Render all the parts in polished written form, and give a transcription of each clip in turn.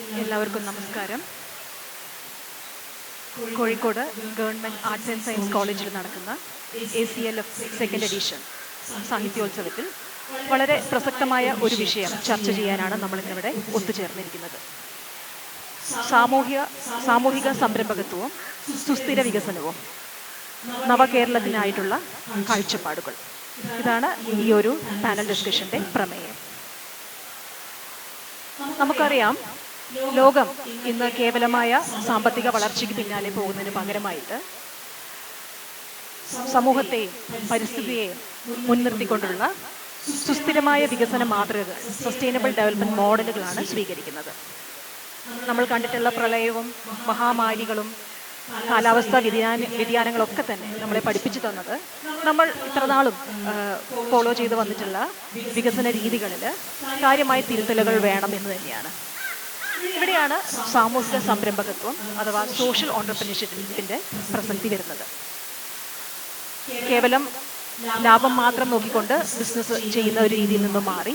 എല്ലാവർക്കും നമസ്കാരം. Kozhikode government arts and science കോളേജിൽ നടക്കുന്ന ACLF സെക്കൻഡ് എഡിഷൻ സാഹിത്യോത്സവത്തിൽ വളരെ പ്രസക്തമായ ഒരു വിഷയം ചർച്ച ചെയ്യാനാണ് നമ്മളിന്നിവിടെ ഒത്തുചേർന്നിരിക്കുന്നത്. സാമൂഹിക സംരംഭകത്വവും സുസ്ഥിര വികസനവും നവകേരളത്തിനായിട്ടുള്ള കാഴ്ചപ്പാടുകൾ. ഇതാണ് ഈ ഒരു പാനൽ ഡിസ്കഷൻ്റെ പ്രമേയം. നമുക്കറിയാം, ലോകം ഇന്ന് കേവലമായ സാമ്പത്തിക വളർച്ചയ്ക്ക് പിന്നാലെ പോകുന്നതിന് പകരമായിട്ട് സമൂഹത്തെയും പരിസ്ഥിതിയെയും മുൻനിർത്തിക്കൊണ്ടുള്ള സുസ്ഥിരമായ വികസന മാതൃകകൾ, സസ്റ്റൈനബിൾ ഡെവലപ്മെൻറ്റ് മോഡലുകളാണ് സ്വീകരിക്കുന്നത്. നമ്മൾ കണ്ടിട്ടുള്ള പ്രളയവും മഹാമാരികളും കാലാവസ്ഥാ വ്യതിയാനങ്ങളൊക്കെ തന്നെ നമ്മളെ പഠിപ്പിച്ചു തന്നത് നമ്മൾ ഇത്രനാളും ഫോളോ ചെയ്ത് വന്നിട്ടുള്ള വികസന രീതികളിൽ കാര്യമായ തിരുത്തലുകൾ വേണം എന്ന് തന്നെയാണ്. ഇവിടെയാണ് സാമൂഹിക സംരംഭകത്വം അഥവാ സോഷ്യൽ ഓൺട്രപ്രനർഷിപ്പിൻ്റെ പ്രസക്തി വരുന്നത്. കേവലം ലാഭം മാത്രം നോക്കിക്കൊണ്ട് ബിസിനസ് ചെയ്യുന്ന ഒരു രീതിയിൽ നിന്നും മാറി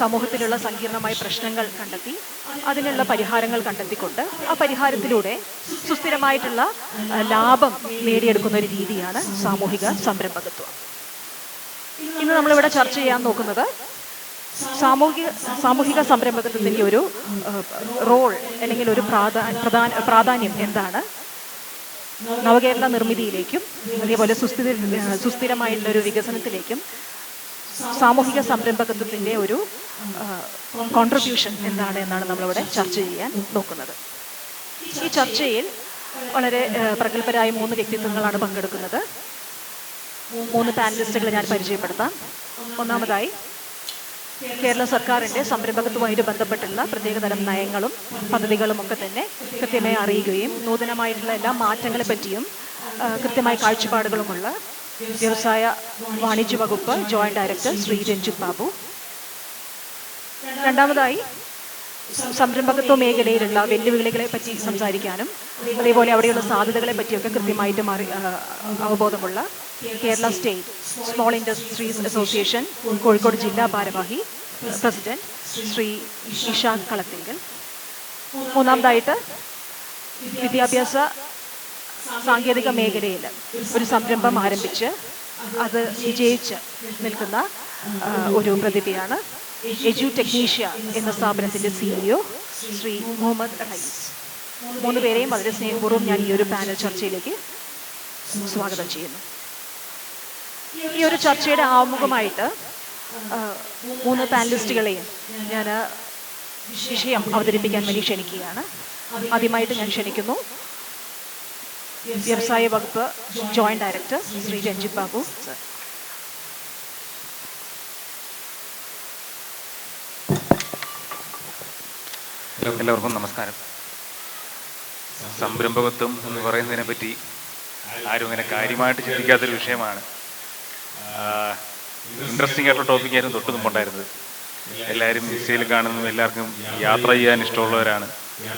സമൂഹത്തിലുള്ള സങ്കീർണമായ പ്രശ്നങ്ങൾ കണ്ടെത്തി അതിനുള്ള പരിഹാരങ്ങൾ കണ്ടെത്തിക്കൊണ്ട് ആ പരിഹാരത്തിലൂടെ സുസ്ഥിരമായിട്ടുള്ള ലാഭം നേടിയെടുക്കുന്ന ഒരു രീതിയാണ് സാമൂഹിക സംരംഭകത്വം. ഇന്ന് നമ്മളിവിടെ ചർച്ച ചെയ്യാൻ നോക്കുന്നത് സാമൂഹിക സംരംഭകത്വത്തിൻ്റെ ഒരു റോൾ അല്ലെങ്കിൽ ഒരു പ്രാധാന്യം എന്താണ്, നവകേരള നിർമ്മിതിയിലേക്കും അതേപോലെ സുസ്ഥിരമായിട്ടുള്ള ഒരു വികസനത്തിലേക്കും സാമൂഹിക സംരംഭകത്വത്തിൻ്റെ ഒരു കോൺട്രിബ്യൂഷൻ എന്താണ് എന്നാണ് നമ്മളിവിടെ ചർച്ച ചെയ്യാൻ നോക്കുന്നത്. ഈ ചർച്ചയിൽ വളരെ പ്രഗത്ഭരായ 3 വ്യക്തിത്വങ്ങളാണ് പങ്കെടുക്കുന്നത്. 3 പാനലിസ്റ്റുകളെ ഞാൻ പരിചയപ്പെടുത്താം. ഒന്നാമതായി, കേരള സർക്കാരിൻ്റെ സംരംഭകത്വവുമായിട്ട് ബന്ധപ്പെട്ടുള്ള പ്രത്യേകതരം നയങ്ങളും പദ്ധതികളും ഒക്കെ തന്നെ കൃത്യമായി അറിയുകയും നൂതനമായിട്ടുള്ള എല്ലാ മാറ്റങ്ങളെ പറ്റിയും കൃത്യമായ കാഴ്ചപ്പാടുകളുമുള്ള വ്യവസായ വാണിജ്യ വകുപ്പ് ജോയിന്റ് ഡയറക്ടർ ശ്രീ രഞ്ജിത് ബാബു. രണ്ടാമതായി, സംരംഭകത്വ മേഖലയിലുള്ള വെല്ലുവിളികളെ പറ്റി സംസാരിക്കാനും അതേപോലെ അവിടെയുള്ള സാധ്യതകളെ പറ്റിയൊക്കെ കൃത്യമായിട്ട് അവബോധമുള്ള Kerala state small industries association Kozhikode ജില്ലാ ഭാരവാഹി പ്രസിഡന്റ് ശ്രീ ഇഷാൻ കളത്തിങ്കൽ. മൂന്നാമതായിട്ട്, വിദ്യാഭ്യാസ സാങ്കേതിക മേഖലയിൽ ഒരു സംരംഭം ആരംഭിച്ച് അത് വിജയിച്ച് നിൽക്കുന്ന ഒരു പ്രതിഭയാണ് എജു ടെക്നീഷ്യ എന്ന സ്ഥാപനത്തിൻ്റെ CEO ശ്രീ മുഹമ്മദ് റഹീസ്. 3 പേരെയും വളരെ സ്നേഹപൂർവ്വം ഞാൻ ഈ ഒരു പാനൽ ചർച്ചയിലേക്ക് സ്വാഗതം ചെയ്യുന്നു. ഈ ഒരു ചർച്ചയുടെ ആമുഖമായിട്ട് 3 പാനലിസ്റ്റുകളെയും ഞാൻ വിഷയം അവതരിപ്പിക്കാൻ വേണ്ടി ക്ഷണിക്കുകയാണ്. ആദ്യമായിട്ട് ഞാൻ ക്ഷണിക്കുന്നു വ്യവസായ വകുപ്പ് joint director Shri Ranjith Babu sir. എല്ലാവർക്കും നമസ്കാരം. സംരംഭകത്വം എന്ന് പറയുന്നതിനെ പറ്റി ആരും അങ്ങനെ കാര്യമായിട്ട് ചിന്തിക്കാത്തൊരു വിഷയമാണ്. ഇൻട്രസ്റ്റിംഗ് ആയിട്ടുള്ള ടോപ്പിക്കായിരുന്നു തൊട്ട് മുമ്പുണ്ടായിരുന്നത്. എല്ലാവരും ഇൻസ്റ്റയിൽ കാണുന്നു, എല്ലാവർക്കും യാത്ര ചെയ്യാൻ ഇഷ്ടമുള്ളവരാണ്.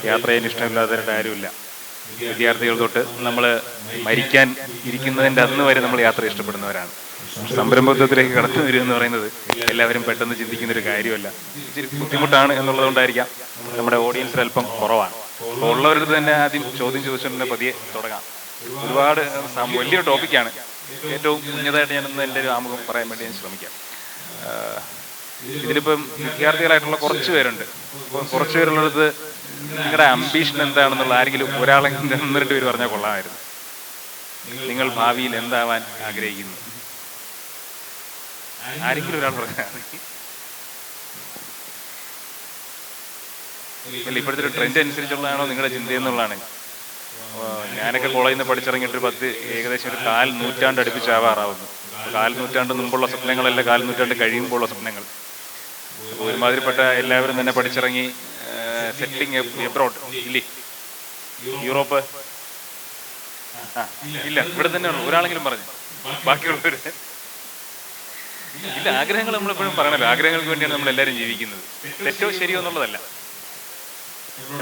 യാത്ര ചെയ്യാൻ ഇഷ്ടമില്ലാത്തവരുടെ ആരുമില്ല. വിദ്യാർത്ഥികൾ തൊട്ട് നമ്മൾ മരിക്കാൻ ഇരിക്കുന്നതിൻ്റെ അന്ന് വരെ നമ്മൾ യാത്ര ഇഷ്ടപ്പെടുന്നവരാണ്. സംരംഭത്വത്തിലേക്ക് കടന്നു വരിക എന്ന് പറയുന്നത് എല്ലാവരും പെട്ടെന്ന് ചിന്തിക്കുന്നൊരു കാര്യമല്ല. ഇച്ചിരി ബുദ്ധിമുട്ടാണ് എന്നുള്ളതുകൊണ്ടായിരിക്കാം നമ്മുടെ ഓഡിയൻസിൽ അല്പം കുറവാണ്. അപ്പോൾ ഉള്ളവരുടെ തന്നെ ആദ്യം ചോദ്യം ചോദിച്ചുകൊണ്ട് പതിയെ തുടങ്ങാം. ഒരുപാട് വലിയൊരു ടോപ്പിക്കാണ്. ഏറ്റവും കുഞ്ഞതായിട്ട് ഞാനൊന്ന് എൻ്റെ ഒരു ആമുഖം പറയാൻ വേണ്ടി ഞാൻ ശ്രമിക്കാം. ഇതിലിപ്പം വിദ്യാർത്ഥികളായിട്ടുള്ള കുറച്ച് പേരുണ്ട്. കുറച്ച് പേരുള്ളത് നിങ്ങളുടെ അംബീഷൻ എന്താണെന്നുള്ള ആരെങ്കിലും ഒരാളെങ്കിലും 1-2 പേര് പറഞ്ഞാൽ കൊള്ളാമായിരുന്നു. നിങ്ങൾ ഭാവിയിൽ എന്താവാൻ ആഗ്രഹിക്കുന്നു? ആരെങ്കിലും ഒരാൾ പറഞ്ഞാൽ അല്ല, ഇപ്പോഴത്തെ ഒരു ട്രെൻഡ് അനുസരിച്ചുള്ളതാണോ നിങ്ങളുടെ ചിന്തയെന്നുള്ളതാണ്. ഞാനൊക്കെ കോളേജിൽ നിന്ന് പഠിച്ചിറങ്ങിയിട്ട് ഏകദേശം ഒരു 4 നൂറ്റാണ്ട് അടുപ്പിച്ചാവാറാവുന്നു. 4 നൂറ്റാണ്ട് മുമ്പുള്ള സ്വപ്നങ്ങളല്ല, 4 നൂറ്റാണ്ട് കഴിയുമ്പോഴുള്ള സ്വപ്നങ്ങൾ. അപ്പോൾ ഒരുമാതിരിപ്പെട്ട എല്ലാവരും തന്നെ പഠിച്ചിറങ്ങി സെറ്റിലിംഗ് എബ്രോഡ് ഇല്ലേ, യൂറോപ്പ് ഇല്ല, ഇവിടെ തന്നെ ഒരാളെങ്കിലും പറഞ്ഞു. ബാക്കിയുള്ളവർ ഇല്ല. ആഗ്രഹങ്ങൾ നമ്മളെപ്പോഴും പറയണല്ലോ, ആഗ്രഹങ്ങൾക്ക് വേണ്ടിയാണ് നമ്മൾ എല്ലാവരും ജീവിക്കുന്നത്. തെറ്റോ ശരിയോ എന്നുള്ളതല്ല,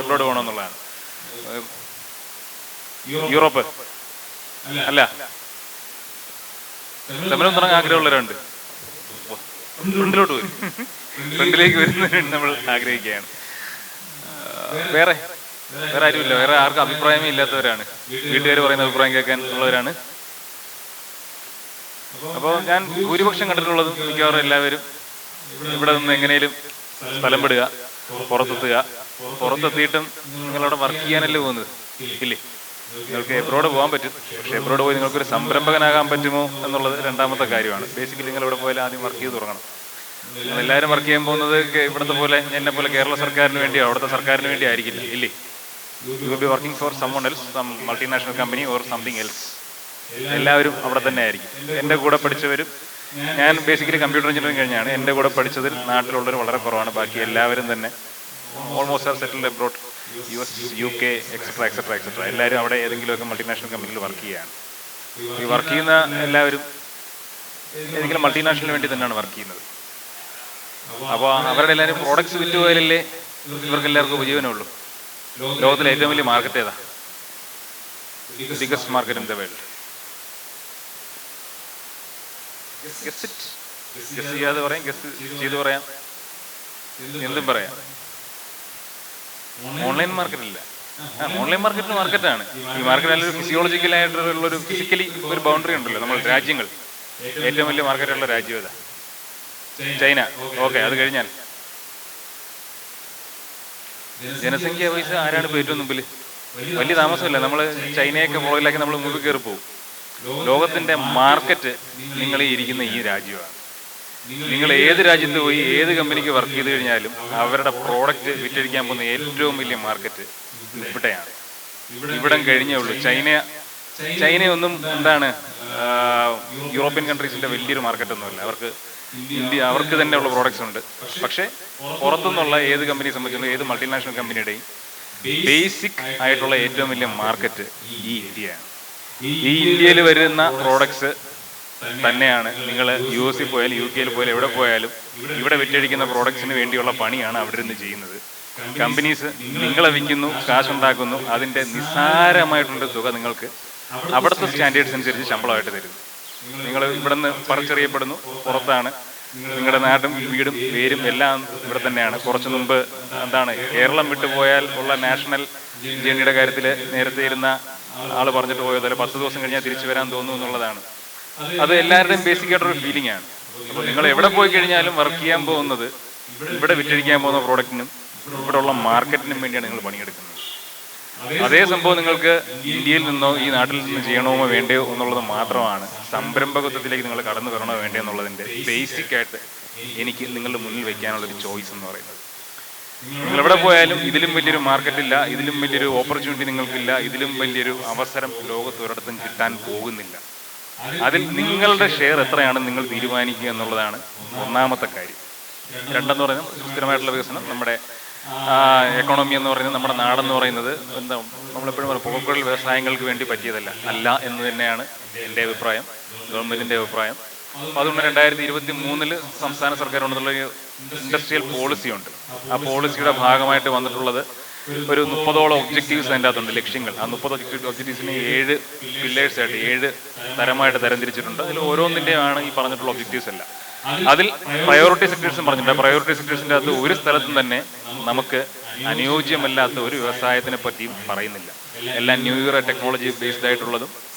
എബ്രോഡ് പോകണമെന്നുള്ളതാണ്. യൂറോപ്പ് അല്ല, സമരം തുടങ്ങാൻ ആഗ്രഹമുള്ളവരുണ്ട്. ഫ്രണ്ടിലേക്ക് വരുന്നതിന് നമ്മൾ ആഗ്രഹിക്കുകയാണ്. വേറെ വേറെ ആരുമില്ല, വേറെ ആർക്കും അഭിപ്രായമേ ഇല്ലാത്തവരാണ്. വീട്ടുകാർ പറയുന്ന അഭിപ്രായം കേൾക്കാൻ ഉള്ളവരാണ്. അപ്പോൾ ഞാൻ ഭൂരിപക്ഷം കണ്ടിട്ടുള്ളതും മിക്കവാറും എല്ലാവരും ഇവിടെ നിന്ന് എങ്ങനെയും സ്ഥലം വിടുക, പുറത്തെത്തുക. പുറത്തെത്തിയിട്ടും നിങ്ങളവിടെ വർക്ക് ചെയ്യാനല്ലേ പോകുന്നത്, ഇല്ലേ? നിങ്ങൾക്ക് എബ്രോഡ് പോകാൻ പറ്റും, പക്ഷേ എബ്രോഡ് പോയി നിങ്ങൾക്കൊരു സംരംഭകനാകാൻ പറ്റുമോ എന്നുള്ളത് രണ്ടാമത്തെ കാര്യമാണ്. ബേസിക്കലി നിങ്ങൾ ഇവിടെ പോയാലും ആദ്യം വർക്ക് ചെയ്ത് തുടങ്ങണം. നിങ്ങളെല്ലാവരും വർക്ക് ചെയ്യാൻ പോകുന്നത് ഇവിടുത്തെ പോലെ എന്നെ പോലെ കേരള സർക്കാരിന് വേണ്ടിയോ അവിടുത്തെ സർക്കാരിന് വേണ്ടി ആയിരിക്കില്ല, ഇല്ലേ? You will be working for someone else, some multinational company or something else. എല്ലാവരും അവിടെ തന്നെ ആയിരിക്കും. എൻ്റെ കൂടെ പഠിച്ചവരും, ഞാൻ ബേസിക്കലി കമ്പ്യൂട്ടർ എഞ്ചിനീയറിംഗ് കഴിഞ്ഞാണ്. എൻ്റെ കൂടെ പഠിച്ചതിൽ നാട്ടിലുള്ളവർ വളരെ കുറവാണ്. ബാക്കി എല്ലാവരും തന്നെ almost are settled abroad, US, UK, etcetera etcetera etcetera. എല്ലാവരും അവിടെ ഏതെങ്കിലുമൊക്കെ മൾട്ടിനാഷണൽ കമ്പനിയിൽ വർക്ക് ചെയ്യുകയാണ്. ഈ വർക്ക് ചെയ്യുന്ന എല്ലാവരും ഏതെങ്കിലും മൾട്ടിനാഷണലിന് വേണ്ടി തന്നെയാണ് വർക്ക് ചെയ്യുന്നത്. അപ്പോൾ അവരുടെ എല്ലാവരും പ്രോഡക്ട്സ് വിറ്റ് പോയാലല്ലേ ഇവർക്ക് എല്ലാവർക്കും ഉപജീവനമുള്ളൂ. ലോകത്തിലെ ഏറ്റവും വലിയ മാർക്കറ്റ് ഏതാ? Biggest market in the world. Guess ചെയ്യാതെ പറയാം, ഗസ് ചെയ്ത് പറയാം, എന്തും പറയാം. ഓൺലൈൻ മാർക്കറ്റ് ഇല്ല. ഓൺലൈൻ മാർക്കറ്റിന് മാർക്കറ്റാണ്. ഈ മാർക്കറ്റ് നല്ലൊരു ഫിസിയോളജിക്കലായിട്ടുള്ളൊരു ഫിസിക്കലി ഒരു ബൗണ്ടറി ഉണ്ടല്ലോ. നമ്മൾ രാജ്യങ്ങൾ ഏറ്റവും വലിയ മാർക്കറ്റുള്ള രാജ്യം ഏതാ? ചൈന. ഓക്കെ, അത് കഴിഞ്ഞാൽ ജനസംഖ്യ വൈസ് ആരാണ് ഇപ്പോൾ ഏറ്റവും മുമ്പിൽ? വലിയ താമസമില്ല, നമ്മൾ ചൈനയൊക്കെ പുറകിലാക്കി നമ്മൾ മുമ്പിൽ കയറി പോകും. ലോകത്തിന്റെ മാർക്കറ്റ് നിങ്ങൾ ഈ ഇരിക്കുന്ന ഈ രാജ്യമാണ്. നിങ്ങൾ ഏത് രാജ്യത്ത് പോയി ഏത് കമ്പനിക്ക് വർക്ക് ചെയ്ത് കഴിഞ്ഞാലും അവരുടെ പ്രോഡക്റ്റ് വിറ്റഴിക്കാൻ പോകുന്ന ഏറ്റവും വലിയ മാർക്കറ്റ് ഇവിടെയാണ്. ഇവിടം കഴിഞ്ഞേ ഉള്ളൂ. ചൈനയൊന്നും എന്താണ് യൂറോപ്യൻ കൺട്രീസിന്റെ വലിയൊരു മാർക്കറ്റൊന്നുമല്ല. അവർക്ക് തന്നെയുള്ള പ്രോഡക്ട്സ് ഉണ്ട്. പക്ഷേ പുറത്തുനിന്നുള്ള ഏത് കമ്പനിയെ സംബന്ധിച്ചുള്ള ഏത് മൾട്ടിനാഷണൽ കമ്പനിയുടെയും ബേസിക് ആയിട്ടുള്ള ഏറ്റവും വലിയ മാർക്കറ്റ് ഈ ഇന്ത്യയാണ്. ഈ ഇന്ത്യയിൽ വരുന്ന പ്രോഡക്ട്സ് തന്നെയാണ് നിങ്ങൾ US പോയാലും UK പോയാലും എവിടെ പോയാലും ഇവിടെ വിറ്റഴിക്കുന്ന പ്രോഡക്ട്സിന് വേണ്ടിയുള്ള പണിയാണ് അവിടെ നിന്ന് ചെയ്യുന്നത്. കമ്പനീസ് നിങ്ങളെ വിൽക്കുന്നു, കാശുണ്ടാക്കുന്നു. അതിൻ്റെ നിസ്സാരമായിട്ടുള്ള തുക നിങ്ങൾക്ക് അവിടുത്തെ സ്റ്റാൻഡേർഡ്സ് അനുസരിച്ച് ശമ്പളമായിട്ട് തരുന്നു. നിങ്ങൾ ഇവിടെ നിന്ന് പറിച്ചെറിയപ്പെടുന്നു, പുറത്താണ്. നിങ്ങളുടെ നാടും വീടും പേരും എല്ലാം ഇവിടെ തന്നെയാണ്. കുറച്ച് മുമ്പ് കേരളം വിട്ടുപോയാൽ ഉള്ള നാഷണൽ ജേണിയുടെ കാര്യത്തിൽ നേരത്തെ ഇരുന്ന ആൾ പറഞ്ഞിട്ട് പോയതല്ല, 10 ദിവസം കഴിഞ്ഞാൽ തിരിച്ചു വരാൻ തോന്നുന്നു എന്നുള്ളതാണ്. അത് എല്ലാവരുടെയും ബേസിക് ആയിട്ടൊരു ഫീലിംഗ് ആണ്. അപ്പോൾ നിങ്ങൾ എവിടെ പോയി കഴിഞ്ഞാലും വർക്ക് ചെയ്യാൻ പോകുന്നത് ഇവിടെ വിറ്റഴിക്കാൻ പോകുന്ന പ്രോഡക്റ്റിനും ഇവിടെ ഉള്ള മാർക്കറ്റിനും വേണ്ടിയാണ് നിങ്ങൾ പണിയെടുക്കുന്നത്. അതേ സംഭവം നിങ്ങൾക്ക് ഇന്ത്യയിൽ നിന്നോ ഈ നാട്ടിൽ നിന്ന് ചെയ്യണമോ വേണ്ടയോ എന്നുള്ളത് മാത്രമാണ്. സംരംഭകത്വത്തിലേക്ക് നിങ്ങൾ കടന്നു വരണോ വേണ്ടയോ എന്നുള്ളതിൻ്റെ ബേസിക് ആയിട്ട് എനിക്ക് നിങ്ങളുടെ മുന്നിൽ വെക്കാനുള്ളൊരു ചോയ്സ് എന്ന് പറയുന്നത്. നിങ്ങൾ എവിടെ പോയാലും ഇതിലും വലിയൊരു മാർക്കറ്റില്ല, ഇതിലും വലിയൊരു ഓപ്പർച്യൂണിറ്റി നിങ്ങൾക്കില്ല, ഇതിലും വലിയൊരു അവസരം ലോകത്ത് ഒരിടത്തും കിട്ടാൻ പോകുന്നില്ല. അതിൽ നിങ്ങളുടെ ഷെയർ എത്രയാണ് നിങ്ങൾ തീരുമാനിക്കുക എന്നുള്ളതാണ് ഒന്നാമത്തെ കാര്യം. രണ്ടെന്ന് പറയുന്നത് സുസ്ഥിരമായിട്ടുള്ള വികസനം. നമ്മുടെ എക്കോണമി എന്ന് പറയുന്നത്, നമ്മുടെ നാടെന്ന് പറയുന്നത് നമ്മളെപ്പോഴും പറയും പോക്കുകൾ വ്യവസായങ്ങൾക്ക് വേണ്ടി പറ്റിയതല്ല എന്ന് തന്നെയാണ് എൻ്റെ അഭിപ്രായം, ഗവൺമെൻറ്റിൻ്റെ അഭിപ്രായം. അതുകൊണ്ട് 2023 സംസ്ഥാന സർക്കാർ കൊണ്ടുള്ള ഇൻഡസ്ട്രിയൽ പോളിസി ഉണ്ട്. ആ പോളിസിയുടെ ഭാഗമായിട്ട് വന്നിട്ടുള്ളത് ഒരു 30ഓളം ഒബ്ജക്റ്റീവ്സ് അതിൻ്റെ അകത്തുണ്ട്, ലക്ഷ്യങ്ങൾ. ആ 30 ഒബ്ജക്റ്റീവ്സിനെ 7 പില്ലേഴ്സായിട്ട് 7 തരമായിട്ട് തരംതിരിച്ചിട്ടുണ്ട്. അതിൽ ഓരോന്നിൻ്റെയാണ് ഈ പറഞ്ഞിട്ടുള്ള ഒബ്ജക്റ്റീവ്സ് എല്ലാം. അതിൽ പ്രയോറിറ്റി സെക്ടേഴ്സും പറഞ്ഞിട്ടുണ്ട്. പ്രയോറിറ്റി സെക്ടേഴ്സിൻ്റെ അകത്ത് ഒരു സ്ഥലത്തും തന്നെ നമുക്ക് അനുയോജ്യമല്ലാത്ത ഒരു വ്യവസായത്തിനെ പറ്റിയും പറയുന്നില്ല. എല്ലാം ന്യൂ ഇയർ ടെക്നോളജി ബേസ്ഡ് ആയിട്ടുള്ളതും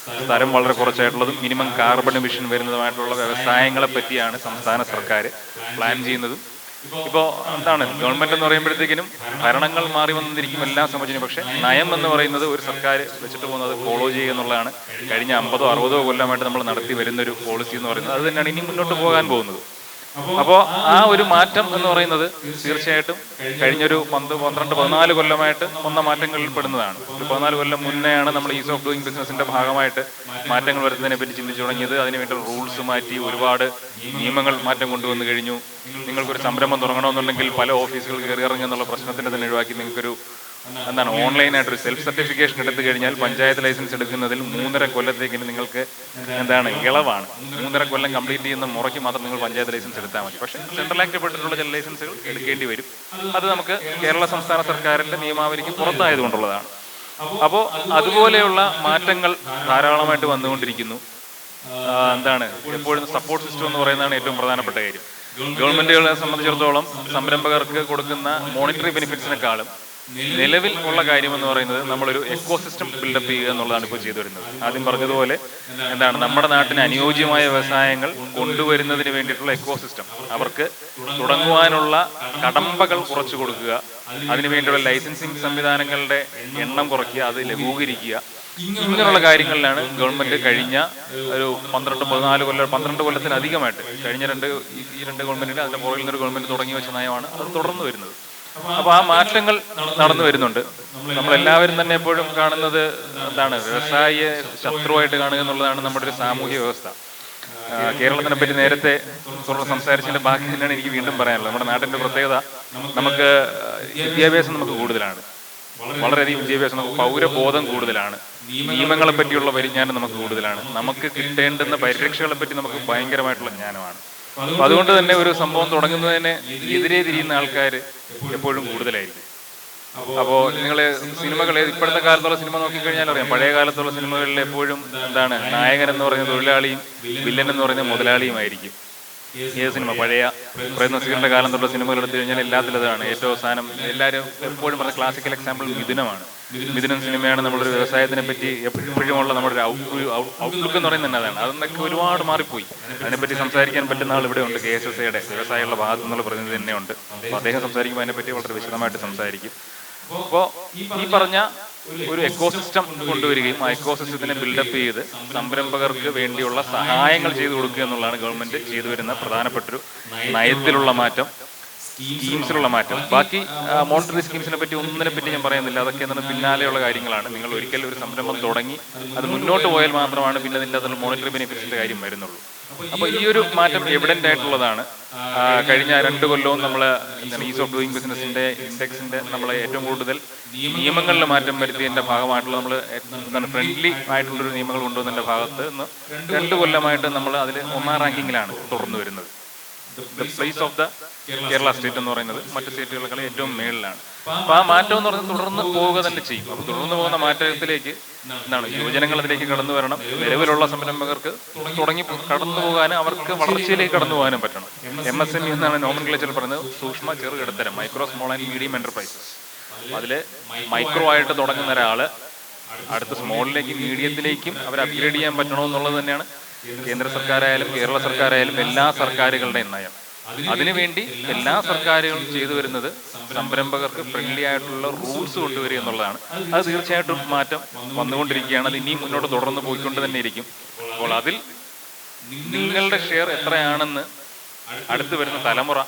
സ്ഥലം വളരെ കുറച്ചായിട്ടുള്ളതും മിനിമം കാർബൺ എമിഷൻ വരുന്നതുമായിട്ടുള്ള വ്യവസായങ്ങളെ പറ്റിയാണ് സംസ്ഥാന സർക്കാർ പ്ലാൻ ചെയ്യുന്നതും. ഇപ്പോൾ ഗവൺമെൻറ് എന്ന് പറയുമ്പോഴത്തേക്കിനും ഭരണങ്ങൾ മാറി വന്നിരിക്കും എല്ലാം സംബന്ധിച്ചു. പക്ഷേ നയം എന്ന് പറയുന്നത് ഒരു സർക്കാർ വെച്ചിട്ട് പോകുന്നത് ഫോളോ ചെയ്യുക എന്നുള്ളതാണ്. കഴിഞ്ഞ 50-60 കൊല്ലമായിട്ട് നമ്മൾ നടത്തി വരുന്നൊരു പോളിസി എന്ന് പറയുന്നത് അത് തന്നെയാണ് ഇനി മുന്നോട്ട് പോകാൻ പോകുന്നത്. അപ്പോൾ ആ ഒരു മാറ്റം എന്ന് പറയുന്നത് തീർച്ചയായിട്ടും കഴിഞ്ഞൊരു 12-14 കൊല്ലമായിട്ട് വന്ന മാറ്റങ്ങളിൽ പെടുന്നതാണ്. ഒരു 14 കൊല്ലം മുന്നെയാണ് നമ്മൾ ഈസ് ഓഫ് ഡൂയിങ് ബിസിനസിന്റെ ഭാഗമായിട്ട് മാറ്റങ്ങൾ വരുന്നതിനെ പറ്റി ചിന്തിച്ചു തുടങ്ങിയത്. അതിനുവേണ്ടി റൂൾസ് മാറ്റി ഒരുപാട് നിയമങ്ങൾ മാറ്റം കൊണ്ടുവന്നു കഴിഞ്ഞു. നിങ്ങൾക്കൊരു സംരംഭം തുടങ്ങണമെന്നുണ്ടെങ്കിൽ പല ഓഫീസുകൾ കയറി ഇറങ്ങുക എന്നുള്ള പ്രശ്നത്തിനെ തന്നെ ഒഴിവാക്കി നിങ്ങൾക്കൊരു ഓൺലൈനായിട്ടൊരു സെൽഫ് സർട്ടിഫിക്കേഷൻ എടുത്തു കഴിഞ്ഞാൽ പഞ്ചായത്ത് ലൈസൻസ് എടുക്കുന്നതിൽ 3.5 കൊല്ലത്തേക്കിന് നിങ്ങൾക്ക് ഇളവാണ്. 3.5 കൊല്ലം കംപ്ലീറ്റ് ചെയ്യുന്ന മുറയ്ക്ക് മാത്രം നിങ്ങൾ പഞ്ചായത്ത് ലൈസൻസ് എടുത്താൽ മതി. പക്ഷേ സെൻട്രൽ ആക്ട് പെട്ടിട്ടുള്ള ചില ലൈസൻസുകൾ എടുക്കേണ്ടി വരും. അത് നമുക്ക് കേരള സംസ്ഥാന സർക്കാരിൻ്റെ നിയമാവലിക്ക് പുറത്തായതുകൊണ്ടുള്ളതാണ്. അപ്പോൾ അതുപോലെയുള്ള മാറ്റങ്ങൾ ധാരാളമായിട്ട് വന്നുകൊണ്ടിരിക്കുന്നു. എപ്പോഴും സപ്പോർട്ട് സിസ്റ്റം എന്ന് പറയുന്നതാണ് ഏറ്റവും പ്രധാനപ്പെട്ട കാര്യം. ഗവൺമെന്റുകളെ സംബന്ധിച്ചിടത്തോളം സംരംഭകർക്ക് കൊടുക്കുന്ന മോണിറ്ററി ബെനിഫിറ്റ്സിനെക്കാളും നിലവിൽ ഉള്ള കാര്യമെന്ന് പറയുന്നത് നമ്മളൊരു എക്കോസിസ്റ്റം ബിൽഡപ്പ് ചെയ്യുക എന്നുള്ളതാണ് ഇപ്പോൾ ചെയ്തു വരുന്നത്. ആദ്യം പറഞ്ഞതുപോലെ എന്താണ് നമ്മുടെ നാട്ടിന് അനുയോജ്യമായ വ്യവസായങ്ങൾ കൊണ്ടുവരുന്നതിന് വേണ്ടിയിട്ടുള്ള എക്കോസിസ്റ്റം, അവർക്ക് തുടങ്ങുവാനുള്ള കടമ്പകൾ കുറച്ചു കൊടുക്കുക, അതിനുവേണ്ടിയുള്ള ലൈസൻസിങ് സംവിധാനങ്ങളുടെ എണ്ണം കുറയ്ക്കുക, അത് ലഘൂകരിക്കുക, ഇങ്ങനെയുള്ള കാര്യങ്ങളിലാണ് ഗവൺമെന്റ് കഴിഞ്ഞ ഒരു 12 കൊല്ലത്തിലധികമായിട്ട് കഴിഞ്ഞ ഈ രണ്ട് ഗവൺമെന്റിൽ അതിന്റെ പുറകിൽ നിന്നൊരു ഗവൺമെന്റ് തുടങ്ങി വെച്ച നയമാണ് അത് തുടർന്ന് വരുന്നത്. അപ്പോൾ ആ മാറ്റങ്ങൾ നടന്നു വരുന്നുണ്ട്. നമ്മളെല്ലാവരും തന്നെ എപ്പോഴും കാണുന്നത് എന്താണ്, വ്യവസായിയെ ശത്രുവായിട്ട് കാണുക എന്നുള്ളതാണ് നമ്മുടെ ഒരു സാമൂഹ്യ വ്യവസ്ഥ. കേരളത്തിനെ പറ്റി നേരത്തെ സംസാരിച്ചതിന്റെ ബാക്കി തന്നെയാണ് എനിക്ക് വീണ്ടും പറയാനുള്ളത്. നമ്മുടെ നാട്ടിന്റെ പ്രത്യേകത, നമുക്ക് വിദ്യാഭ്യാസം നമുക്ക് കൂടുതലാണ്, വളരെയധികം വിദ്യാഭ്യാസം, നമുക്ക് പൗരബോധം കൂടുതലാണ്, നിയമങ്ങളെ പറ്റിയുള്ള പരിജ്ഞാനം നമുക്ക് കൂടുതലാണ്, നമുക്ക് കിട്ടേണ്ടുന്ന പരിരക്ഷകളെ പറ്റി നമുക്ക് ഭയങ്കരമായിട്ടുള്ള ജ്ഞാനമാണ്. അപ്പൊ അതുകൊണ്ട് തന്നെ ഒരു സംഭവം തുടങ്ങുന്നതിന് എതിരെ തിരിയുന്ന ആൾക്കാർ എപ്പോഴും കൂടുതലായിരിക്കും. അപ്പോൾ നിങ്ങൾ സിനിമകൾ ഇപ്പോഴത്തെ കാലത്തുള്ള സിനിമ നോക്കിക്കഴിഞ്ഞാൽ അറിയാം, പഴയ കാലത്തുള്ള സിനിമകളിൽ എപ്പോഴും എന്താണ്, നായകൻ എന്ന് പറയുന്ന തൊഴിലാളിയും വില്ലൻ എന്ന് പറയുന്ന മുതലാളിയുമായിരിക്കും. ഏത് സിനിമ, പഴയ പ്രേം നസീറിന്റെ കാലം തൊട്ടുള്ള സിനിമകൾ എടുത്തു കഴിഞ്ഞാൽ എല്ലാത്തിലതാണ് ഏറ്റവും അവസാനം എല്ലാവരും എപ്പോഴും പറഞ്ഞ ക്ലാസിക്കൽ എക്സാമ്പിൾ മിഥുനമാണ്. മിഥുനം സിനിമയാണ് നമ്മളൊരു വ്യവസായത്തിനെ പറ്റി എപ്പോഴുമുള്ള നമ്മുടെ ഒരു ഔട്ട്ലുക്ക് എന്ന് പറയുന്നത് തന്നെ അതാണ്. അതൊക്കെ ഒരുപാട് മാറിപ്പോയി. അതിനെപ്പറ്റി സംസാരിക്കാൻ പറ്റുന്ന ആൾ ഇവിടെ ഉണ്ട്, KSSAയുടെ വ്യവസായമുള്ള ഭാഗത്തു നിന്നുള്ള പ്രതിനിധി തന്നെ ഉണ്ട്. അപ്പോൾ അദ്ദേഹം സംസാരിക്കുമ്പോൾ അതിനെപ്പറ്റി വളരെ വിശദമായിട്ട് സംസാരിക്കും. അപ്പോൾ ഈ പറഞ്ഞ ഒരു എക്കോസിസ്റ്റം കൊണ്ടുവരികയും ആ എക്കോസിസ്റ്റത്തിനെ ബിൽഡപ്പ് ചെയ്ത് സംരംഭകർക്ക് വേണ്ടിയുള്ള സഹായങ്ങൾ ചെയ്തു കൊടുക്കുക എന്നുള്ളതാണ് ഗവൺമെന്റ് ചെയ്തു വരുന്ന പ്രധാനപ്പെട്ടൊരു നയത്തിലുള്ള മാറ്റം, സ്കീംസിലുള്ള മാറ്റം. ബാക്കി മോണിറ്ററി സ്കീംസിനെ പറ്റി ഒന്നിനെ പറ്റി ഞാൻ പറയുന്നില്ല, അതൊക്കെ എന്താണ് പിന്നാലെയുള്ള കാര്യങ്ങളാണ്. നിങ്ങൾ ഒരിക്കൽ ഒരു സംരംഭം തുടങ്ങി അത് മുന്നോട്ട് പോയാൽ മാത്രമാണ് പിന്നെ അതിൻ്റെ അതിൽ മോണിറ്ററി ബെനിഫിറ്റ്സിന്റെ കാര്യം വരുന്നുള്ളൂ. അപ്പോൾ ഈ ഒരു മാറ്റം എവിഡന്റ് ആയിട്ടുള്ളതാണ്. കഴിഞ്ഞ 2 കൊല്ലവും നമ്മൾ ഈസ് ഓഫ് ഡൂയിങ് ബിസിനസിന്റെ ഇൻഡെക്സിന്റെ നമ്മൾ ഏറ്റവും കൂടുതൽ നിയമങ്ങളിൽ മാറ്റം വരുത്തിയതിന്റെ ഭാഗമായിട്ടുള്ള നമ്മൾ എന്താണ് ഫ്രണ്ട്ലി ആയിട്ടുള്ളൊരു നിയമങ്ങൾ കൊണ്ടുവന്നതിന്റെ ഭാഗത്ത് നിന്ന് 2 കൊല്ലമായിട്ട് നമ്മൾ അതിൽ 1ാം റാങ്കിങ്ങിലാണ് തുടർന്നു വരുന്നത്. The place of the Kerala state എന്ന് പറയുന്നത് മറ്റു സ്റ്റേറ്റുകളെക്കാൾ ഏറ്റവും മേളിലാണ്. അപ്പൊ ആ മാറ്റം എന്ന് പറയുന്നത് തുടർന്ന് പോവുക തന്നെ ചെയ്യും. അപ്പൊ തുടർന്ന് പോകുന്ന മാറ്റത്തിലേക്ക് എന്താണ്, യുവജനങ്ങൾ അതിലേക്ക് കടന്നു വരണം. നിലവിലുള്ള സംരംഭകർക്ക് കടന്നു പോകാനും അവർക്ക് വളർച്ചയിലേക്ക് കടന്നു പോകാനും പറ്റണം. MSME എന്നാണ് നോമൻക്ലേച്ചർ പറയുന്നത്, സൂക്ഷ്മ ചെറുകിടത്തരം, micro small and medium enterprises. അതില് മൈക്രോ ആയിട്ട് തുടങ്ങുന്ന ഒരാള് അടുത്ത സ്മോളിലേക്കും മീഡിയത്തിലേക്കും അവർ അപ്ഗ്രേഡ് ചെയ്യാൻ പറ്റണമെന്നുള്ളത് തന്നെയാണ് കേന്ദ്ര സർക്കാരായാലും കേരള സർക്കാരായാലും എല്ലാ സർക്കാരുകളുടെയും നയം. അതിനുവേണ്ടി എല്ലാ സർക്കാരുകളും ചെയ്തു വരുന്നത് സംരംഭകർക്ക് ഫ്രണ്ട്ലി ആയിട്ടുള്ള റൂൾസ് കൊണ്ടുവരിക എന്നുള്ളതാണ്. അത് തീർച്ചയായിട്ടും മാറ്റം വന്നുകൊണ്ടിരിക്കുകയാണ്. അത് ഇനിയും മുന്നോട്ട് തുടർന്ന് പോയിക്കൊണ്ട് തന്നെ ഇരിക്കും. അപ്പോൾ അതിൽ നിങ്ങളുടെ ഷെയർ എത്രയാണെന്ന് അടുത്ത് വരുന്ന തലമുറ,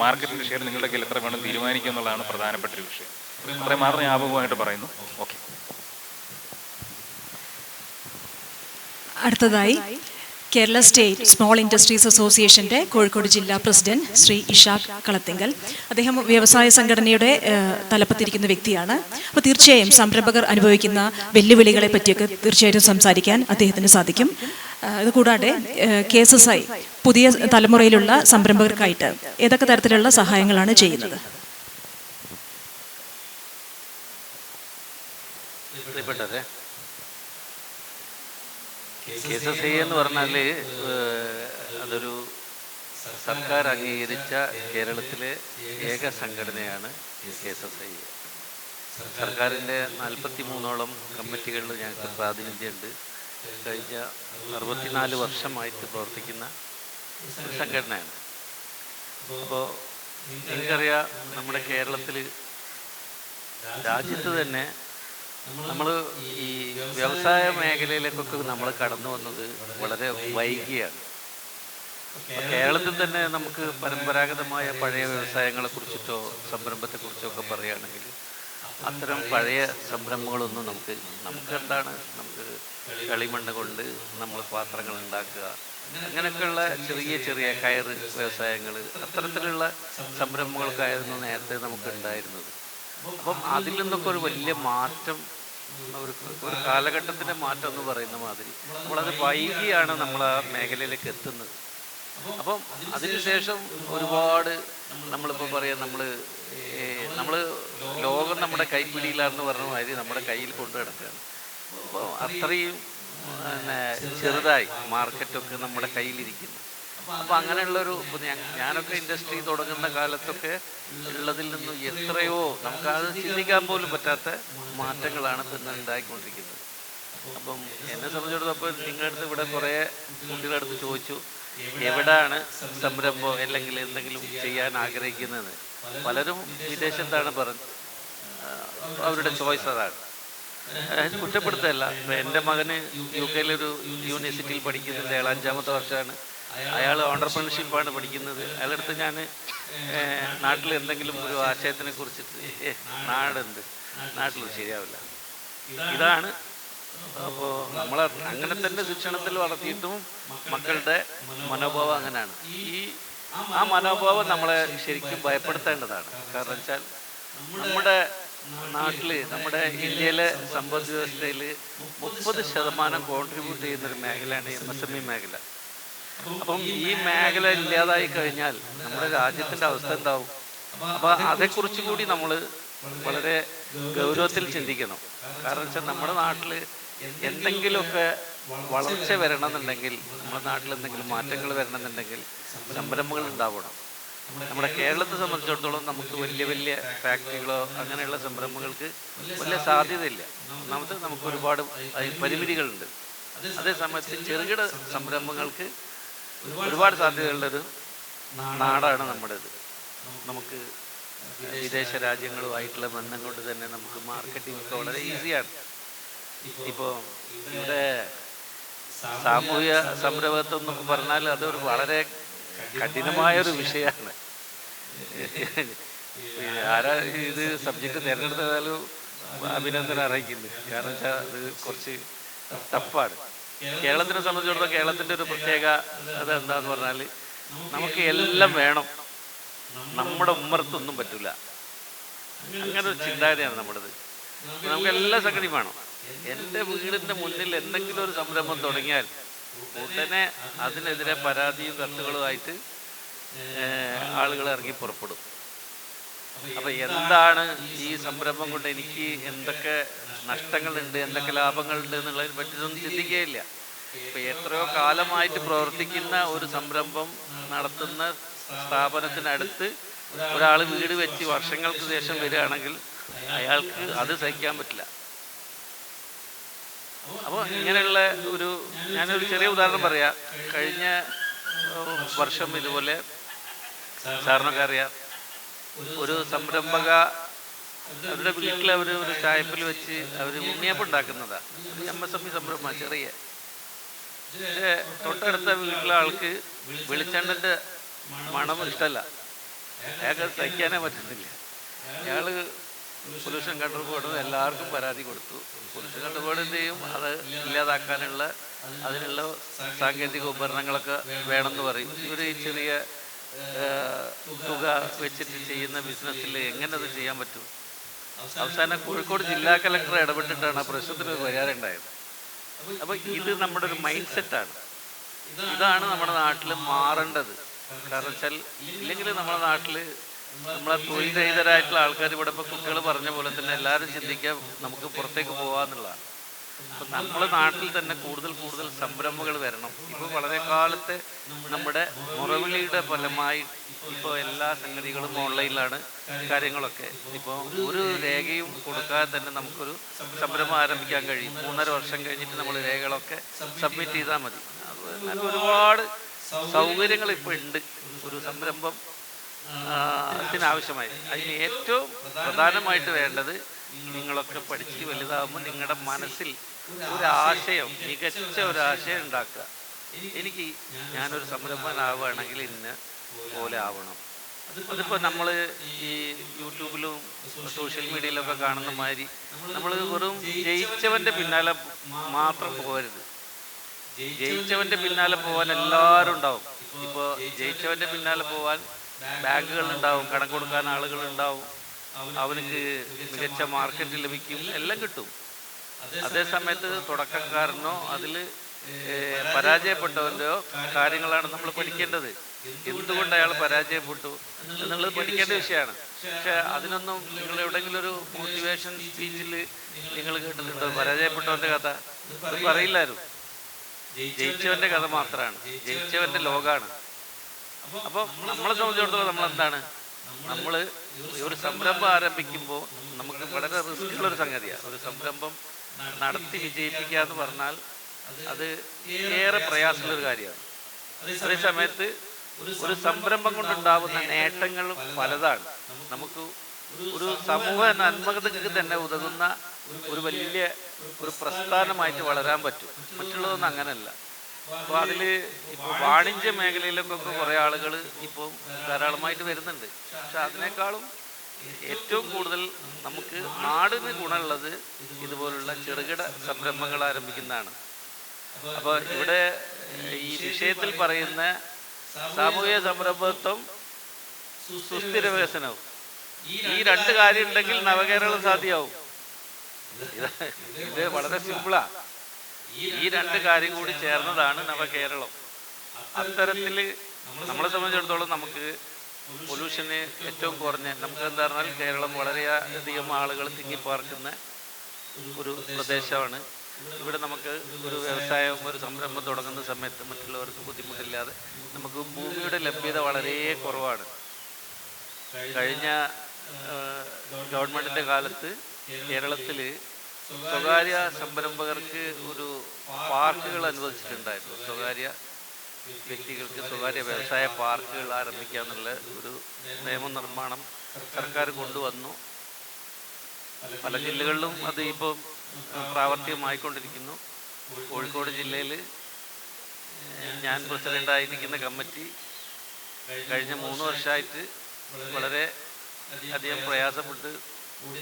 മാർക്കറ്റിന്റെ ഷെയർ നിങ്ങളുടെ കയ്യിൽ എത്ര വേണം തീരുമാനിക്കുക എന്നുള്ളതാണ് പ്രധാനപ്പെട്ട ഒരു വിഷയം. അത്രയും മാത്രം ജ്ഞാപകമായിട്ട് പറയുന്നു. ഓക്കെ. അടുത്തതായി കേരള സ്റ്റേറ്റ് സ്മോൾ ഇൻഡസ്ട്രീസ് അസോസിയേഷൻ്റെ കോഴിക്കോട് ജില്ലാ പ്രസിഡന്റ് ശ്രീ ഇഷാഖ് കളത്തിങ്കൽ. അദ്ദേഹം വ്യവസായ സംഘടനയുടെ തലപ്പത്തിരിക്കുന്ന വ്യക്തിയാണ്. അപ്പോൾ തീർച്ചയായും സംരംഭകർ അനുഭവിക്കുന്ന വെല്ലുവിളികളെ പറ്റിയൊക്കെ തീർച്ചയായിട്ടും സംസാരിക്കാൻ അദ്ദേഹത്തിന് സാധിക്കും. ഇതുകൂടാതെ KSSI പുതിയ തലമുറയിലുള്ള സംരംഭകർക്കായിട്ട് ഏതൊക്കെ തരത്തിലുള്ള സഹായങ്ങളാണ് ചെയ്യുന്നത്? KSSI എന്ന് പറഞ്ഞാൽ അതൊരു സർക്കാർ അംഗീകരിച്ച കേരളത്തിലെ ഏക സംഘടനയാണ് KSSI. സർക്കാരിൻ്റെ 43ഓളം കമ്മിറ്റികളിൽ ഞങ്ങൾക്ക് പ്രാതിനിധ്യമുണ്ട്. കഴിഞ്ഞ 64 വർഷമായിട്ട് പ്രവർത്തിക്കുന്ന ഒരു സംഘടനയാണ്. അപ്പോൾ എനിക്കറിയാം, നമ്മുടെ കേരളത്തിൽ, രാജ്യത്ത് തന്നെ നമ്മൾ ഈ വ്യവസായ മേഖലയിലേക്കൊക്കെ നമ്മൾ കടന്നു വന്നത് വളരെ വൈകിയാണ്. കേരളത്തിൽ തന്നെ നമുക്ക് പരമ്പരാഗതമായ പഴയ വ്യവസായങ്ങളെ കുറിച്ചിട്ടോ സംരംഭത്തെക്കുറിച്ചോ ഒക്കെ പറയുകയാണെങ്കിൽ അത്തരം പഴയ സംരംഭങ്ങളൊന്നും നമുക്ക് എന്താണ്, നമുക്ക് കളിമണ്ണ് കൊണ്ട് നമ്മൾ പാത്രങ്ങൾ ഉണ്ടാക്കുക, അങ്ങനെയൊക്കെയുള്ള ചെറിയ ചെറിയ കയറ് വ്യവസായങ്ങൾ, അത്തരത്തിലുള്ള സംരംഭങ്ങൾക്കായിരുന്നു നേരത്തെ നമുക്ക് ഉണ്ടായിരുന്നത്. അപ്പം അതിൽ നിന്നൊക്കെ ഒരു വലിയ മാറ്റം, ഒരു കാലഘട്ടത്തിൻ്റെ മാറ്റം എന്ന് പറയുന്ന മാതിരി നമ്മളത് വൈകിയാണ് നമ്മൾ ആ മേഖലയിലേക്ക് എത്തുന്നത്. അപ്പം അതിനുശേഷം ഒരുപാട് നമ്മളിപ്പോൾ പറയാം, നമ്മൾ ലോകം നമ്മുടെ കൈപ്പിടിയിലാണെന്ന് പറഞ്ഞ മാതിരി നമ്മുടെ കയ്യിൽ കൊണ്ടു കിടക്കുകയാണ്. അപ്പോൾ അത്രയും ചെറുതായി മാർക്കറ്റൊക്കെ നമ്മുടെ കയ്യിലിരിക്കുന്നു. അപ്പോൾ അങ്ങനെയുള്ളൊരു ഞാനൊക്കെ ഇൻഡസ്ട്രി തുടങ്ങുന്ന കാലത്തൊക്കെ ഉള്ളതിൽ നിന്നും എത്രയോ നമുക്കത് ചിന്തിക്കാൻ പോലും പറ്റാത്ത മാറ്റങ്ങളാണ് ഇന്ന് ഉണ്ടായിക്കൊണ്ടിരിക്കുന്നത്. അപ്പം എന്നെ സംബന്ധിച്ചിടത്തോളം നിങ്ങളുടെ അടുത്ത് ഇവിടെ കുറേ കുട്ടികളുടെ അടുത്ത് ചോദിച്ചു എവിടെയാണ് സംരംഭം അല്ലെങ്കിൽ എന്തെങ്കിലും ചെയ്യാൻ ആഗ്രഹിക്കുന്നത്. പലരും വിദേശത്താണ് അവരുടെ ചോയ്സ് അതാണ്. കുറ്റപ്പെടുത്തല്ല. എൻ്റെ മകന് UK-യിലൊരു യൂണിവേഴ്സിറ്റിയിൽ പഠിക്കുന്നുണ്ട്. അയാൾ 5ാമത്തെ വർഷമാണ്. അയാൾ ഓണ്ടർപ്രണർഷിപ്പാണ് പഠിക്കുന്നത്. അയാളുടെ അടുത്ത് ഞാൻ നാട്ടിൽ എന്തെങ്കിലും ഒരു ആശയത്തിനെ കുറിച്ചിട്ട് നാടുണ്ട്, നാട്ടിൽ ശരിയാവില്ല, ഇതാണ്. അപ്പോൾ നമ്മൾ അങ്ങനെ തന്നെ ശിക്ഷണത്തിൽ വളർത്തിയിട്ടും മക്കളുടെ മനോഭാവം അങ്ങനെയാണ്. ആ മനോഭാവം നമ്മളെ ശരിക്കും ഭയപ്പെടുത്തേണ്ടതാണ്. കാരണം വെച്ചാൽ നമ്മുടെ നാട്ടിൽ, നമ്മുടെ ഇന്ത്യയിലെ സമ്പദ് വ്യവസ്ഥയിൽ 30% കോൺട്രിബ്യൂട്ട് ചെയ്യുന്നൊരു മേഖലയാണ് MSME മേഖല. അപ്പം ഈ മേഖല ഇല്ലാതായി കഴിഞ്ഞാൽ നമ്മുടെ രാജ്യത്തിൻ്റെ അവസ്ഥ എന്താവും? അപ്പോൾ അതേക്കുറിച്ച് കൂടി നമ്മൾ വളരെ ഗൗരവത്തിൽ ചിന്തിക്കണം. കാരണം വെച്ചാൽ നമ്മുടെ നാട്ടിൽ എന്തെങ്കിലുമൊക്കെ വളർച്ച വരണമെന്നുണ്ടെങ്കിൽ, നമ്മുടെ നാട്ടിൽ എന്തെങ്കിലും മാറ്റങ്ങൾ വരണമെന്നുണ്ടെങ്കിൽ സംരംഭങ്ങൾ ഉണ്ടാവണം. നമ്മുടെ കേരളത്തെ സംബന്ധിച്ചിടത്തോളം നമുക്ക് വലിയ വലിയ ഫാക്ടറികളോ അങ്ങനെയുള്ള സംരംഭങ്ങൾക്ക് വലിയ സാധ്യതയില്ല. ഒന്നാമത് നമുക്ക് ഒരുപാട് പരിമിതികളുണ്ട്. അതേസമയത്ത് ചെറുകിട സംരംഭങ്ങൾക്ക് ഒരുപാട് സാധ്യതയുള്ളൊരു നാടാണ് നമ്മുടേത്. നമുക്ക് വിദേശ രാജ്യങ്ങളുമായിട്ടുള്ള ബന്ധം കൊണ്ട് തന്നെ നമുക്ക് മാർക്കറ്റിംഗ് ഒക്കെ വളരെ ഈസിയാണ്. ഇപ്പോൾ ഇവിടെ സാമൂഹ്യ സംരംഭത്വം എന്നൊക്കെ പറഞ്ഞാൽ അതൊരു വളരെ കഠിനമായൊരു വിഷയമാണ്. ആരാ ഇത് സബ്ജക്റ്റ് തിരഞ്ഞെടുത്താലും അഭിനന്ദനം അറിയിക്കുന്നു. കാരണം വെച്ചാൽ അത് കുറച്ച് ടഫാണ്. കേരളത്തിനെ സംബന്ധിച്ചിടത്തോളം കേരളത്തിൻ്റെ ഒരു പ്രത്യേക അത് എന്താന്ന് പറഞ്ഞാൽ നമുക്ക് എല്ലാം വേണം, നമ്മുടെ ഉമ്മർത്തൊന്നും പറ്റില്ല, അങ്ങനെ ഒരു ചിന്താഗതിയാണ് നമ്മുടേത്. നമുക്ക് എല്ലാ സംഗതിയും വേണം. എൻ്റെ വീടിൻ്റെ മുന്നിൽ എന്തെങ്കിലും ഒരു സംരംഭം തുടങ്ങിയാൽ ഉടനെ അതിനെതിരെ പരാതിയും കത്തുകളുമായിട്ട് ആളുകൾ ഇറങ്ങി പുറപ്പെടും. അപ്പം എന്താണ് ഈ സംരംഭം കൊണ്ട് എനിക്ക് എന്തൊക്കെ നഷ്ടങ്ങളുണ്ട്, എന്തൊക്കെ ലാഭങ്ങളുണ്ട് എന്നുള്ളതിനെ പറ്റിയൊന്നും ചിന്തിക്കുകയില്ല. ഇപ്പം എത്രയോ കാലമായിട്ട് പ്രവർത്തിക്കുന്ന ഒരു സംരംഭം നടത്തുന്ന സ്ഥാപനത്തിനടുത്ത് ഒരാൾ വീട് വെച്ച് വർഷങ്ങൾക്ക് ശേഷം വരികയാണെങ്കിൽ അയാൾക്ക് അത് സഹിക്കാൻ പറ്റില്ല. അപ്പോൾ ഇങ്ങനെയുള്ള ഞാനൊരു ചെറിയ ഉദാഹരണം പറയാം. കഴിഞ്ഞ വർഷം ഇതുപോലെ സാറിനൊക്കെ അറിയാം, ഒരു സംരംഭക അവരുടെ വീട്ടിൽ ഒരു ചായപ്പിൽ വെച്ച് അവർ ഉണ്ണിയപ്പം ഉണ്ടാക്കുന്നതാണ്. MSME സംരംഭം ചെറിയ. പക്ഷേ തൊട്ടടുത്ത വീട്ടിലെ ആൾക്ക് വെളിച്ചെണ്ണൻ്റെ മണം ഇഷ്ടമല്ല, അയാൾക്ക് സഹിക്കാനേ പറ്റുന്നില്ല. അയാൾ പൊല്യൂഷൻ കൺട്രോൾ ബോർഡ് എല്ലാവർക്കും പരാതി കൊടുത്തു. പൊല്യൂഷൻ കൺട്രോൾ ബോർഡ് എന്ത് ചെയ്യും, അത് ഇല്ലാതാക്കാനുള്ള അതിനുള്ള സാങ്കേതിക ഉപകരണങ്ങളൊക്കെ വേണമെന്ന് പറയും. ഒരു ചെറിയ തുക വെച്ചിട്ട് ചെയ്യുന്ന ബിസിനസ്സിൽ എങ്ങനെ അത് ചെയ്യാൻ പറ്റും? അവസാനം കോഴിക്കോട് ജില്ലാ കളക്ടർ ഇടപെട്ടിട്ടാണ് ആ പ്രശ്നത്തിന് പരിഹാരം ഉണ്ടായത്. അപ്പോൾ ഇത് നമ്മുടെ ഒരു മൈൻഡ് സെറ്റാണ്. ഇതാണ് നമ്മുടെ നാട്ടിൽ മാറേണ്ടത്. കാരണം വെച്ചാൽ ഇല്ലെങ്കിൽ നമ്മുടെ നാട്ടിൽ നമ്മളെ തൊഴിൽ രഹിതരായിട്ടുള്ള ആൾക്കാർ ഇവിടെ ഇപ്പോൾ കുട്ടികൾ പറഞ്ഞ പോലെ തന്നെ എല്ലാവരും ചിന്തിക്കുക നമുക്ക് പുറത്തേക്ക് പോകാമെന്നുള്ളതാണ്. അപ്പം നമ്മുടെ നാട്ടിൽ തന്നെ കൂടുതൽ കൂടുതൽ സംരംഭങ്ങൾ വരണം. ഇപ്പോൾ വളരെ കാലത്തെ നമ്മുടെ മുറവിളിയുടെ ഫലമായി ഇപ്പോൾ എല്ലാ സംഗതികളും ഓൺലൈനിലാണ് കാര്യങ്ങളൊക്കെ. ഇപ്പോൾ ഒരു രേഖയും കൊടുക്കാതെ തന്നെ നമുക്കൊരു സംരംഭം ആരംഭിക്കാൻ കഴിയും. 3.5 വർഷം കഴിഞ്ഞിട്ട് നമ്മൾ രേഖകളൊക്കെ സബ്മിറ്റ് ചെയ്താൽ മതി. അങ്ങനെ ഒരുപാട് സൗകര്യങ്ങൾ ഇപ്പോൾ ഉണ്ട് ഒരു സംരംഭം ത്തിനാവശ്യമായി. അതിന് ഏറ്റവും പ്രധാനമായിട്ട് വേണ്ടത് നിങ്ങളൊക്കെ പഠിച്ച് വലുതാകുമ്പോൾ നിങ്ങളുടെ മനസ്സിൽ ഒരാശയം, മികച്ച ഒരാശയം ഉണ്ടാക്കുക. ഞാനൊരു സംരംഭകനാവുകയാണെങ്കിൽ ഇന്ന പോലെ ആവണം. അതിപ്പോൾ നമ്മൾ ഈ യൂട്യൂബിലും സോഷ്യൽ മീഡിയയിലൊക്കെ കാണുന്ന മാതിരി നമ്മൾ വെറും ജയിച്ചവൻ്റെ പിന്നാലെ മാത്രം പോകരുത്. ജയിച്ചവൻ്റെ പിന്നാലെ പോകാൻ എല്ലാവരും ഉണ്ടാവും. ഇപ്പോൾ ജയിച്ചവൻ്റെ പിന്നാലെ പോകാൻ ബാങ്കുകളുണ്ടാവും, കടം കൊടുക്കാൻ ആളുകളുണ്ടാവും, അവനക്ക് മികച്ച മാർക്കറ്റ് ലഭിക്കും, എല്ലാം കിട്ടും. അതേസമയത്ത് തുടക്കക്കാരനോ അതിൽ പരാജയപ്പെട്ടവൻ്റെയോ കാര്യങ്ങളാണ് നമ്മൾ പഠിക്കേണ്ടത്. എന്തുകൊണ്ട് അയാൾ പരാജയപ്പെട്ടു എന്നുള്ളത് പഠിക്കേണ്ട വിഷയമാണ്. പക്ഷെ അതിനൊന്നും നിങ്ങൾ എവിടെയെങ്കിലും ഒരു മോട്ടിവേഷൻ സ്പീച്ചിൽ നിങ്ങൾ കേട്ടിട്ടുണ്ടോ പരാജയപ്പെട്ടവൻ്റെ കഥ? അത് പറയില്ലായിരുന്നു. ജയിച്ചവൻ്റെ കഥ മാത്രമാണ്, ജയിച്ചവൻ്റെ ലോകമാണ്. അപ്പോൾ നമ്മളെ സംബന്ധിച്ചിടത്തോളം നമ്മളെന്താണ്, നമ്മൾ ഒരു സംരംഭം ആരംഭിക്കുമ്പോൾ നമുക്ക് വളരെ റിസ്ക് ഉള്ളൊരു സംഗതിയാണ്. ഒരു സംരംഭം നടത്തി വിജയിപ്പിക്കുക എന്ന് പറഞ്ഞാൽ അത് ഏറെ പ്രയാസമുള്ളൊരു കാര്യമാണ്. അതേ സമയത്ത് ഒരു സംരംഭം കൊണ്ടുണ്ടാകുന്ന നേട്ടങ്ങൾ പലതാണ്. നമുക്ക് ഒരു സമൂഹ നന്മകൾക്ക് തന്നെ ഉതകുന്ന ഒരു വലിയ ഒരു പ്രസ്ഥാനമായിട്ട് വളരാൻ പറ്റും. മറ്റുള്ളതൊന്നും അങ്ങനെയല്ല. അപ്പോൾ അതിൽ ഇപ്പോൾ വാണിജ്യ മേഖലയിലൊക്കെ കുറേ ആളുകൾ ഇപ്പോൾ ധാരാളമായിട്ട് വരുന്നുണ്ട്. പക്ഷെ അതിനേക്കാളും ഏറ്റവും കൂടുതൽ നമുക്ക് നാടിന് ഗുണമുള്ളത് ഇതുപോലുള്ള ചെറുകിട സംരംഭങ്ങൾ ആരംഭിക്കുന്നതാണ്. അപ്പോൾ ഇവിടെ ഈ വിഷയത്തിൽ പറയുന്ന സാമൂഹിക സംരംഭത്വം, സുസ്ഥിര വികസനവും, ഈ രണ്ട് കാര്യം ഉണ്ടെങ്കിൽ നവകേരളം സാധ്യമാവും. ഇത് വളരെ സിമ്പിളാ. ഈ രണ്ട് കാര്യം കൂടി ചേർന്നതാണ് നവകേരളം. അത്തരത്തിൽ നമ്മളെ സംബന്ധിച്ചിടത്തോളം നമുക്ക് പൊല്യൂഷന് ഏറ്റവും കുറഞ്ഞ, നമുക്ക് എന്താ പറഞ്ഞാൽ കേരളം വളരെയധികം ആളുകൾ തിങ്ങിപ്പാർക്കുന്ന ഒരു പ്രദേശമാണ്. ഇവിടെ നമുക്ക് ഒരു വ്യവസായം, ഒരു സംരംഭം തുടങ്ങുന്ന സമയത്ത് മറ്റുള്ളവർക്ക് ബുദ്ധിമുട്ടില്ലാതെ നമുക്ക് ഭൂമിയുടെ ലഭ്യത വളരെ കുറവാണ്. കഴിഞ്ഞ ഗവൺമെൻറ്റിൻ്റെ കാലത്ത് കേരളത്തിൽ സ്വകാര്യ സംരംഭകർക്ക് ഒരു പാർക്കുകൾ അനുവദിച്ചിട്ടുണ്ടായിരുന്നു. സ്വകാര്യ വ്യക്തികൾക്ക് സ്വകാര്യ വ്യവസായ പാർക്കുകൾ ആരംഭിക്കുക എന്നുള്ള ഒരു നിയമനിർമ്മാണം സർക്കാർ കൊണ്ടുവന്നു. പല ജില്ലകളിലും അത് ഇപ്പോൾ പ്രാവർത്തികമായിക്കൊണ്ടിരിക്കുന്നു. കോഴിക്കോട് ജില്ലയിൽ ഞാൻ പ്രസിഡൻ്റായിരിക്കുന്ന കമ്മിറ്റി കഴിഞ്ഞ 3 വർഷമായിട്ട് വളരെ അധികം പ്രയാസപ്പെട്ട്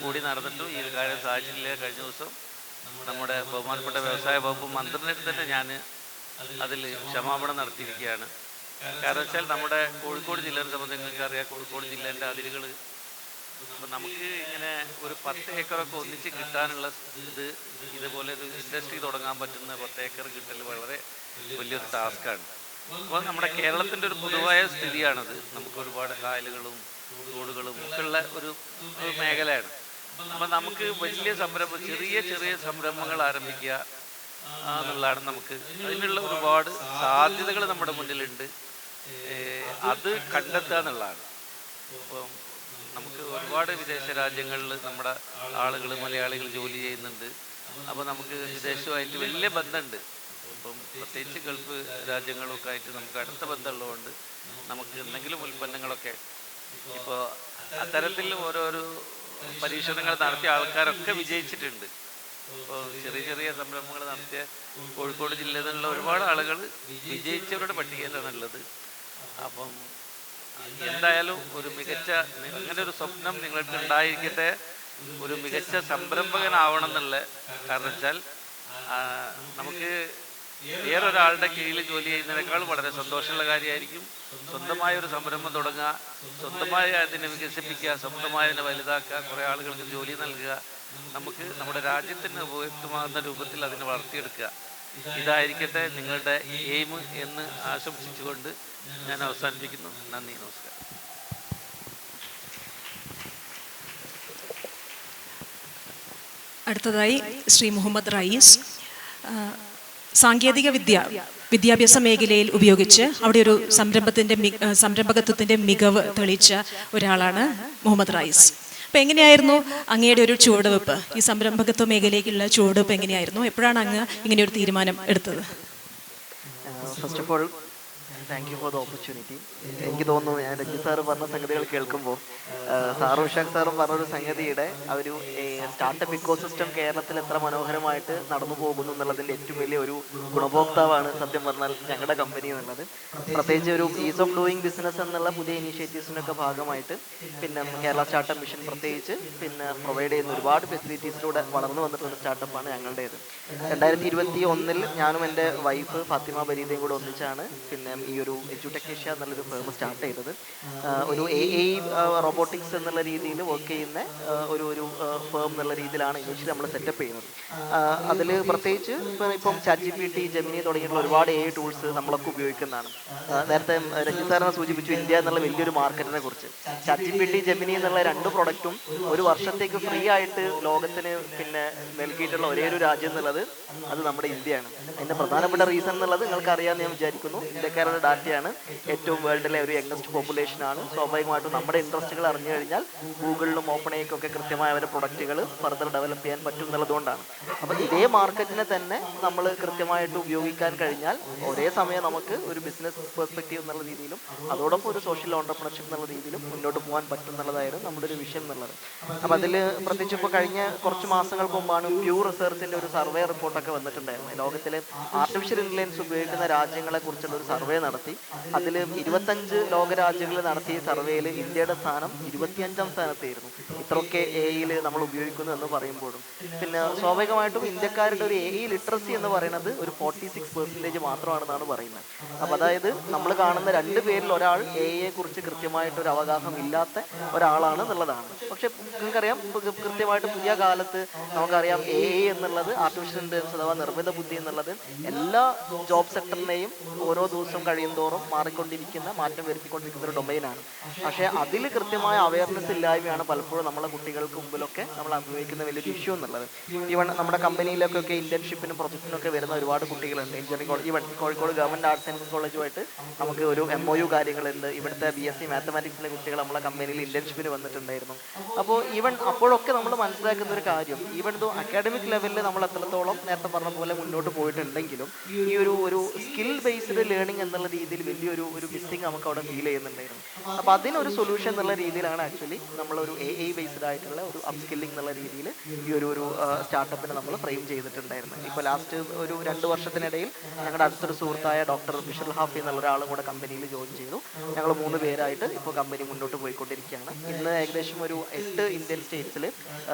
കൂടി നടന്നിട്ടും ഈ കാര്യം സാധിച്ചില്ല. കഴിഞ്ഞ ദിവസം നമ്മുടെ ബഹുമാനപ്പെട്ട വ്യവസായ വകുപ്പ് മന്ത്രിയുടെ തന്നെ ഞാൻ അതിൽ ക്ഷമാപണം നടത്തിയിരിക്കുകയാണ്. കാരണം വെച്ചാൽ നമ്മുടെ കോഴിക്കോട് ജില്ലയെ സംബന്ധിച്ച് നിങ്ങൾക്ക് അറിയാം, കോഴിക്കോട് ജില്ലേൻ്റെ അതിരുകൾ, അപ്പം നമുക്ക് ഇങ്ങനെ ഒരു 10 ഏക്കറൊക്കെ ഒന്നിച്ച് കിട്ടാനുള്ള ഇതുപോലെ ഒരു ഇൻഡസ്ട്രി തുടങ്ങാൻ പറ്റുന്ന 10 ഏക്കർ കിട്ടൽ വളരെ വലിയൊരു ടാസ്ക്കാണ്. അപ്പോൾ നമ്മുടെ കേരളത്തിൻ്റെ ഒരു പൊതുവായ സ്ഥിതിയാണത്. നമുക്ക് ഒരുപാട് കായലുകളും തോടുകളും ഒക്കെ ഉള്ള ഒരു മേഖലയാണ്. അപ്പം നമുക്ക് വലിയ സംരംഭം, ചെറിയ ചെറിയ സംരംഭങ്ങൾ ആരംഭിക്കുക എന്നുള്ളതാണ്. നമുക്ക് അതിനുള്ള ഒരുപാട് സാധ്യതകൾ നമ്മുടെ മുന്നിലുണ്ട്. അത് കണ്ടെത്തുക എന്നുള്ളതാണ്. അപ്പം നമുക്ക് ഒരുപാട് വിദേശ രാജ്യങ്ങളിൽ നമ്മുടെ ആളുകൾ, മലയാളികൾ ജോലി ചെയ്യുന്നുണ്ട്. അപ്പോൾ നമുക്ക് വിദേശവുമായിട്ട് വലിയ ബന്ധമുണ്ട്. ഇപ്പം പ്രത്യേകിച്ച് ഗൾഫ് രാജ്യങ്ങളൊക്കെ ആയിട്ട് നമുക്ക് അടുത്ത ബന്ധമുള്ളതുകൊണ്ട് നമുക്ക് എന്തെങ്കിലും ഉൽപ്പന്നങ്ങളൊക്കെ ഇപ്പോൾ അത്തരത്തിൽ ഓരോരോ പരീക്ഷണങ്ങൾ നടത്തിയ ആൾക്കാരൊക്കെ വിജയിച്ചിട്ടുണ്ട്. ഇപ്പോൾ ചെറിയ ചെറിയ സംരംഭങ്ങൾ നടത്തിയ കോഴിക്കോട് ജില്ലയിൽ നിന്നുള്ള ഒരുപാട് ആളുകൾ വിജയിച്ചവരുടെ പട്ടികയിലാണുള്ളത്. അപ്പം എന്തായാലും ഒരു മികച്ച, അങ്ങനെ ഒരു സ്വപ്നം നിങ്ങൾക്ക് ഉണ്ടായിരിക്കട്ടെ, ഒരു മികച്ച സംരംഭകനാവണം എന്നുള്ള. കാരണം വെച്ചാൽ നമുക്ക് വേറൊരാളുടെ കീഴിൽ ജോലി ചെയ്യുന്നതിനേക്കാൾ വളരെ സന്തോഷമുള്ള കാര്യമായിരിക്കും സ്വന്തമായ ഒരു സംരംഭം തുടങ്ങുക, സ്വന്തമായി അതിനെ വികസിപ്പിക്കുക, സ്വന്തമായി അതിനെ വലുതാക്കുക, കുറേ ആളുകൾക്ക് ജോലി നൽകുക, നമുക്ക് നമ്മുടെ രാജ്യത്തിന് ഉപയുക്തമാകുന്ന രൂപത്തിൽ അതിനെ വളർത്തിയെടുക്കുക. ഇതായിരിക്കട്ടെ നിങ്ങളുടെ എയിം എന്ന് ആശംസിച്ചുകൊണ്ട് ഞാൻ അവസാനിപ്പിക്കുന്നു. നന്ദി, നമസ്കാരം. അടുത്തതായി ശ്രീ മുഹമ്മദ് റയീസ്. സാങ്കേതിക വിദ്യാഭ്യാസ മേഖലയിൽ ഉപയോഗിച്ച് അവിടെ ഒരു സംരംഭകത്വത്തിൻ്റെ മികവ് തെളിയിച്ച ഒരാളാണ് മുഹമ്മദ് റയീസ്. അപ്പോൾ എങ്ങനെയായിരുന്നു അങ്ങയുടെ ഒരു ചുവടുവെപ്പ്, ഈ സംരംഭകത്വ മേഖലയിലേക്കുള്ള ചുവടുവെപ്പ് എങ്ങനെയായിരുന്നു? എപ്പോഴാണ് അങ്ങ് ഇങ്ങനെയൊരു തീരുമാനം എടുത്തത്? First of all thank you for the opportunity. എനിക്ക് തോന്നുന്നു ഞാൻ രഞ്ജിത്ത് സാറ് പറഞ്ഞ സംഗതികൾ കേൾക്കുമ്പോൾ സാറും ഇഷാഖ് സാറും പറഞ്ഞൊരു സംഗതിയുടെ ആ ഒരു സ്റ്റാർട്ടപ്പ് ഇക്കോസിസ്റ്റം കേരളത്തിൽ എത്ര മനോഹരമായിട്ട് നടന്നു പോകുന്നു എന്നുള്ളതിൻ്റെ ഏറ്റവും വലിയ ഒരു ഗുണഭോക്താവാണ് സത്യം പറഞ്ഞാൽ ഞങ്ങളുടെ കമ്പനി എന്നുള്ളത്. പ്രത്യേകിച്ച് ഒരു ഈസ് ഓഫ് ഡൂയിങ് ബിസിനസ് എന്നുള്ള പുതിയ ഇനീഷ്യേറ്റീവ്സിനൊക്കെ ഭാഗമായിട്ട് പിന്നെ കേരള സ്റ്റാർട്ടപ്പ് മിഷൻ പ്രത്യേകിച്ച് പിന്നെ പ്രൊവൈഡ് ചെയ്യുന്ന ഒരുപാട് ഫെസിലിറ്റീസിലൂടെ വളർന്നു വന്നിട്ടുള്ള സ്റ്റാർട്ടപ്പാണ് ഞങ്ങളുടേത്. 2021 ഞാനും എൻ്റെ വൈഫ് ഫാത്തിമ ബരീദയും കൂടെ ഒന്നിച്ചാണ് പിന്നെ ഈ ഒരു എഡ്യൂടെക്നേഷ്യ എന്നുള്ളൊരു ഫേം സ്റ്റാർട്ട് ചെയ്തത്. ഒരു AI റോബോട്ടിക്സ് എന്നുള്ള രീതിയിൽ വർക്ക് ചെയ്യുന്ന ഒരു ഫേം എന്നുള്ള രീതിയിലാണ് ഇനിഷ്യലി നമ്മൾ സെറ്റപ്പ് ചെയ്യുന്നത്. അതിൽ പ്രത്യേകിച്ച് ഇപ്പം ChatGPT, ജെമിനി തുടങ്ങിയിട്ടുള്ള ഒരുപാട് AI ടൂൾസ് നമ്മളൊക്കെ ഉപയോഗിക്കുന്നതാണ്. നേരത്തെ രഞ്ജിത്ത് സാറിനെ സൂചിപ്പിച്ചു ഇന്ത്യ എന്നുള്ള വലിയൊരു മാർക്കറ്റിനെ കുറിച്ച്. ChatGPT, ജെമിനി എന്നുള്ള 2 പ്രൊഡക്റ്റും ഒരു വർഷത്തേക്ക് ഫ്രീ ആയിട്ട് ലോകത്തിന് പിന്നെ നൽകിയിട്ടുള്ള ഒരേ ഒരു രാജ്യം എന്നുള്ളത് അത് നമ്മുടെ ഇന്ത്യയാണ്. അതിൻ്റെ പ്രധാനപ്പെട്ട റീസൺ എന്നുള്ളത് നിങ്ങൾക്ക് അറിയാമെന്ന് ഞാൻ വിചാരിക്കുന്നു. ഇന്ത്യക്കാരുടെ ഡാറ്റയാണ്. ഏറ്റവും വേൾഡിലെ ഒരു യങ്ങസ്റ്റ് പോപ്പുലേഷൻ ആണ്. സ്വാഭാവികമായിട്ടും നമ്മുടെ ഇൻട്രസ്റ്റുകൾ അറിഞ്ഞു കഴിഞ്ഞാൽ ഗൂഗിളിലും ഓപ്പൺ ഐക്കൊക്കെ കൃത്യമായ അവരുടെ പ്രൊഡക്റ്റുകൾ ഫർദർ ഡെവലപ്പ് ചെയ്യാൻ പറ്റും എന്നുള്ളതുകൊണ്ടാണ്. അപ്പോൾ ഇതേ മാർക്കറ്റിനെ തന്നെ നമ്മൾ കൃത്യമായിട്ട് ഉപയോഗിക്കാൻ കഴിഞ്ഞാൽ ഒരേ സമയം നമുക്ക് ഒരു ബിസിനസ് പെർസ്പെക്റ്റീവ് എന്നുള്ള രീതിയിലും അതോടൊപ്പം ഒരു സോഷ്യൽ ഓണ്ടർപ്രണർഷിപ്പ് എന്നുള്ള രീതിയിലും മുന്നോട്ട് പോകാൻ പറ്റും എന്നുള്ളതായിരുന്നു നമ്മുടെ ഒരു വിഷയം എന്നുള്ളത്. അപ്പോൾ അതിൽ പ്രത്യേകിച്ച് ഇപ്പോൾ കഴിഞ്ഞ കുറച്ച് മാസങ്ങൾക്ക് മുമ്പാണ് പ്യൂ റിസർച്ചിൻ്റെ ഒരു സർവേ റിപ്പോർട്ടൊക്കെ വന്നിട്ടുണ്ടായിരുന്നു. ലോകത്തിലെ ആർട്ടിഫിഷ്യൽ ഇൻ്റലിജൻസ് ഉപയോഗിക്കുന്ന രാജ്യങ്ങളെ കുറിച്ചുള്ള ഒരു സർവേ നടത്തി. അതിൽ 25 ലോകരാജ്യങ്ങളിൽ നടത്തിയ സർവേയിൽ ഇന്ത്യയുടെ സ്ഥാനം 25ാം സ്ഥാനത്തായിരുന്നു. ഇത്രയൊക്കെ AI നമ്മൾ ഉപയോഗിക്കുന്നു എന്ന് പറയുമ്പോഴും പിന്നെ സ്വാഭാവികമായിട്ടും ഇന്ത്യക്കാരുടെ ഒരു AI ലിറ്ററസി എന്ന് പറയുന്നത് ഒരു 46% മാത്രമാണെന്നാണ് പറയുന്നത്. അപ്പം അതായത് നമ്മൾ കാണുന്ന 2 പേരിൽ ഒരാൾ AI കുറിച്ച് കൃത്യമായിട്ടൊരു അവഗാഹം ഇല്ലാത്ത ഒരാളാണ് എന്നുള്ളതാണ്. പക്ഷെ നിങ്ങൾക്കറിയാം കൃത്യമായിട്ട് പുതിയ കാലത്ത് നമുക്കറിയാം AI എന്നുള്ളത് ആർട്ടിഫിഷ്യൽ ഇൻ്റലിജൻസ് അഥവാ നിർമ്മിത ബുദ്ധി എന്നുള്ളത് എല്ലാ ജോബ് സെക്ടറിനെയും ഓരോ ദിവസം കഴിയും തോറും മാറിക്കൊണ്ടിരിക്കുന്ന മാറ്റം വരുത്തിക്കൊണ്ടിരിക്കുന്ന ഒരു ഡൊമൈനാണ്. പക്ഷേ അതിൽ കൃത്യമായ അവയർനെസ് ഇല്ലായ്മയാണ് പലപ്പോഴും നമ്മളെ കുട്ടികൾക്ക് മുമ്പിലൊക്കെ നമ്മൾ അനുഭവിക്കുന്ന വലിയൊരു ഇഷ്യൂ എന്നുള്ളത്. ഈവൺ നമ്മുടെ കമ്പനിയിലൊക്കെ ഇന്റേൺഷിപ്പിനും പ്രൊജക്റ്റിനൊക്കെ വരുന്ന ഒരുപാട് കുട്ടികളുണ്ട്. Engineering college even Kozhikode government arts and science കോളേജുമായിട്ട് നമുക്ക് ഒരു MOU കാര്യങ്ങളുണ്ട്. ഇവിടുത്തെ BSc മാത്തമാറ്റിക്സിലെ കുട്ടികൾ നമ്മളെ കമ്പനിയിൽ ഇന്റേൺഷിപ്പിന് വന്നിട്ടുണ്ടായിരുന്നു. അപ്പോൾ ഈവൻ അപ്പോഴൊക്കെ നമ്മൾ മനസ്സിലാക്കുന്ന ഒരു കാര്യം ഈവൻ ദോ അക്കാഡമിക് ലെവലിൽ നമ്മൾ എത്രത്തോളം നേരത്തെ പറഞ്ഞ പോലെ മുന്നോട്ട് പോയിട്ടുണ്ടെങ്കിലും ഈ ഒരു സ്കിൽ ബേസ്ഡ് ലേണിംഗ് എന്നുള്ള രീതിയിൽ വലിയൊരു മിസ്സിങ് നമുക്ക് അവിടെ ഫീൽ ചെയ്യുന്നുണ്ടായിരുന്നു. അപ്പോൾ അതിനൊരു സൊല്യൂഷൻ എന്നുള്ള രീതിയിലാണ് ആക്ച്വലി നമ്മളൊരു AI ബേസ്ഡ് ആയിട്ടുള്ള ഒരു അപ്സ്കില്ലിംഗ് എന്നുള്ള രീതിയിൽ ഈ ഒരു സ്റ്റാർട്ടപ്പിനെ നമ്മൾ ഫ്രെയിം ചെയ്തിട്ടുണ്ടായിരുന്നത്. ഇപ്പോൾ ലാസ്റ്റ് ഒരു 2 വർഷത്തിനിടയിൽ ഞങ്ങളുടെ അടുത്തൊരു സുഹൃത്തായ ഡോക്ടർ ബിഷർ ഹാഫി എന്നുള്ള ഒരാളും കൂടെ കമ്പനിയിൽ ജോയിൻ ചെയ്തു. ഞങ്ങൾ 3 പേരായിട്ട് ഇപ്പോൾ കമ്പനി മുന്നോട്ട് പോയിക്കൊണ്ടിരിക്കുകയാണ്. ഇന്ന് ഏകദേശം ഒരു 8 ഇന്ത്യൻ സ്റ്റേറ്റ്സിൽ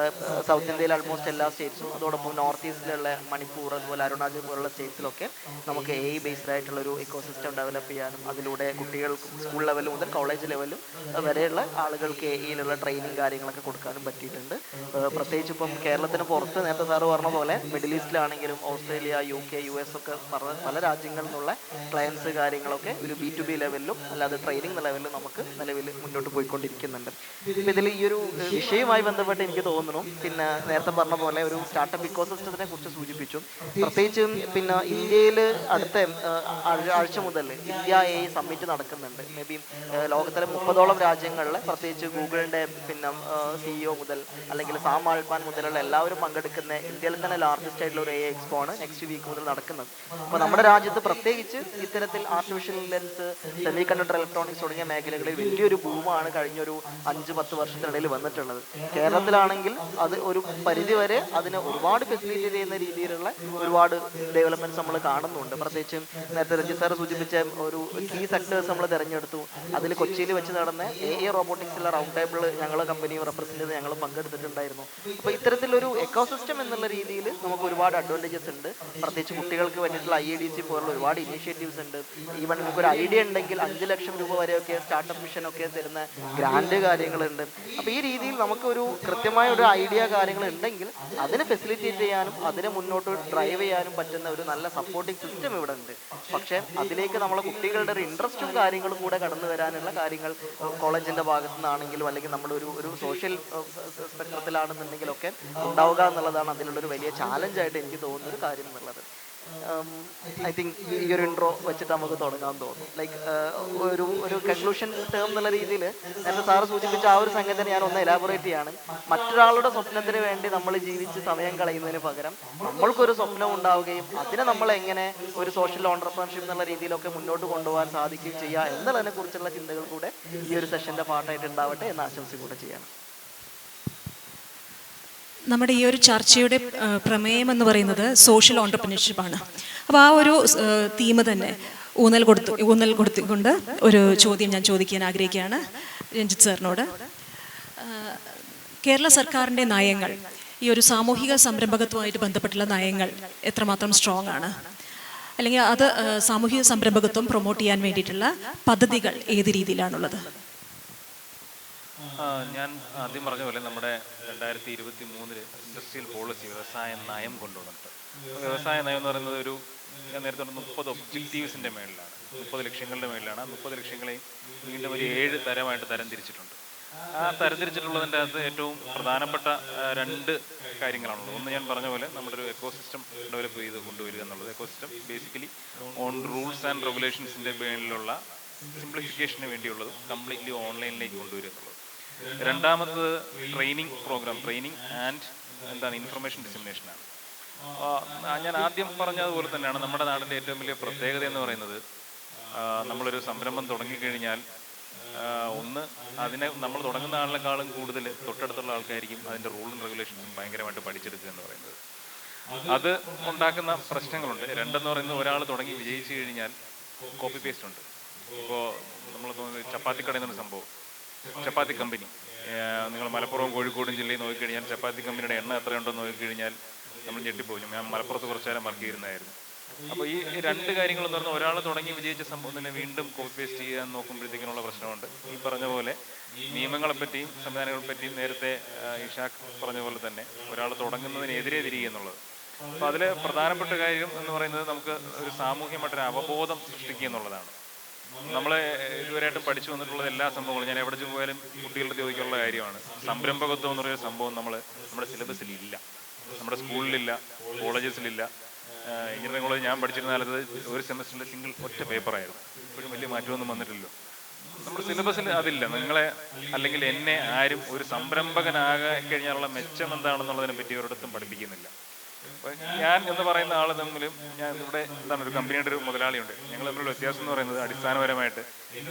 സൗത്ത് ഇന്ത്യയിൽ ആൾമോസ്റ്റ് എല്ലാ സ്റ്റേറ്റ്സും അതോടൊപ്പം നോർത്ത് ഈസ്റ്റിലുള്ള മണിപ്പൂർ അതുപോലെ അരുണാചൽ പോലുള്ള സ്റ്റേറ്റ്സിലൊക്കെ നമുക്ക് AI ബേസ്ഡ് ആയിട്ടുള്ള ഒരു ഇക്കോസിസ്റ്റം ഡെവലപ്പ് ചെയ്യാനും അതിലൂടെ കുട്ടികൾക്ക് സ്കൂൾ ലെവൽ മുതൽ കോളേജ് ലെവലും വരെയുള്ള ആളുകൾക്ക് AIയിലുള്ള ട്രെയിനിങ് കാര്യങ്ങളൊക്കെ കൊടുക്കാനും പറ്റിയിട്ടുണ്ട്. പ്രത്യേകിച്ച് ഇപ്പം കേരളത്തിന് പുറത്ത് നേരത്തെ സാറ് പറഞ്ഞ പോലെ മിഡിൽ ഈസ്റ്റിലാണെങ്കിലും ഓസ്ട്രേലിയ UK US ഒക്കെ പറഞ്ഞ പല രാജ്യങ്ങളിൽ നിന്നുള്ള ക്ലയൻസ് കാര്യങ്ങളൊക്കെ ഒരു B2B ലെവലിലും അല്ലാതെ ട്രെയിനിങ് ലെവലിലും നമുക്ക് നിലവിൽ മുന്നോട്ട് പോയിക്കൊണ്ടിരിക്കുന്നുണ്ട്. ഇപ്പം ഇതിൽ ഈ ഒരു വിഷയവുമായി ബന്ധപ്പെട്ട് എനിക്ക് തോന്നുന്നു പിന്നെ നേരത്തെ പറഞ്ഞ പോലെ ഒരു സ്റ്റാർട്ടപ്പ് ഇക്കോസിസ്റ്റത്തിനെ കുറിച്ച് സൂചിപ്പിച്ചു. പ്രത്യേകിച്ചും പിന്നെ ഇന്ത്യയിൽ അടുത്ത ആഴ്ച മുതൽ ഇന്ത്യ AI സമ്മിറ്റ് നടക്കുന്നുണ്ട്. മേ ബി ലോകത്തിലെ 30ഓളം രാജ്യങ്ങളിൽ പ്രത്യേകിച്ച് ഗൂഗിളിൻ്റെ പിന്നെ CEO മുതൽ അല്ലെങ്കിൽ സാം ആൾട്ട്മാൻ മുതലുള്ള എല്ലാവരും പങ്കെടുക്കുന്ന ഇന്ത്യയിൽ തന്നെ ലാർജസ്റ്റ് ആയിട്ടുള്ള ഒരു AI എക്സ്പോ ആണ് നെക്സ്റ്റ് വീക്ക് മുതൽ നടക്കുന്നത്. അപ്പോൾ നമ്മുടെ രാജ്യത്ത് പ്രത്യേകിച്ച് ഇത്തരത്തിൽ artificial intelligence semi conductor electronics തുടങ്ങിയ മേഖലകളിൽ വലിയൊരു ബൂമാണ് കഴിഞ്ഞൊരു 5-10 വർഷത്തിനിടയിൽ വന്നിട്ടുള്ളത്. കേരളത്തിലാണെങ്കിൽ അത് ഒരു പരിധിവരെ അതിനെ ഒരുപാട് ഫെസിലിറ്റേറ്റ് ചെയ്യുന്ന രീതിയിലുള്ള ഒരുപാട് ഡെവലപ്മെൻറ്റ്സ് നമ്മൾ കാണുന്നുണ്ട്. പ്രത്യേകിച്ചും നേരത്തെ രഞ്ജിത്ത് സാർ സൂചിപ്പിച്ച ഒരു കീ സെക്ടേഴ്സ് നമ്മൾ തിരഞ്ഞെടുത്തു. അതിൽ കൊച്ചിയിൽ വെച്ച് നടന്ന AI റോബോട്ടിക്സിലെ റൗണ്ട് ടേബിൾ ഞങ്ങളെ കമ്പനിയും റെപ്രസെൻ്റ് ചെയ്ത് ഞങ്ങൾ പങ്കെടുത്തിട്ടുണ്ടായിരുന്നു. അപ്പോൾ ഇത്തരത്തിലൊരു എക്കോസിസ്റ്റം എന്നുള്ള രീതിയിൽ നമുക്ക് ഒരുപാട് അഡ്വാൻറ്റേജസ് ഉണ്ട്. പ്രത്യേകിച്ച് കുട്ടികൾക്ക് വേണ്ടിയിട്ടുള്ള IADC പോലുള്ള ഒരുപാട് ഇനീഷ്യേറ്റീവ്സ് ഉണ്ട്. ഈവൻ നമുക്കൊരു ഐഡിയ ഉണ്ടെങ്കിൽ 5 ലക്ഷം രൂപ വരെയൊക്കെ സ്റ്റാർട്ടപ്പ് മിഷനൊക്കെ തരുന്ന ഗ്രാൻഡ് കാര്യങ്ങളുണ്ട്. അപ്പോൾ ഈ രീതിയിൽ നമുക്കൊരു കൃത്യമായ ഒരു ഐഡിയ കാര്യങ്ങൾ ഉണ്ടെങ്കിൽ അതിനെ ഫെസിലിറ്റേറ്റ് ചെയ്യാനും അതിനെ മുന്നോട്ട് ഡ്രൈവ് ചെയ്യാനും പറ്റുന്ന ഒരു നല്ല സപ്പോർട്ടിംഗ് സിസ്റ്റം ഇവിടെ ഉണ്ട്. പക്ഷേ അതിലേക്ക് നമ്മളെ കുട്ടികളുടെ ഒരു ഇൻട്രസ്റ്റും കാര്യങ്ങളും കൂടെ കടന്നു വരാനുള്ള കാര്യങ്ങൾ കോളേജിൻ്റെ ഭാഗത്തു നിന്നാണെങ്കിലും അല്ലെങ്കിൽ നമ്മുടെ ഒരു സോഷ്യൽ സ്പെക്ട്രത്തിലാണെന്നുണ്ടെങ്കിലൊക്കെ ഉണ്ടാവുക എന്നുള്ളതാണ് അതിലുള്ളൊരു വലിയ ചാലഞ്ചായിട്ട് എനിക്ക് തോന്നുന്നൊരു കാര്യം എന്നുള്ളത്. ഐ തിങ്ക് ഈ ഒരു ഇൻട്രോ വെച്ചിട്ട് നമുക്ക് തുടങ്ങാൻ തോന്നുന്നു. ലൈക്ക് ഒരു കൺക്ലൂഷൻ ടേം എന്നുള്ള രീതിയിൽ എൻ്റെ സാറ് സൂചിപ്പിച്ച ആ ഒരു സംഗതി ഞാൻ ഒന്ന് എലാബറേറ്റ് ചെയ്യാണ്. മറ്റൊരാളുടെ സ്വപ്നത്തിന് വേണ്ടി നമ്മൾ ജീവിച്ച് സമയം കളയുന്നതിന് പകരം നമ്മൾക്കൊരു സ്വപ്നം ഉണ്ടാവുകയും അതിനെ നമ്മൾ എങ്ങനെ ഒരു സോഷ്യൽ ഓണ്ടർപ്രണർഷിപ്പ് എന്നുള്ള രീതിയിലൊക്കെ മുന്നോട്ട് കൊണ്ടുപോകാൻ സാധിക്കുകയും ചെയ്യുക എന്നുള്ളതിനെ കുറിച്ചുള്ള ചിന്തകൾ കൂടെ ഈ ഒരു സെഷൻ്റെ പാർട്ടായിട്ട് ഉണ്ടാവട്ടെ എന്ന് ആശംസിക്കൂടെ ചെയ്യണം. നമ്മുടെ ഈ ഒരു ചർച്ചയുടെ പ്രമേയം എന്ന് പറയുന്നത് സോഷ്യൽ ഓണ്ടർപ്രണർഷിപ്പാണ്. അപ്പോൾ ആ ഒരു തീം തന്നെ ഊന്നൽ കൊടുത്തുകൊണ്ട് ഒരു ചോദ്യം ഞാൻ ചോദിക്കാൻ ആഗ്രഹിക്കുകയാണ് രഞ്ജിത്ത് സാറിനോട്. കേരള സർക്കാരിൻ്റെ നയങ്ങൾ, ഈ ഒരു സാമൂഹിക സംരംഭകത്വമായിട്ട് ബന്ധപ്പെട്ടുള്ള നയങ്ങൾ എത്രമാത്രം സ്ട്രോങ് ആണ്, അല്ലെങ്കിൽ അത് സാമൂഹിക സംരംഭകത്വം പ്രൊമോട്ട് ചെയ്യാൻ വേണ്ടിയിട്ടുള്ള പദ്ധതികൾ ഏത് രീതിയിലാണുള്ളത്? ഞാൻ ആദ്യം പറഞ്ഞ പോലെ നമ്മുടെ 2023 ഇൻഡസ്ട്രിയൽ പോളിസി വ്യവസായ നയം കൊണ്ടുവന്നിട്ട്, വ്യവസായ നയം എന്ന് പറയുന്നത് ഞാൻ നേരത്തെ 30 ഒബ്ജക്റ്റീവ്സിൻ്റെ മേളിലാണ്, 30 ലക്ഷ്യങ്ങളുടെ മേളിലാണ്. 30 ലക്ഷ്യങ്ങളെയും വീണ്ടും ഒരു 7 തരമായിട്ട് തരം തിരിച്ചിട്ടുണ്ട്. ആ തരംതിരിച്ചിട്ടുള്ളതിൻ്റെ അകത്ത് ഏറ്റവും പ്രധാനപ്പെട്ട രണ്ട് കാര്യങ്ങളാണുള്ളത്. ഒന്ന് ഞാൻ പറഞ്ഞ പോലെ നമ്മുടെ ഒരു എക്കോസിസ്റ്റം ഡെവലപ്പ് ചെയ്ത് കൊണ്ടുവരിക എന്നുള്ളത്. Ecosystem basically on rules and റെഗുലേഷൻസിൻ്റെ മേലിലുള്ള സിംപ്ലിഫിക്കേഷന് വേണ്ടിയുള്ളത് കംപ്ലീറ്റ്ലി ഓൺലൈനിലേക്ക് കൊണ്ടുവരിക എന്നുള്ളത്. രണ്ടാമത്തത് training program, training and information ഡിസിമിനേഷനാണ്. ഞാൻ ആദ്യം പറഞ്ഞതുപോലെ തന്നെയാണ് നമ്മുടെ നാടിൻ്റെ ഏറ്റവും വലിയ പ്രത്യേകത എന്ന് പറയുന്നത്, നമ്മളൊരു സംരംഭം തുടങ്ങിക്കഴിഞ്ഞാൽ ഒന്ന് അതിനെ നമ്മൾ തുടങ്ങുന്ന ആളിനെക്കാളും കൂടുതൽ തൊട്ടടുത്തുള്ള ആൾക്കായിരിക്കും അതിൻ്റെ റൂളും റെഗുലേഷൻസും ഭയങ്കരമായിട്ട് പഠിച്ചെടുക്കുക എന്ന് പറയുന്നത്. അത് ഉണ്ടാക്കുന്ന പ്രശ്നങ്ങളുണ്ട്. രണ്ടെന്ന് പറയുന്നത്, ഒരാൾ തുടങ്ങി വിജയിച്ചു കഴിഞ്ഞാൽ കോപ്പി പേസ്റ്റ് ഉണ്ട്. ഇപ്പോൾ നമ്മൾ ചപ്പാത്തി കട എന്നൊരു സംഭവം, ചപ്പാത്തി കമ്പനി, നിങ്ങൾ മലപ്പുറം കോഴിക്കോടും ജില്ലയിൽ നോക്കിക്കഴിഞ്ഞാൽ ചപ്പാത്തി കമ്പനിയുടെ എണ്ണം എത്രയുണ്ടെന്ന് നോക്കിക്കഴിഞ്ഞാൽ നമ്മൾ ഞെട്ടിപ്പോയി. ഞാൻ മലപ്പുറത്ത് കുറച്ചു നേരം വർക്ക് ചെയ്യുന്നതായിരുന്നു. അപ്പോൾ ഈ രണ്ട് കാര്യങ്ങളെന്ന് പറഞ്ഞാൽ, ഒരാൾ തുടങ്ങി വിജയിച്ച സംഭവം തന്നെ വീണ്ടും കോപ്പി പേസ്റ്റ് ചെയ്യാൻ നോക്കുമ്പോഴത്തേക്കിനുള്ള പ്രശ്നമുണ്ട്. ഈ പറഞ്ഞ പോലെ നിയമങ്ങളെപ്പറ്റിയും സംവിധാനങ്ങളെപ്പറ്റിയും നേരത്തെ ഇഷാഖ് പറഞ്ഞ പോലെ തന്നെ ഒരാൾ തുടങ്ങുന്നതിനെതിരെ തിരികെ എന്നുള്ളത്. അപ്പോൾ അതിൽ പ്രധാനപ്പെട്ട കാര്യം എന്ന് പറയുന്നത്, നമുക്ക് ഒരു സാമൂഹ്യമായിട്ടൊരു അവബോധം സൃഷ്ടിക്കുക എന്നുള്ളതാണ്. നമ്മൾ ഇതുവരെയായിട്ടും പഠിച്ചു വന്നിട്ടുള്ള എല്ലാ സംഭവങ്ങളും, ഞാൻ എവിടെ പോയാലും കുട്ടികളുടെ ചോദിക്കാനുള്ള കാര്യമാണ്. സംരംഭകത്വം എന്ന് പറയുന്ന സംഭവം നമ്മുടെ സിലബസിൽ ഇല്ല, നമ്മുടെ സ്കൂളിലില്ല, കോളേജസിലില്ല. എഞ്ചിനീയറിംഗ് കോളേജ് ഞാൻ പഠിച്ചിരുന്ന കാലത്ത് ഒരു സെമസ്റ്ററിൽ ഒറ്റ പേപ്പറായിരുന്നു. ഇപ്പോഴും വലിയ മാറ്റമൊന്നും വന്നിട്ടില്ലല്ലോ. നമ്മുടെ സിലബസിൽ അതില്ല. നിങ്ങളെ അല്ലെങ്കിൽ എന്നെ ആരും ഒരു സംരംഭകനാകാൻ കഴിഞ്ഞാലുള്ള മെച്ചം എന്താണെന്നുള്ളതിനെ പറ്റി ഒരിടത്തും പഠിപ്പിക്കുന്നില്ല. അപ്പോൾ ഞാൻ എന്ന് പറയുന്ന ആൾ തമ്മിലും, ഞാൻ ഇവിടെ ഒരു കമ്പനിയുടെ ഒരു മുതലാളിയുണ്ട്, ഞങ്ങൾ തമ്മിലുള്ള വ്യത്യാസം എന്ന് പറയുന്നത്, അടിസ്ഥാനപരമായിട്ട്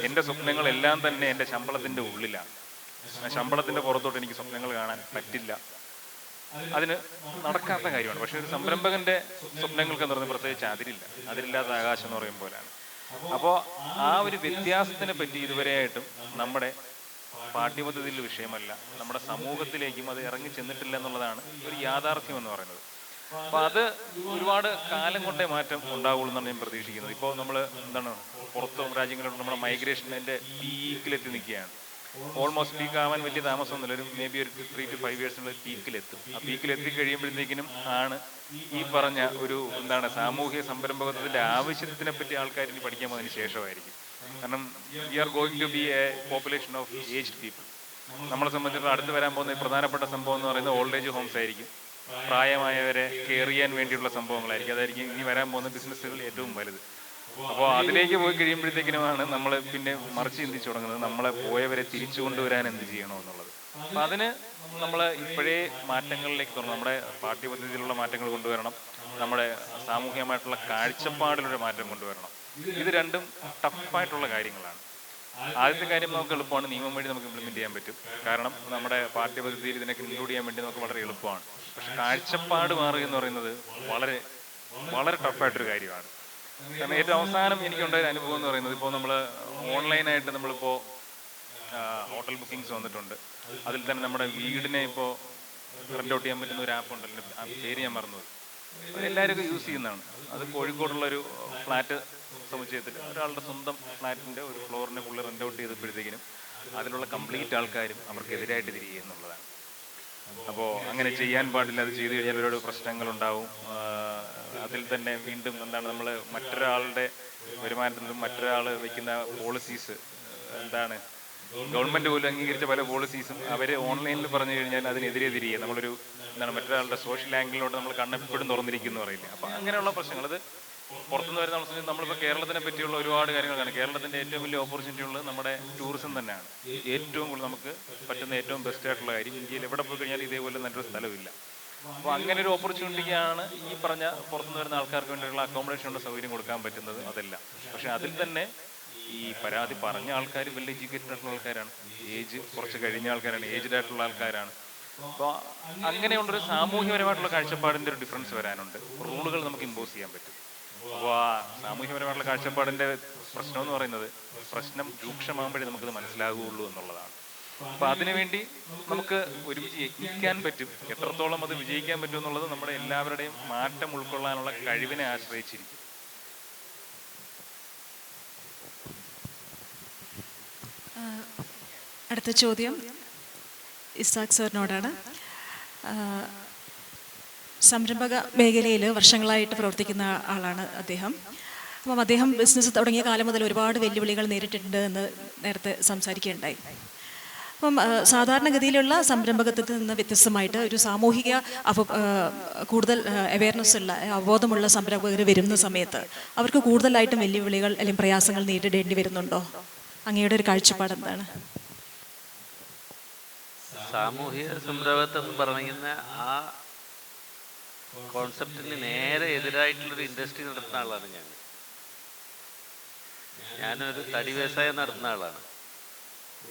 എൻ്റെ സ്വപ്നങ്ങളെല്ലാം തന്നെ എൻ്റെ ശമ്പളത്തിൻ്റെ ഉള്ളിലാണ്. ശമ്പളത്തിൻ്റെ പുറത്തോട്ട് എനിക്ക് സ്വപ്നങ്ങൾ കാണാൻ പറ്റില്ല. അതിന് നടക്കാത്ത കാര്യമാണ്. പക്ഷെ ഒരു സംരംഭകന്റെ സ്വപ്നങ്ങൾക്ക് എന്ന് പറയുന്നത് പ്രത്യേകിച്ച് അതിരില്ലാത്ത ആകാശം എന്ന് പറയും പോലെയാണ്. അപ്പോൾ ആ ഒരു വ്യത്യാസത്തിനെ പറ്റി ഇതുവരെയായിട്ടും നമ്മുടെ പാഠ്യപദ്ധതിയിൽ വിഷയമല്ല, നമ്മുടെ സമൂഹത്തിലേക്കും അത് ഇറങ്ങി ചെന്നിട്ടില്ല എന്നുള്ളതാണ് ഒരു യാഥാർത്ഥ്യം എന്ന് പറയുന്നത്. അപ്പോൾ അത് ഒരുപാട് കാലം കൊണ്ടേ മാറ്റം ഉണ്ടാവുള്ളൂ എന്നാണ് ഞാൻ പ്രതീക്ഷിക്കുന്നത്. ഇപ്പോൾ നമ്മൾ പുറത്ത് രാജ്യങ്ങളിലോട്ട് നമ്മുടെ മൈഗ്രേഷൻ അതിൻ്റെ പീക്കിലെത്തി നിൽക്കുകയാണ്. ഓൾമോസ്റ്റ് പീക്ക് ആവാൻ വലിയ താമസമൊന്നുമില്ല, ഒരു മേബി ഒരു 3 to 5 years പീക്കിലെത്തും. ആ പീക്കിലെത്തി കഴിയുമ്പോഴത്തേക്കിനും ആണ് ഈ പറഞ്ഞ ഒരു സാമൂഹിക സംരംഭകത്വത്തിൻ്റെ ആവശ്യത്തിനെ പറ്റി ആൾക്കാർ ഇനി പഠിക്കാൻ പോകുന്നതിന് ശേഷമായിരിക്കും. കാരണം we are going to be a population of aged people. നമ്മളെ സംബന്ധിച്ചിടത്തോളം അടുത്ത് വരാൻ പോകുന്ന പ്രധാനപ്പെട്ട സംഭവം എന്ന് പറയുന്നത് ഓൾഡ് ഏജ് ഹോംസ് ആയിരിക്കും. പ്രായമായവരെ കെയർ ചെയ്യാൻ വേണ്ടിയുള്ള സംഭവങ്ങളായിരിക്കും. അതായിരിക്കും ഇനി വരാൻ പോകുന്ന ബിസിനസ്സുകൾ ഏറ്റവും വലുത്. അപ്പോൾ അതിലേക്ക് പോയി കഴിയുമ്പോഴത്തേക്കിനുമാണ് നമ്മൾ പിന്നെ മറിച്ച് ചിന്തിച്ചു തുടങ്ങുന്നത്, നമ്മളെ പോയവരെ തിരിച്ചു കൊണ്ടുവരാൻ എന്ത് ചെയ്യണമെന്നുള്ളത്. അപ്പം അതിന് നമ്മൾ ഇപ്പോഴേ മാറ്റങ്ങളിലേക്ക് തുടങ്ങണം. നമ്മുടെ പാഠ്യപദ്ധതിയിലുള്ള മാറ്റങ്ങൾ കൊണ്ടുവരണം, നമ്മുടെ സാമൂഹികമായിട്ടുള്ള കാഴ്ചപ്പാടിലൊരു മാറ്റം കൊണ്ടുവരണം. ഇത് രണ്ടും ടഫായിട്ടുള്ള കാര്യങ്ങളാണ്. ആദ്യത്തെ കാര്യം നമുക്ക് എളുപ്പമാണ്, നിയമം വഴി നമുക്ക് ഇംപ്ലിമെൻറ്റ് ചെയ്യാൻ പറ്റും. കാരണം നമ്മുടെ പാഠ്യപദ്ധതിയിൽ ഇതിനൊക്കെ ഇൻക്ലൂഡ് ചെയ്യാൻ വേണ്ടി നമുക്ക് വളരെ എളുപ്പമാണ്. പക്ഷെ കാഴ്ചപ്പാട് മാറുക എന്ന് പറയുന്നത് വളരെ വളരെ ടഫായിട്ടൊരു കാര്യമാണ്. കാരണം ഏറ്റവും അവസാനം എനിക്കുണ്ടായ അനുഭവം എന്ന് പറയുന്നത്, ഇപ്പോൾ നമ്മൾ ഓൺലൈനായിട്ട് നമ്മളിപ്പോൾ ഹോട്ടൽ ബുക്കിങ്സ് വന്നിട്ടുണ്ട്. അതിൽ തന്നെ നമ്മുടെ വീടിനെ ഇപ്പോൾ റെൻ്റ് ഔട്ട് ചെയ്യാൻ പറ്റുന്ന ഒരു ആപ്പ് ഉണ്ടല്ലോ, ആ പേര് ഞാൻ മറന്നത്. എല്ലാവരും യൂസ് ചെയ്യുന്നതാണ്. അത് കോഴിക്കോടുള്ളൊരു ഫ്ലാറ്റ് സമുച്ചയത്തിൽ ഒരാളുടെ സ്വന്തം ഫ്ലാറ്റിൻ്റെ ഒരു ഫ്ലോറിനെ ഫുള്ള് റെൻ്റ് ഔട്ട് ചെയ്തപ്പോഴത്തേക്കിനും അതിലുള്ള കംപ്ലീറ്റ് ആൾക്കാരും അവർക്കെതിരായിട്ട് തിരികെ എന്നുള്ളതാണ്. അപ്പോൾ അങ്ങനെ ചെയ്യാൻ പാടില്ല, അത് ചെയ്തു കഴിഞ്ഞാൽ ഒരുപാട് പ്രശ്നങ്ങളുണ്ടാവും. അതിൽ തന്നെ വീണ്ടും നമ്മൾ മറ്റൊരാളുടെ വരുമാനത്തിൽ നിന്നും മറ്റൊരാൾ വയ്ക്കുന്ന പോളിസീസ് ഗവൺമെൻറ് പോലും അംഗീകരിച്ച പല പോളിസീസും അവർ ഓൺലൈനിൽ പറഞ്ഞു കഴിഞ്ഞാൽ അതിനെതിരെ തിരികെ നമ്മളൊരു മറ്റൊരാളുടെ സോഷ്യൽ ആംഗിളിലോട്ട് നമ്മൾ കണ്ണെപ്പോഴും തുറന്നിരിക്കുന്നു പറയില്ലേ. അപ്പോൾ അങ്ങനെയുള്ള പ്രശ്നങ്ങൾ അത് പുറത്തുനിന്ന് വരുന്ന അവസരം നമ്മളിപ്പോൾ കേരളത്തിനെ പറ്റിയുള്ള ഒരുപാട് കാര്യങ്ങളാണ്. കേരളത്തിൻ്റെ ഏറ്റവും വലിയ ഓപ്പർച്യൂണിറ്റി ഉള്ളത് നമ്മുടെ ടൂറിസം തന്നെയാണ്. ഏറ്റവും കൂടുതൽ നമുക്ക് പറ്റുന്ന ഏറ്റവും ബെസ്റ്റ് ആയിട്ടുള്ള കാര്യം, ഇന്ത്യയിൽ എവിടെ പോയി കഴിഞ്ഞാൽ ഇതേപോലെ നല്ലൊരു സ്ഥലമില്ല. അപ്പോൾ അങ്ങനെ ഒരു ഓപ്പർച്യൂണിറ്റിക്കാണ് ഈ പറഞ്ഞ പുറത്തുനിന്ന് വരുന്ന ആൾക്കാർക്ക് വേണ്ടിയുള്ള അക്കോമഡേഷനുള്ള സൗകര്യം കൊടുക്കാൻ പറ്റുന്നത്. അതല്ല, പക്ഷെ അതിൽ തന്നെ ഈ പരാതി പറഞ്ഞ ആൾക്കാർ വെൽ എഡ്യൂക്കേറ്റഡ് ആയിട്ടുള്ള ആൾക്കാരാണ്, ഏജ് കുറച്ച് കഴിഞ്ഞ ആൾക്കാരാണ്, ഏജ്ഡ് ആയിട്ടുള്ള ആൾക്കാരാണ്. അപ്പോൾ അങ്ങനെയുള്ളൊരു സാമൂഹ്യപരമായിട്ടുള്ള കാഴ്ചപ്പാടിൻ്റെ ഒരു ഡിഫറൻസ് വരാനുണ്ട്. റൂളുകൾ നമുക്ക് ഇമ്പോസ് ചെയ്യാൻ പറ്റും. അപ്പോൾ ആ സാമൂഹ്യപരമായിട്ടുള്ള കാഴ്ചപ്പാടിൻ്റെ പ്രശ്നം എന്ന് പറയുന്നത്, പ്രശ്നം രൂക്ഷമാകുമ്പോഴേ നമുക്കത് മനസ്സിലാകുകയുള്ളൂ എന്നുള്ളതാണ്. അപ്പോൾ അതിനുവേണ്ടി നമുക്ക് ഒരുമിച്ച് യജ്ഞിക്കാൻ പറ്റും. എത്രത്തോളം അത് വിജയിക്കാൻ പറ്റും എന്നുള്ളത് നമ്മുടെ എല്ലാവരുടെയും മാറ്റം ഉൾക്കൊള്ളാനുള്ള കഴിവിനെ ആശ്രയിച്ചിരിക്കും. അടുത്ത ചോദ്യം ഇസാഖ് സാറിനോടാണ്. സംരംഭക മേഖലയിൽ വർഷങ്ങളായിട്ട് പ്രവർത്തിക്കുന്ന ആളാണ് അദ്ദേഹം. അപ്പം അദ്ദേഹം ബിസിനസ് തുടങ്ങിയ കാലം മുതൽ ഒരുപാട് വെല്ലുവിളികൾ നേരിട്ടിട്ടുണ്ട് എന്ന് നേരത്തെ സംസാരിക്കുകയുണ്ടായി. അപ്പം സാധാരണഗതിയിലുള്ള സംരംഭകത്വത്തിൽ നിന്ന് വ്യത്യസ്തമായിട്ട് ഒരു സാമൂഹിക കൂടുതൽ അവയർനെസ് ഉള്ള അവബോധമുള്ള സംരംഭകർ വരുന്ന സമയത്ത് അവർക്ക് കൂടുതലായിട്ടും വെല്ലുവിളികൾ അല്ലെങ്കിൽ പ്രയാസങ്ങൾ നേരിടേണ്ടി വരുന്നുണ്ടോ? അങ്ങയുടെ ഒരു കാഴ്ചപ്പാട് എന്താണ്? സാമൂഹിക സംരംഭത്വം എന്ന് പറയുന്ന ആ കോൺസെപ്റ്റിന് നേരെ എതിരായിട്ടുള്ളൊരു ഇൻഡസ്ട്രി നടത്തുന്ന ആളാണ് ഞാനൊരു തടി വ്യവസായം നടത്തുന്ന ആളാണ്.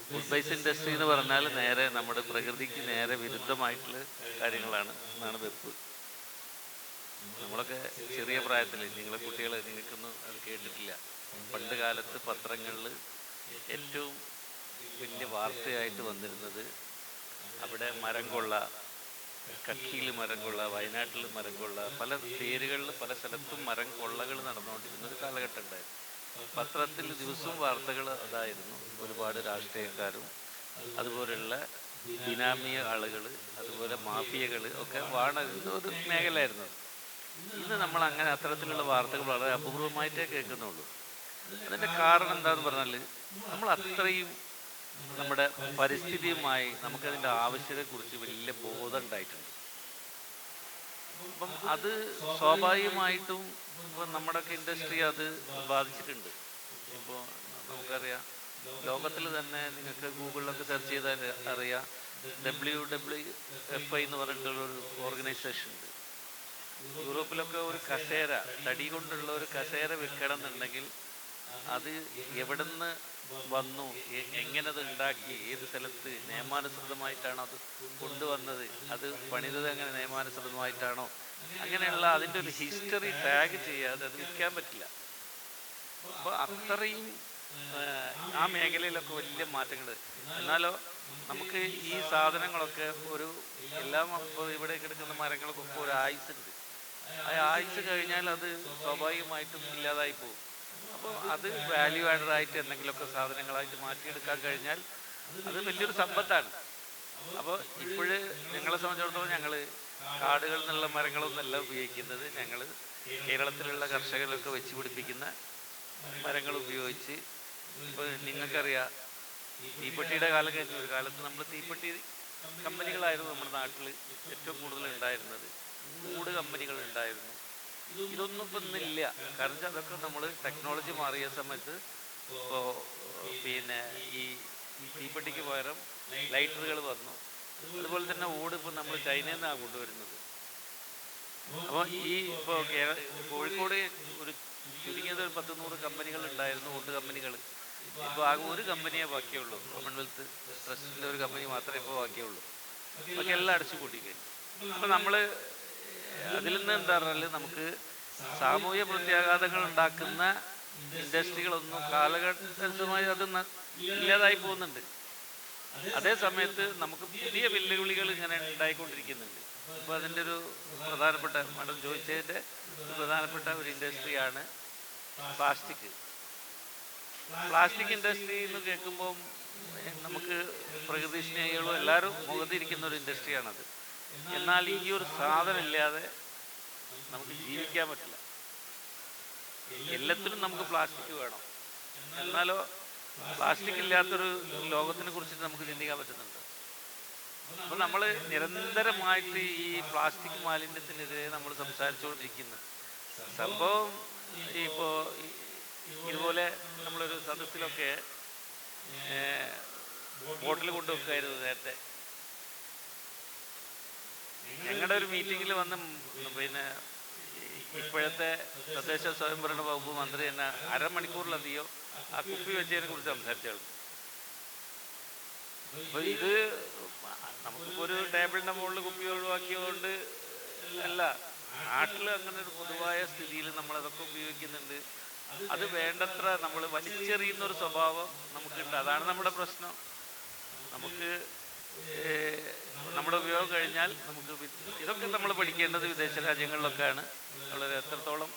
ഫുഡ് ബേസ് ഇൻഡസ്ട്രി എന്ന് പറഞ്ഞാൽ നേരെ നമ്മുടെ പ്രകൃതിക്ക് നേരെ വിരുദ്ധമായിട്ടുള്ള കാര്യങ്ങളാണ് എന്നാണ് വെപ്പ്. നമ്മളൊക്കെ ചെറിയ പ്രായത്തിൽ, നിങ്ങളെ കുട്ടികൾ നിങ്ങൾക്കൊന്നും അത് കേട്ടിട്ടില്ല, പണ്ട് കാലത്ത് പത്രങ്ങളിൽ ഏറ്റവും വലിയ വാർത്തയായിട്ട് വന്നിരുന്നത് അവിടെ മരം കൊള്ള, കക്കിയിൽ മരം കൊള്ള, വയനാട്ടിൽ മരം കൊള്ള, പല പേരുകളിൽ പല സ്ഥലത്തും മരം കൊള്ളകൾ നടന്നുകൊണ്ടിരുന്ന ഒരു കാലഘട്ടം ഉണ്ടായിരുന്നു. പത്രത്തിൽ ദിവസവും വാർത്തകൾ അതായിരുന്നു. ഒരുപാട് രാഷ്ട്രീയക്കാരും അതുപോലെയുള്ള ബിനാമിയ ആളുകൾ, അതുപോലെ മാഫിയകൾ ഒക്കെ വാണരുന്ന ഒരു മേഖലയായിരുന്നു. ഇന്ന് നമ്മൾ അങ്ങനെ അത്തരത്തിലുള്ള വാർത്തകൾ വളരെ അപൂർവമായിട്ടേ കേൾക്കുന്നുള്ളൂ. അതിൻ്റെ കാരണം എന്താണെന്ന് പറഞ്ഞാൽ നമ്മൾ അത്രയും നമ്മുടെ പരിസ്ഥിതിയുമായി നമുക്കതിൻ്റെ ആവശ്യതയെക്കുറിച്ച് വലിയ ബോധം ഉണ്ടായിട്ടുണ്ട്. അപ്പം അത് സ്വാഭാവികമായിട്ടും ഇപ്പം നമ്മുടെയൊക്കെ ഇൻഡസ്ട്രി അത് ബാധിച്ചിട്ടുണ്ട്. ഇപ്പോൾ നമുക്കറിയാം, ലോകത്തിൽ തന്നെ നിങ്ങൾക്ക് ഗൂഗിളിലൊക്കെ സെർച്ച് ചെയ്താൽ അറിയാം, WWFI എന്ന് പറഞ്ഞിട്ടുള്ളൊരു ഓർഗനൈസേഷൻ ഉണ്ട്. യൂറോപ്പിലൊക്കെ ഒരു കസേര, തടി കൊണ്ടുള്ള ഒരു കസേര വെക്കണം എന്നുണ്ടെങ്കിൽ അത് എവിടുന്ന് വന്നു, എങ്ങനെ അത് ഉണ്ടാക്കി, ഏത് സ്ഥലത്ത് നിയമാനുസൃതമായിട്ടാണോ അത് കൊണ്ടുവന്നത്, അത് പണിതത് എങ്ങനെ നിയമാനുസൃതമായിട്ടാണോ, അങ്ങനെയുള്ള അതിൻ്റെ ഒരു ഹിസ്റ്ററി ടാഗ് ചെയ്യാതെ അത് വിൽക്കാൻ പറ്റില്ല. അപ്പോൾ അത്രയും ആ മേഖലയിലൊക്കെ വലിയ മാറ്റങ്ങൾ. എന്നാലോ നമുക്ക് ഈ സാധനങ്ങളൊക്കെ ഒരു എല്ലാം ഇവിടെ കിടക്കുന്ന മരങ്ങൾക്കൊക്കെ ഒരു ആയുസ്സുണ്ട്. ആ ആയുസ് കഴിഞ്ഞാൽ അത് സ്വാഭാവികമായിട്ടും ഇല്ലാതായി പോകും. അപ്പോൾ അത് വാല്യൂ ആഡഡ് ആയിട്ട് എന്തെങ്കിലുമൊക്കെ സാധനങ്ങളായിട്ട് മാറ്റിയെടുക്കാൻ കഴിഞ്ഞാൽ അത് വലിയൊരു സമ്പത്താണ്. അപ്പോൾ ഇപ്പോഴ് ഞങ്ങളെ സംബന്ധിച്ചിടത്തോളം ഞങ്ങൾ കാടുകളിൽ നിന്നുള്ള മരങ്ങളൊന്നുമല്ല ഉപയോഗിക്കുന്നത്. ഞങ്ങൾ കേരളത്തിലുള്ള കർഷകരൊക്കെ വെച്ച് പിടിപ്പിക്കുന്ന മരങ്ങൾ ഉപയോഗിച്ച്, ഇപ്പോൾ നിങ്ങൾക്കറിയാം തീപ്പെട്ടിയുടെ കാലം കഴിഞ്ഞ ഒരു കാലത്ത് നമ്മൾ തീപ്പെട്ടി കമ്പനികളായിരുന്നു നമ്മുടെ നാട്ടിൽ ഏറ്റവും കൂടുതൽ ഉണ്ടായിരുന്നത്. കൂട് കമ്പനികൾ ഉണ്ടായിരുന്നു. ഇതൊന്നും ഇപ്പം ഇന്നില്ല. കാരണം അതൊക്കെ നമ്മൾ ടെക്നോളജി മാറിയ സമയത്ത് ഇപ്പോൾ പിന്നെ ഈ തീപ്പെട്ടിക്ക് പകരം ലൈറ്ററുകൾ വന്നു. അതുപോലെ തന്നെ ഓട് ഇപ്പോൾ നമ്മൾ ചൈനയിൽ നിന്നാണ് കൊണ്ടുവരുന്നത്. അപ്പോൾ ഈ ഇപ്പോൾ കോഴിക്കോട് ഒരു ചുരുങ്ങിയത് ഒരു 10-100 കമ്പനികൾ ഉണ്ടായിരുന്നു, ഓട്ട് കമ്പനികൾ. ഇപ്പോൾ ആകെ ഒരു കമ്പനിയെ ബാക്കിയുള്ളൂ. കോമൺവെൽത്ത് ട്രസ്റ്റിൻ്റെ ഒരു കമ്പനി മാത്രമേ ഇപ്പോൾ ബാക്കിയുള്ളൂ. ബാക്കി എല്ലാം അടച്ചു കൂട്ടിക്കഴിഞ്ഞു. അപ്പോൾ നമ്മൾ അതിൽ നിന്ന് എന്താ പറഞ്ഞാൽ നമുക്ക് സാമൂഹ്യ പ്രത്യാഘാതങ്ങൾ ഉണ്ടാക്കുന്ന ഇൻഡസ്ട്രികളൊന്നും കാലഘട്ടമായി അത് ഇല്ലാതായി പോകുന്നുണ്ട്. അതേ സമയത്ത് നമുക്ക് പുതിയ വെല്ലുവിളികൾ ഇങ്ങനെ ഉണ്ടായിക്കൊണ്ടിരിക്കുന്നുണ്ട്. അപ്പോൾ അതിൻ്റെ ഒരു പ്രധാനപ്പെട്ട മാഡം ചോദിച്ചതിൻ്റെ പ്രധാനപ്പെട്ട ഒരു ഇൻഡസ്ട്രിയാണ് പ്ലാസ്റ്റിക്. പ്ലാസ്റ്റിക് ഇൻഡസ്ട്രി എന്ന് കേൾക്കുമ്പം നമുക്ക് പ്രകൃതി സ്നേഹികളും എല്ലാവരും മുഖത്തിരിക്കുന്ന ഒരു ഇൻഡസ്ട്രിയാണത്. എന്നാൽ ഈ ഒരു സാധനം ഇല്ലാതെ നമുക്ക് ജീവിക്കാൻ പറ്റില്ല. എല്ലാത്തിനും നമുക്ക് പ്ലാസ്റ്റിക് വേണം. എന്നാലോ പ്ലാസ്റ്റിക് ഇല്ലാത്തൊരു ലോകത്തിനെ കുറിച്ചിട്ട് നമുക്ക് ചിന്തിക്കാൻ പറ്റുന്നുണ്ട്. അപ്പോൾ നമ്മൾ നിരന്തരമായിട്ട് ഈ പ്ലാസ്റ്റിക് മാലിന്യത്തിനെതിരെ നമ്മൾ സംസാരിച്ചുകൊണ്ടിരിക്കുന്നു. സംഭവം ഇപ്പോൾ ഇതുപോലെ നമ്മളൊരു സദസ്സിലൊക്കെ ബോട്ടിൽ കൊണ്ടുവെക്കായിരുന്നു നേരത്തെ. ഞങ്ങളുടെ ഒരു മീറ്റിങ്ങിൽ വന്ന് പിന്നെ ഇപ്പോഴത്തെ തദ്ദേശ സ്വയംഭരണ വകുപ്പ് മന്ത്രി തന്നെ അരമണിക്കൂറിലധികം ആ കുപ്പി വെച്ചതിനെ കുറിച്ച് സംസാരിച്ചാൽ. അപ്പോൾ ഇത് നമുക്കിപ്പോൾ ഒരു ടേബിളിൻ്റെ മുകളിൽ കുപ്പി ഒഴിവാക്കിയതുകൊണ്ട് അല്ല, നാട്ടിൽ അങ്ങനെ ഒരു പൊതുവായ സ്ഥിതിയിൽ നമ്മളതൊക്കെ ഉപയോഗിക്കുന്നുണ്ട്. അത് വേണ്ടത്ര നമ്മൾ വലിച്ചെറിയുന്ന ഒരു സ്വഭാവം നമുക്കുണ്ട്. അതാണ് നമ്മുടെ പ്രശ്നം. നമുക്ക് നമ്മുടെ ഉപയോഗം കഴിഞ്ഞാൽ നമുക്ക് ഇതൊക്കെ നമ്മൾ പഠിക്കേണ്ടത് വിദേശ രാജ്യങ്ങളിലൊക്കെയാണ് വളരെ എത്രത്തോളം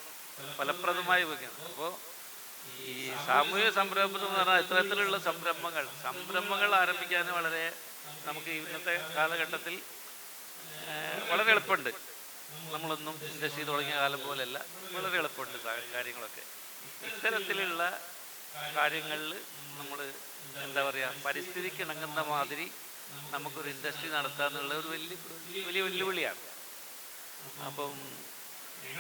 ഫലപ്രദമായി ഉപയോഗിക്കുന്നത്. അപ്പോൾ ഈ സാമൂഹിക സംരംഭം എന്ന് പറഞ്ഞാൽ ഇത്തരത്തിലുള്ള സംരംഭങ്ങൾ ആരംഭിക്കാൻ വളരെ നമുക്ക് ഇന്നത്തെ കാലഘട്ടത്തിൽ വളരെ എളുപ്പമുണ്ട്. നമ്മളൊന്നും ഇൻഡസ്ട്രി തുടങ്ങിയ കാലം പോലെയല്ല, വളരെ എളുപ്പമുണ്ട് കാര്യങ്ങളൊക്കെ. ഇത്തരത്തിലുള്ള കാര്യങ്ങളിൽ നമ്മൾ എന്താ പറയുക, പരിസ്ഥിതിക്ക് ഇണങ്ങുന്ന മാതിരി നമുക്കൊരു ഇൻഡസ്ട്രി നടത്തുക എന്നുള്ള ഒരു വലിയ വെല്ലുവിളിയാണ്. അപ്പം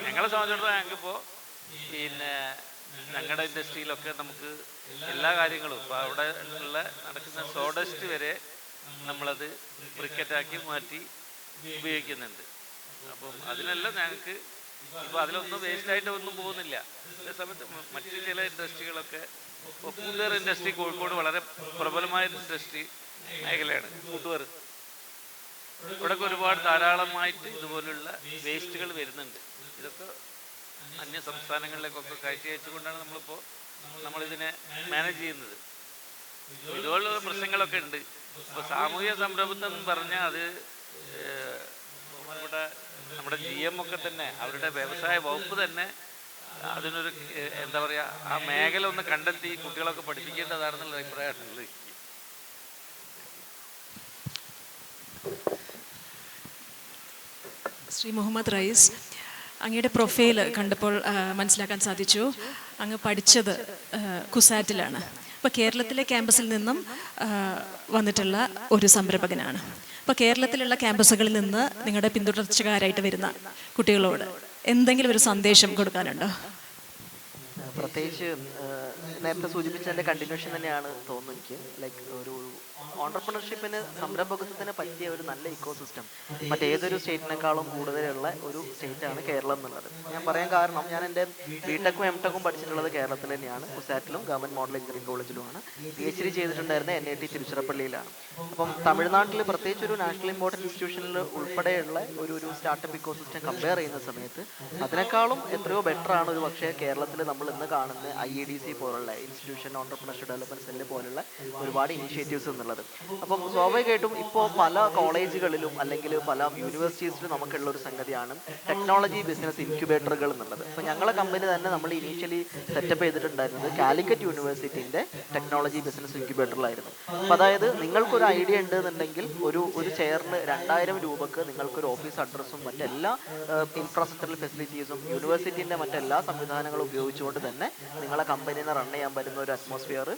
ഞങ്ങളെ സംബന്ധിച്ചിടത്തോളം ഞങ്ങൾക്കിപ്പോൾ പിന്നെ ഞങ്ങളുടെ ഇൻഡസ്ട്രിയിലൊക്കെ നമുക്ക് എല്ലാ കാര്യങ്ങളും ഇപ്പോൾ അവിടെ ഉള്ള നടക്കുന്ന സോഡസ്റ്റ് വരെ നമ്മളത് ബ്രിക്കറ്റാക്കി മാറ്റി ഉപയോഗിക്കുന്നുണ്ട്. അപ്പം അതിനെല്ലാം ഞങ്ങൾക്ക് ഇപ്പോൾ അതിലൊന്നും വേസ്റ്റായിട്ട് ഒന്നും പോകുന്നില്ല. അതേ സമയത്ത് മറ്റ് ചില ഇൻഡസ്ട്രികളൊക്കെ, ഇപ്പോൾ ഫുട്വെയർ ഇൻഡസ്ട്രി കോഴിക്കോട് വളരെ പ്രബലമായ ഇൻഡസ്ട്രി മേഖലയാണ് ഫുട്വെയർ. ഇവിടെയൊക്കെ ഒരുപാട് ധാരാളമായിട്ട് ഇതുപോലുള്ള വേസ്റ്റുകൾ വരുന്നുണ്ട്. ഇതൊക്കെ അന്യ സംസ്ഥാനങ്ങളിലേക്കൊക്കെ കയറ്റി അയച്ചുകൊണ്ടാണ് നമ്മളിതിനെ മാനേജ് ചെയ്യുന്നത്. ഇതുപോലുള്ള പ്രശ്നങ്ങളൊക്കെ ഉണ്ട്. ഇപ്പോൾ സാമൂഹ്യ സംരംഭം എന്ന് പറഞ്ഞാൽ അത് ഇവിടെ നമ്മുടെ GM ഒക്കെ തന്നെ, അവരുടെ വ്യവസായ വകുപ്പ് തന്നെ അതിനൊരു എന്താ പറയുക, ആ മേഖല ഒന്ന് കണ്ടെത്തി കുട്ടികളൊക്കെ പഠിപ്പിക്കേണ്ടതാണെന്നുള്ള അഭിപ്രായമാണുള്ളത്. ശ്രീ മുഹമ്മദ് റയീസ്, അങ്ങയുടെ പ്രൊഫൈൽ കണ്ടപ്പോൾ മനസ്സിലാക്കാൻ സാധിച്ചു അങ്ങ് പഠിച്ചത് കുസാറ്റിലാണ്. അപ്പോൾ കേരളത്തിലെ ക്യാമ്പസിൽ നിന്നും വന്നിട്ടുള്ള ഒരു സംരംഭകനാണ്. അപ്പോൾ കേരളത്തിലുള്ള ക്യാമ്പസുകളിൽ നിന്ന് നിങ്ങളുടെ പിന്തുടർച്ചക്കാരായിട്ട് വരുന്ന കുട്ടികളോട് എന്തെങ്കിലും ഒരു സന്ദേശം കൊടുക്കാനുണ്ടോ? പ്രത്യേകിച്ച് നേരത്തെ സൂചിപ്പിച്ചതിൻ്റെ കണ്ടിന്യൂഷൻ തന്നെയാണ് തോന്നുന്നു എനിക്ക്. ലൈക്ക് ഒരു ഓണ്ടർപ്രണർഷിപ്പിന്, സംരംഭകത്വത്തിന് പറ്റിയ ഒരു നല്ല ഇക്കോ സിസ്റ്റം മറ്റേതൊരു സ്റ്റേറ്റിനേക്കാളും കൂടുതലുള്ള ഒരു സ്റ്റേറ്റാണ് കേരളം എന്നുള്ളത്. ഞാൻ പറയാൻ കാരണം, ഞാൻ എൻ്റെ ബിടെക്കും എംടെക്കും പഠിച്ചിട്ടുള്ളത് കേരളത്തിൽ തന്നെയാണ്. കുസാറ്റിലും ഗവൺമെൻറ് മോഡൽ എഞ്ചിനീയറിംഗ് കോളേജിലുമാണ്. PhD ചെയ്തിട്ടുണ്ടായിരുന്നത് NIT തിരുച്ചിറപ്പള്ളിയിലാണ്. അപ്പം തമിഴ്നാട്ടിൽ പ്രത്യേകിച്ച് ഒരു നാഷണൽ ഇമ്പോർട്ടൻറ്റ് ഇൻസ്റ്റിറ്റ്യൂഷനിൽ ഉൾപ്പെടെയുള്ള ഒരു സ്റ്റാർട്ടപ്പ് ഇക്കോ സിസ്റ്റം കമ്പയർ ചെയ്യുന്ന സമയത്ത് അതിനേക്കാളും എത്രയോ ബെറ്റർ ആണ് ഒരു പക്ഷേ കേരളത്തിൽ നമ്മൾ ഇന്ന് കാണുന്ന IEDC പോലുള്ള ഇൻസ്റ്റിറ്റ്യൂഷൻ ഓണ്ടർപ്രണർഷിപ്പ് ഡെവലപ്മെന്റ് സെല്ല് പോലുള്ള ഒരുപാട് ഇനിഷ്യേറ്റീവ്സ് എന്നുള്ളത്. അപ്പം സ്വാഭാവികമായിട്ടും ഇപ്പോൾ പല കോളേജുകളിലും അല്ലെങ്കിൽ പല യൂണിവേഴ്സിറ്റീസിലും നമുക്കുള്ള ഒരു സംഗതിയാണ് ടെക്നോളജി ബിസിനസ് ഇൻക്യുബേറ്ററുകൾ എന്നുള്ളത്. അപ്പോൾ ഞങ്ങളെ കമ്പനി തന്നെ നമ്മൾ ഇനീഷ്യലി സെറ്റപ്പ് ചെയ്തിട്ടുണ്ടായിരുന്നത് കാലിക്കറ്റ് യൂണിവേഴ്സിറ്റിൻ്റെ ടെക്നോളജി ബിസിനസ് ഇൻക്യുബേറ്ററിലായിരുന്നു. അപ്പോൾ അതായത് നിങ്ങൾക്കൊരു ഐഡിയ ഉണ്ട് എന്നുണ്ടെങ്കിൽ ഒരു ചെയറിന് 2000 രൂപക്ക് നിങ്ങൾക്കൊരു ഓഫീസ് അഡ്രസ്സും മറ്റെല്ലാ ഇൻഫ്രാസ്ട്രക്ചറൽ ഫെസിലിറ്റീസും യൂണിവേഴ്സിറ്റിൻ്റെ മറ്റെല്ലാ സംവിധാനങ്ങളും ഉപയോഗിച്ചുകൊണ്ട് തന്നെ നിങ്ങളെ കമ്പനീനെ റൺ ചെയ്യാൻ പറ്റുന്ന ഒരു അറ്റ്മോസ്ഫിയർ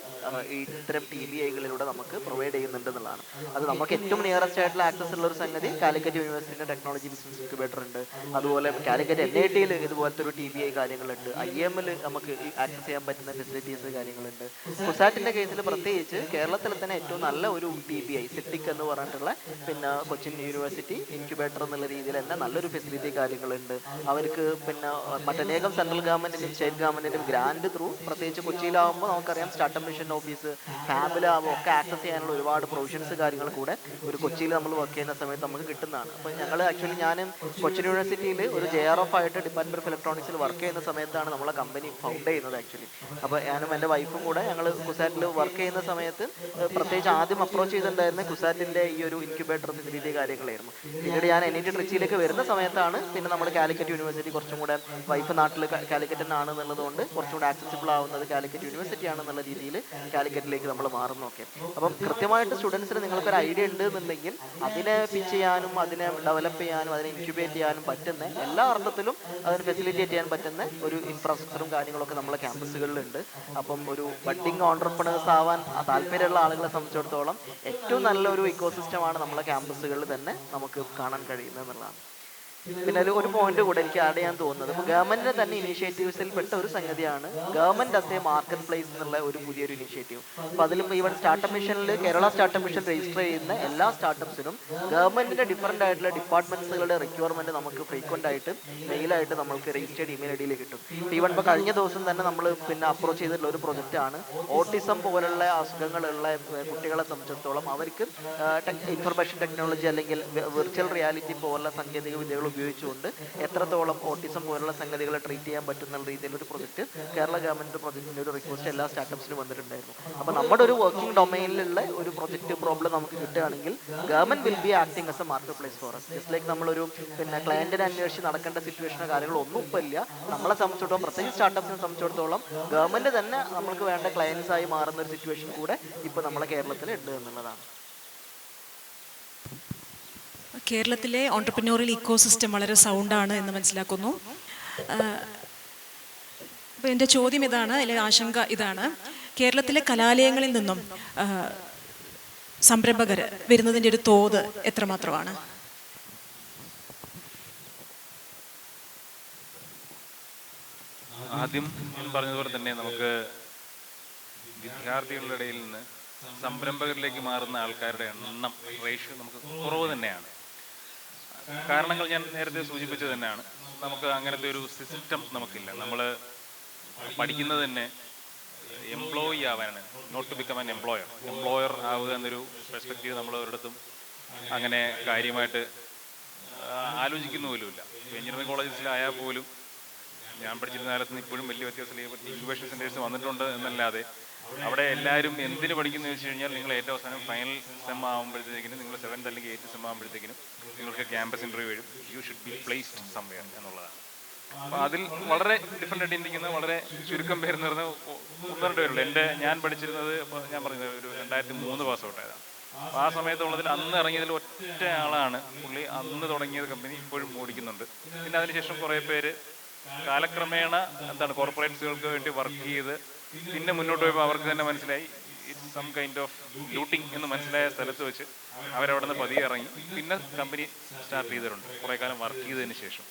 ഇത്തരം TBIകളിലൂടെ നമുക്ക് പ്രൊവൈഡ് ചെയ്യുന്നുണ്ട് എന്നുള്ളതാണ്. അത് നമുക്ക് ഏറ്റവും നിയറസ്റ്റ് ആയിട്ടുള്ള ആക്സസ് ഉള്ള ഒരു സംഗതി കാലിക്കറ്റ് യൂണിവേഴ്സിറ്റിയുടെ ടെക്നോളജി ബിസിനസ് ഇൻക്യുബേറ്റർ ഉണ്ട്. അതുപോലെ കാലിക്കറ്റ് NITയിൽ ഇതുപോലത്തെ ഒരു TBI കാര്യങ്ങളുണ്ട്. IIMൽ നമുക്ക് ആക്സസ് ചെയ്യാൻ പറ്റുന്ന ഫെസിലിറ്റീസ് കാര്യങ്ങളുണ്ട്. കുസാറ്റിൻ്റെ കേസിൽ പ്രത്യേകിച്ച് കേരളത്തിൽ തന്നെ ഏറ്റവും നല്ല ഒരു TBI സിറ്റിക് എന്ന് പറഞ്ഞിട്ടുള്ള പിന്നെ കൊച്ചിൻ യൂണിവേഴ്സിറ്റി ഇൻക്യുബേറ്റർ എന്നുള്ള രീതിയിൽ തന്നെ നല്ലൊരു ഫെസിലിറ്റി കാര്യങ്ങളുണ്ട്. അവർക്ക് പിന്നെ മറ്റനേകം സെൻട്രൽ ഗവൺമെൻറ്റിൻ്റെയും സ്റ്റേറ്റ് ഗവൺമെൻറ്റിൻ്റെയും ഗ്രാൻഡ് ത്രൂ, പ്രത്യേകിച്ച് കൊച്ചിയിലാകുമ്പോൾ നമുക്കറിയാം സ്റ്റാർട്ടപ്പ് മിഷൻ ഓഫീസ്, ഫാബിലാകുമ്പോൾ ഒക്കെ ആക്സസ് ചെയ്യാനുള്ള ഒരുപാട് പ്രൊവിഷൻസ് കാര്യങ്ങൾ കൂടെ ഒരു കൊച്ചിയിൽ നമ്മൾ വർക്ക് ചെയ്യുന്ന സമയത്ത് നമുക്ക് കിട്ടുന്നതാണ്. അപ്പോൾ ഞങ്ങൾ ആക്ച്വലി ഞാൻ കൊച്ചിൻ യൂണിവേഴ്സിറ്റിയിൽ ഒരു JRF ആയിട്ട് ഡിപ്പാർട്ട്മെൻറ്റ് ഓഫ് ഇലക്ട്രോണിക്സിൽ വർക്ക് ചെയ്യുന്ന സമയത്താണ് നമ്മളെ കമ്പനി ഫൗണ്ട് ചെയ്യുന്നത് ആക്ച്വലി. അപ്പോൾ ഞാനും എൻ്റെ വൈഫും കൂടെ ഞങ്ങൾ കുസാറ്റിൽ വർക്ക് ചെയ്യുന്ന സമയത്ത് പ്രത്യേകിച്ച് ആദ്യം അപ്രോച്ച് ചെയ്തിട്ടുണ്ടായിരുന്ന കുസാറ്റിൻ്റെ ഈ ഒരു ഇൻക്യുബേറ്റർ ഫെസിലിറ്റി കാര്യങ്ങളായിരുന്നു. പിന്നീട് ഞാൻ NIT ട്രിച്ചിയിലേക്ക് വരുന്ന സമയത്താണ് പിന്നെ നമ്മൾ കാലിക്കറ്റ് യൂണിവേഴ്സിറ്റി കുറച്ചും കൂടെ, വൈഫ് നാട്ടിൽ കാലിക്കറ്റ് തന്നെ ആണെന്നുള്ളതുകൊണ്ട് കുറച്ചും കൂടെ ആക്സസിബിൾ ആവുന്നത് കാലിക്കറ്റ് യൂണിവേഴ്സിറ്റി ആണെന്നുള്ള രീതിയിൽ കാലിക്കറ്റിലേക്ക് നമ്മൾ മാറുന്നൊക്കെ. അപ്പം കൃത്യമായിട്ട് സ്റ്റുഡൻസിന് നിങ്ങൾക്കൊരു ഐഡിയ ഉണ്ട് എന്നുണ്ടെങ്കിൽ അതിനെ പിച്ച് ചെയ്യാനും അതിനെ ഡെവലപ്പ് ചെയ്യാനും അതിനെ ഇൻക്യുബേറ്റ് ചെയ്യാനും പറ്റുന്ന എല്ലാ അർത്ഥത്തിലും അതിന് ഫെസിലിറ്റേറ്റ് ചെയ്യാൻ പറ്റുന്ന ഒരു ഇൻഫ്രാസ്ട്രക്ചറും കാര്യങ്ങളൊക്കെ നമ്മളെ ക്യാമ്പസുകളിലുണ്ട്. അപ്പം ഒരു ബഡ്ഡിങ് ഓണ്ടർപ്രണേഴ്സ് ആവാൻ താല്പര്യമുള്ള ആളുകളെ സംബന്ധിച്ചിടത്തോളം ഏറ്റവും നല്ലൊരു ഇക്കോസിസ്റ്റമാണ് നമ്മളെ ക്യാമ്പസുകളിൽ തന്നെ നമുക്ക് കാണാൻ കഴിയുന്നത് എന്നുള്ളതാണ്. പിന്നെ ഒരു പോയിന്റ് കൂടെ എനിക്ക് ആഡ് ചെയ്യാൻ തോന്നുന്നത്, ഇപ്പോൾ ഗവൺമെന്റിന്റെ തന്നെ ഇനീഷ്യേറ്റീവ്സിൽ പെട്ട ഒരു സംഗതിയാണ് government as a market place എന്നുള്ള ഒരു പുതിയൊരു ഇനീഷ്യേറ്റീവ്. അപ്പോൾ അതിലും ഈവൻ സ്റ്റാർട്ടപ്പ് മിഷനിൽ കേരള സ്റ്റാർട്ടപ്പ് മിഷൻ രജിസ്റ്റർ ചെയ്യുന്ന എല്ലാ സ്റ്റാർട്ടപ്സിനും ഗവൺമെന്റിന്റെ ഡിഫറെന്റ് ആയിട്ടുള്ള ഡിപ്പാർട്ട്മെന്റ്സുകളുടെ റിക്വയർമെന്റ് നമുക്ക് ഫ്രീക്വന്റ് ആയിട്ട് മെയിലായിട്ട് നമുക്ക് രജിസ്റ്റേർഡ് ഇമെയിൽ ID കിട്ടും. ഈവൻ ഇപ്പോൾ കഴിഞ്ഞ ദിവസം തന്നെ നമ്മൾ പിന്നെ അപ്രോച്ച് ചെയ്തിട്ടുള്ള ഒരു പ്രൊജക്റ്റാണ് ഓട്ടിസം പോലുള്ള അസുഖങ്ങളുള്ള കുട്ടികളെ സംബന്ധിച്ചിടത്തോളം അവർക്ക് ഇൻഫർമേഷൻ ടെക്നോളജി അല്ലെങ്കിൽ വിർച്വൽ റിയാലിറ്റി പോലുള്ള സാങ്കേതിക വിദ്യകൾ ഉപയോഗിച്ചുകൊണ്ട് എത്രത്തോളം ഓട്ടിസം പോലുള്ള സംഗതികളെ ട്രീറ്റ് ചെയ്യാൻ പറ്റുന്ന രീതിയിലൊരു പ്രൊജക്റ്റ് കേരള ഗവൺമെന്റ് പ്രൊജക്റ്റിന്റെ ഒരു റിക്വസ്റ്റ് എല്ലാ സ്റ്റാർട്ടപ്സിനും വന്നിട്ടുണ്ടായിരുന്നു. അപ്പോൾ നമ്മുടെ ഒരു വർക്കിംഗ് ഡൊമൈനിലുള്ള ഒരു പ്രൊജക്റ്റ് പ്രോബ്ലം നമുക്ക് കിട്ടുകയാണെങ്കിൽ government will be acting as A market place for us. Just like നമ്മളൊരു പിന്നെ ക്ലയന്റിനെ അന്വേഷിച്ച് നടക്കേണ്ട സിറ്റുവേഷനോ കാര്യങ്ങളോ ഒന്നും ഇപ്പോൾ ഇല്ല. നമ്മളെ സംബന്ധിച്ചിടത്തോളം പ്രത്യേകിച്ച് സ്റ്റാർട്ടപ്സിനെ സംബന്ധിച്ചിടത്തോളം ഗവൺമെന്റ് തന്നെ നമ്മൾക്ക് വേണ്ട ക്ലയൻസ് ആയി മാറുന്ന ഒരു സിറ്റുവേഷൻ കൂടെ ഇപ്പോൾ നമ്മളെ കേരളത്തിൽ ഉണ്ട് എന്നുള്ളതാണ്. കേരളത്തിലെ ഓൺട്രപ്രന്യൂറിയൽ ഇക്കോ സിസ്റ്റം വളരെ സൗണ്ടാണ് എന്ന് മനസ്സിലാക്കുന്നു. അപ്പോൾ എൻ്റെ ചോദ്യം ഇതാണ്, അല്ലെങ്കിൽ ആശങ്ക ഇതാണ്, കേരളത്തിലെ കലാലയങ്ങളിൽ നിന്നും സംരംഭകർ വരുന്നതിൻ്റെ ഒരു തോത് എത്രമാത്രമാണ്? ആദ്യം പറഞ്ഞതുപോലെ തന്നെ നമുക്ക് വിദ്യാർത്ഥികളുടെ ഇടയിൽ നിന്ന് സംരംഭകരിലേക്ക് മാറുന്ന ആൾക്കാരുടെ എണ്ണം റേഷ്യോ നമുക്ക് കുറവ് തന്നെയാണ്. കാരണങ്ങൾ ഞാൻ നേരത്തെ സൂചിപ്പിച്ചത് തന്നെയാണ്. നമുക്ക് അങ്ങനത്തെ ഒരു സിസ്റ്റം നമുക്കില്ല. നമ്മൾ പഠിക്കുന്നത് തന്നെ എംപ്ലോയി ആവാനാണ്, not to become an employer. Employer ആവുക എന്നൊരു പെർസ്പെക്റ്റീവ് നമ്മൾ ഒരിടത്തും അങ്ങനെ കാര്യമായിട്ട് ആലോചിക്കുന്ന പോലുമില്ല. എഞ്ചിനീയറിംഗ് കോളേജസിലായാൽ പോലും ഞാൻ പഠിച്ചിരുന്ന കാലത്ത് നിന്ന് ഇപ്പോഴും വലിയ വ്യത്യാസമില്ല. ഇൻക്യുബേഷൻ സെൻറ്റേഴ്സ് വന്നിട്ടുണ്ട് എന്നല്ലാതെ അവിടെ എല്ലാവരും എന്തിന് പഠിക്കുന്നു വെച്ച് കഴിഞ്ഞാൽ നിങ്ങൾ ഏറ്റവും അവസാനം ഫൈനൽ സെം ആകുമ്പോഴത്തേക്കിനും, നിങ്ങൾ 7th അല്ലെങ്കിൽ 8th സെം ആകുമ്പോഴത്തേക്കിനും നിങ്ങൾക്ക് ക്യാമ്പസ് ഇൻ്റർവ്യൂ വരും. You should be placed somewhere എന്നുള്ളതാണ്. അപ്പോൾ അതിൽ വളരെ ഡിഫറെൻ്റ് ആയിട്ട് ഇരിക്കുന്ന വളരെ ചുരുക്കം പേര് നിറഞ്ഞ 1-2 പേരുള്ളൂ. ഞാൻ പഠിച്ചിരുന്നത് ഞാൻ പറഞ്ഞത് ഒരു 2003 പാസ് ഔട്ടായതാണ്. അപ്പോൾ ആ സമയത്തുള്ളതിൽ അന്ന് ഇറങ്ങിയതിൽ ഒറ്റ ആളാണ് പുള്ളി. അന്ന് തുടങ്ങിയത് കമ്പനി ഇപ്പോഴും ഓടിക്കുന്നുണ്ട്. പിന്നെ അതിനുശേഷം കുറേ പേര് കാലക്രമേണ കോർപ്പറേറ്റ്സുകൾക്ക് വേണ്ടി വർക്ക് ചെയ്ത് പിന്നെ മുന്നോട്ട് പോയപ്പോൾ അവർക്ക് തന്നെ മനസ്സിലായി it's some kind of looting എന്ന് മനസ്സിലായ സ്ഥലത്ത് വെച്ച് അവരവിടെ നിന്ന് പതിയെ ഇറങ്ങി പിന്നെ കമ്പനി സ്റ്റാർട്ട് ചെയ്തിട്ടുണ്ട് കുറേ കാലം വർക്ക് ചെയ്തതിന് ശേഷം.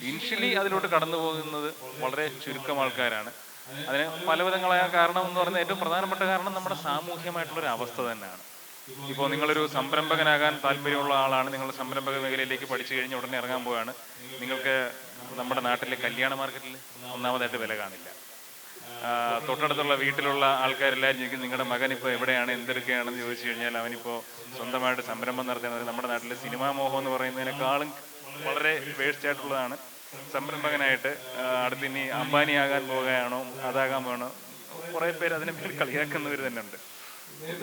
ഇനിഷ്യലി അതിലോട്ട് കടന്നു പോകുന്നത് വളരെ ചുരുക്കം ആൾക്കാരാണ്. അതിന് പലവിധങ്ങളായ കാരണം എന്ന് പറയുന്നത് ഏറ്റവും പ്രധാനപ്പെട്ട കാരണം നമ്മുടെ സാമൂഹ്യമായിട്ടുള്ളൊരു അവസ്ഥ തന്നെയാണ്. ഇപ്പോൾ നിങ്ങളൊരു സംരംഭകനാകാൻ താല്പര്യമുള്ള ആളാണ്, നിങ്ങൾ സംരംഭക മേഖലയിലേക്ക് പഠിച്ചു കഴിഞ്ഞ് ഉടനെ ഇറങ്ങാൻ പോവുകയാണ്. നിങ്ങൾക്ക് നമ്മുടെ നാട്ടിലെ കല്യാണ മാർക്കറ്റിൽ ഒന്നാമതായിട്ട് വില കാണില്ല. തൊട്ടടുത്തുള്ള വീട്ടിലുള്ള ആൾക്കാരെല്ലാവരും ചോദിക്കും നിങ്ങളുടെ മകൻ ഇപ്പോൾ എവിടെയാണ്, എന്തെടുക്കുകയാണെന്ന് ചോദിച്ചു കഴിഞ്ഞാൽ അവനിപ്പോൾ സ്വന്തമായിട്ട് സംരംഭം നടത്തുന്നത്. നമ്മുടെ നാട്ടിലെ സിനിമാ മോഹം എന്ന് പറയുന്നതിനേക്കാളും വളരെ വേസ്റ്റ് ആയിട്ടുള്ളതാണ് സംരംഭകനായിട്ട്. അടുത്തിനി അംബാനി ആകാൻ പോവുകയാണോ, അതാകാൻ പോകണോ, കുറേ പേര് അതിനെ കളിയാക്കുന്നവർ തന്നെ ഉണ്ട്.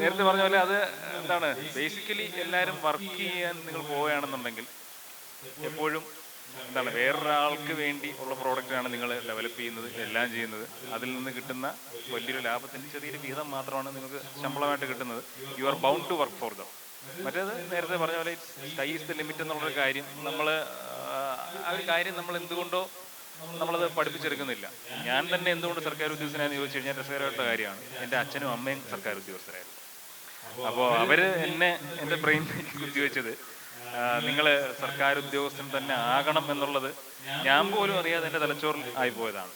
നേരത്തെ പറഞ്ഞ പോലെ അത് ബേസിക്കലി എല്ലാവരും വർക്ക് ചെയ്യാൻ നിങ്ങൾ പോവുകയാണെന്നുണ്ടെങ്കിൽ എപ്പോഴും വേറൊരാൾക്ക് വേണ്ടി ഉള്ള പ്രോഡക്റ്റാണ് നിങ്ങൾ ഡെവലപ്പ് ചെയ്യുന്നത്, എല്ലാം ചെയ്യുന്നത്. അതിൽ നിന്ന് കിട്ടുന്ന വലിയൊരു ലാഭത്തിൻ്റെ ചെറിയൊരു വിഹിതം മാത്രമാണ് നിങ്ങൾക്ക് ശമ്പളമായിട്ട് കിട്ടുന്നത്. You are bound to work for them. മറ്റേത് നേരത്തെ പറഞ്ഞ പോലെ സ്കൈ ഈസ് ദ ലിമിറ്റ് എന്നുള്ളൊരു കാര്യം ആ ഒരു കാര്യം നമ്മൾ എന്തുകൊണ്ടോ നമ്മളത് പഠിപ്പിച്ചെടുക്കുന്നില്ല. ഞാൻ തന്നെ എന്തുകൊണ്ട് സർക്കാർ ഉദ്യോഗസ്ഥനാണെന്ന് ചോദിച്ചു കഴിഞ്ഞാൽ രസകരമായിട്ടുള്ള കാര്യമാണ്. എൻ്റെ അച്ഛനും അമ്മയും സർക്കാർ ഉദ്യോഗസ്ഥരായിരുന്നു. അപ്പോൾ അവർ എൻ്റെ ബ്രെയിനിലേക്ക് കുത്തിവെച്ചത് നിങ്ങൾ സർക്കാർ ഉദ്യോഗസ്ഥൻ തന്നെ ആകണം എന്നുള്ളത് ഞാൻ പോലും അറിയാതെ എൻ്റെ തലച്ചോറിൽ ആയിപ്പോയതാണ്.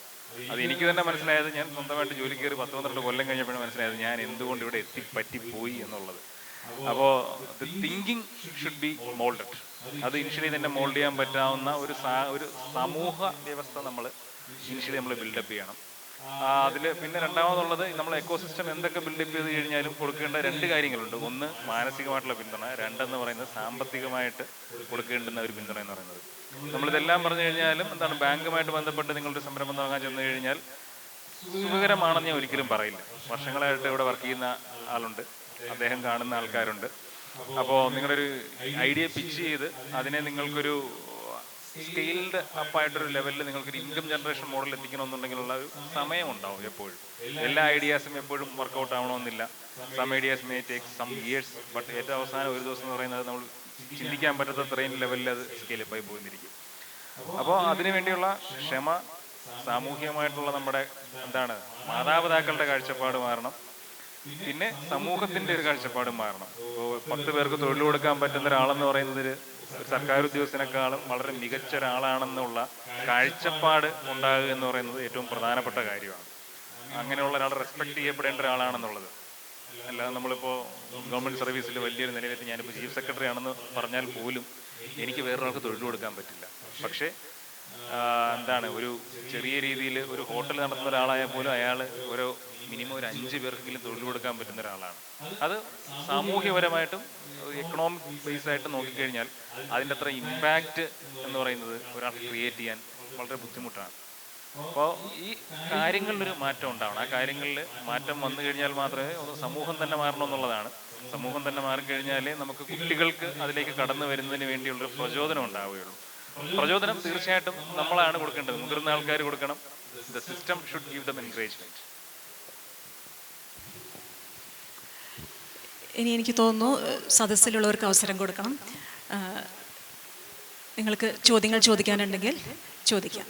അത് എനിക്ക് തന്നെ മനസ്സിലായത് ഞാൻ സ്വന്തമായിട്ട് ജോലി കയറി 10-12 കൊല്ലം കഴിഞ്ഞപ്പോഴാണ് മനസ്സിലായത് ഞാൻ എന്തുകൊണ്ട് ഇവിടെ പറ്റിപ്പോയി എന്നുള്ളത്. അപ്പോൾ the thinking should be moulded. അത് ഇനിഷ്യലി തന്നെ മോൾഡ് ചെയ്യാൻ പറ്റാവുന്ന ഒരു സമൂഹ വ്യവസ്ഥ നമ്മൾ ബിൽഡപ്പ് ചെയ്യണം. അതിൽ പിന്നെ രണ്ടാമതുള്ളത് നമ്മൾ എക്കോസിസ്റ്റം എന്തൊക്കെ ബിൽഡപ്പ് ചെയ്ത് കഴിഞ്ഞാലും കൊടുക്കേണ്ട 2 കാര്യങ്ങളുണ്ട്. ഒന്ന് മാനസികമായിട്ടുള്ള പിന്തുണ, 2 പറയുന്നത് സാമ്പത്തികമായിട്ട് കൊടുക്കേണ്ടുന്ന ഒരു പിന്തുണ എന്ന് പറയുന്നത്. നമ്മളിതെല്ലാം പറഞ്ഞു കഴിഞ്ഞാലും ബാങ്കുമായിട്ട് ബന്ധപ്പെട്ട് നിങ്ങളുടെ സംരംഭം തുടങ്ങാൻ ചെന്ന് കഴിഞ്ഞാൽ സുഖകരമാണെന്ന് ഞാൻ ഒരിക്കലും പറയില്ല. വർഷങ്ങളായിട്ട് ഇവിടെ വർക്ക് ചെയ്യുന്ന ആളുണ്ട്, അദ്ദേഹം കാണുന്ന ആൾക്കാരുണ്ട്. അപ്പോൾ നിങ്ങളൊരു ഐഡിയ പിച്ച് ചെയ്ത് അതിനെ നിങ്ങൾക്കൊരു സ്കെയിൽഡ് അപ്പായിട്ടൊരു ലെവലിൽ നിങ്ങൾക്കൊരു ഇൻകം ജനറേഷൻ മോഡൽ എത്തിക്കണമെന്നുണ്ടെങ്കിലുള്ള ഒരു സമയമുണ്ടാവും എപ്പോഴും. എല്ലാ ഐഡിയാസും എപ്പോഴും വർക്കൗട്ട് ആവണമെന്നില്ല. Some ideas may take some years. But ഏറ്റവും അവസാനം ഒരു ദിവസം എന്ന് പറയുന്നത് നമ്മൾ ചിന്തിക്കാൻ പറ്റാത്തത്രയും ലെവലിൽ അത് സ്കെയിലപ്പായി പോയിരിക്കും. അപ്പോൾ അതിനു വേണ്ടിയുള്ള ക്ഷമ, സാമൂഹികമായിട്ടുള്ള നമ്മുടെ മാതാപിതാക്കളുടെ കാഴ്ചപ്പാട് മാറണം. പിന്നെ സമൂഹത്തിൻ്റെ ഒരു കാഴ്ചപ്പാട് മാറണം. ഇപ്പോൾ 10 പേർക്ക് തൊഴിൽ കൊടുക്കാൻ പറ്റുന്ന ഒരാളെന്ന് പറയുന്നത് ഒരു സർക്കാർ ഉദ്യോഗസ്ഥനേക്കാളും വളരെ മികച്ച ഒരാളാണെന്നുള്ള കാഴ്ചപ്പാട് ഉണ്ടാകുക എന്ന് പറയുന്നത് ഏറ്റവും പ്രധാനപ്പെട്ട കാര്യമാണ്. അങ്ങനെയുള്ള ഒരാൾ റെസ്പെക്ട് ചെയ്യപ്പെടേണ്ട ഒരാളാണെന്നുള്ളത്. അല്ലാതെ നമ്മളിപ്പോൾ ഗവൺമെൻറ് സർവീസിൽ വലിയൊരു നിലയിലെത്തി ഞാനിപ്പോൾ ചീഫ് സെക്രട്ടറി ആണെന്ന് പറഞ്ഞാൽ പോലും എനിക്ക് വേറൊരാൾക്ക് തൊഴിൽ കൊടുക്കാൻ പറ്റില്ല. പക്ഷേ ഒരു ചെറിയ രീതിയിൽ ഒരു ഹോട്ടൽ നടത്തുന്ന ഒരാളായാൽ പോലും അയാൾ മിനിമം ഒരു 5 പേർക്കെങ്കിലും തൊഴിൽ കൊടുക്കാൻ പറ്റുന്ന ഒരാളാണ്. അത് സാമൂഹ്യപരമായിട്ടും എക്കണോമിക് ബേസ് ആയിട്ട് നോക്കിക്കഴിഞ്ഞാൽ അതിൻ്റെ അത്ര ഇമ്പാക്റ്റ് എന്ന് പറയുന്നത് ഒരാൾക്ക് ക്രിയേറ്റ് ചെയ്യാൻ വളരെ ബുദ്ധിമുട്ടാണ്. അപ്പോൾ ഈ കാര്യങ്ങളിലൊരു മാറ്റം ഉണ്ടാവണം. ആ കാര്യങ്ങളിൽ മാറ്റം വന്നു കഴിഞ്ഞാൽ മാത്രമേ സമൂഹം തന്നെ മാറണമെന്നുള്ളതാണ്. സമൂഹം തന്നെ മാറിക്കഴിഞ്ഞാലേ നമുക്ക് കുട്ടികൾക്ക് അതിലേക്ക് കടന്നു വരുന്നതിന് വേണ്ടിയുള്ളൊരു പ്രചോദനം ഉണ്ടാവുകയുള്ളൂ. പ്രചോദനം തീർച്ചയായിട്ടും നമ്മളാണ് കൊടുക്കേണ്ടത്, മുതിർന്ന ആൾക്കാർ കൊടുക്കണം. The system should give them encouragement. ഇനി എനിക്ക് തോന്നുന്നു സദസ്സിലുള്ളവർക്ക് അവസരം കൊടുക്കണം. നിങ്ങൾക്ക് ചോദ്യങ്ങൾ ചോദിക്കാനുണ്ടെങ്കിൽ ചോദിക്കാം.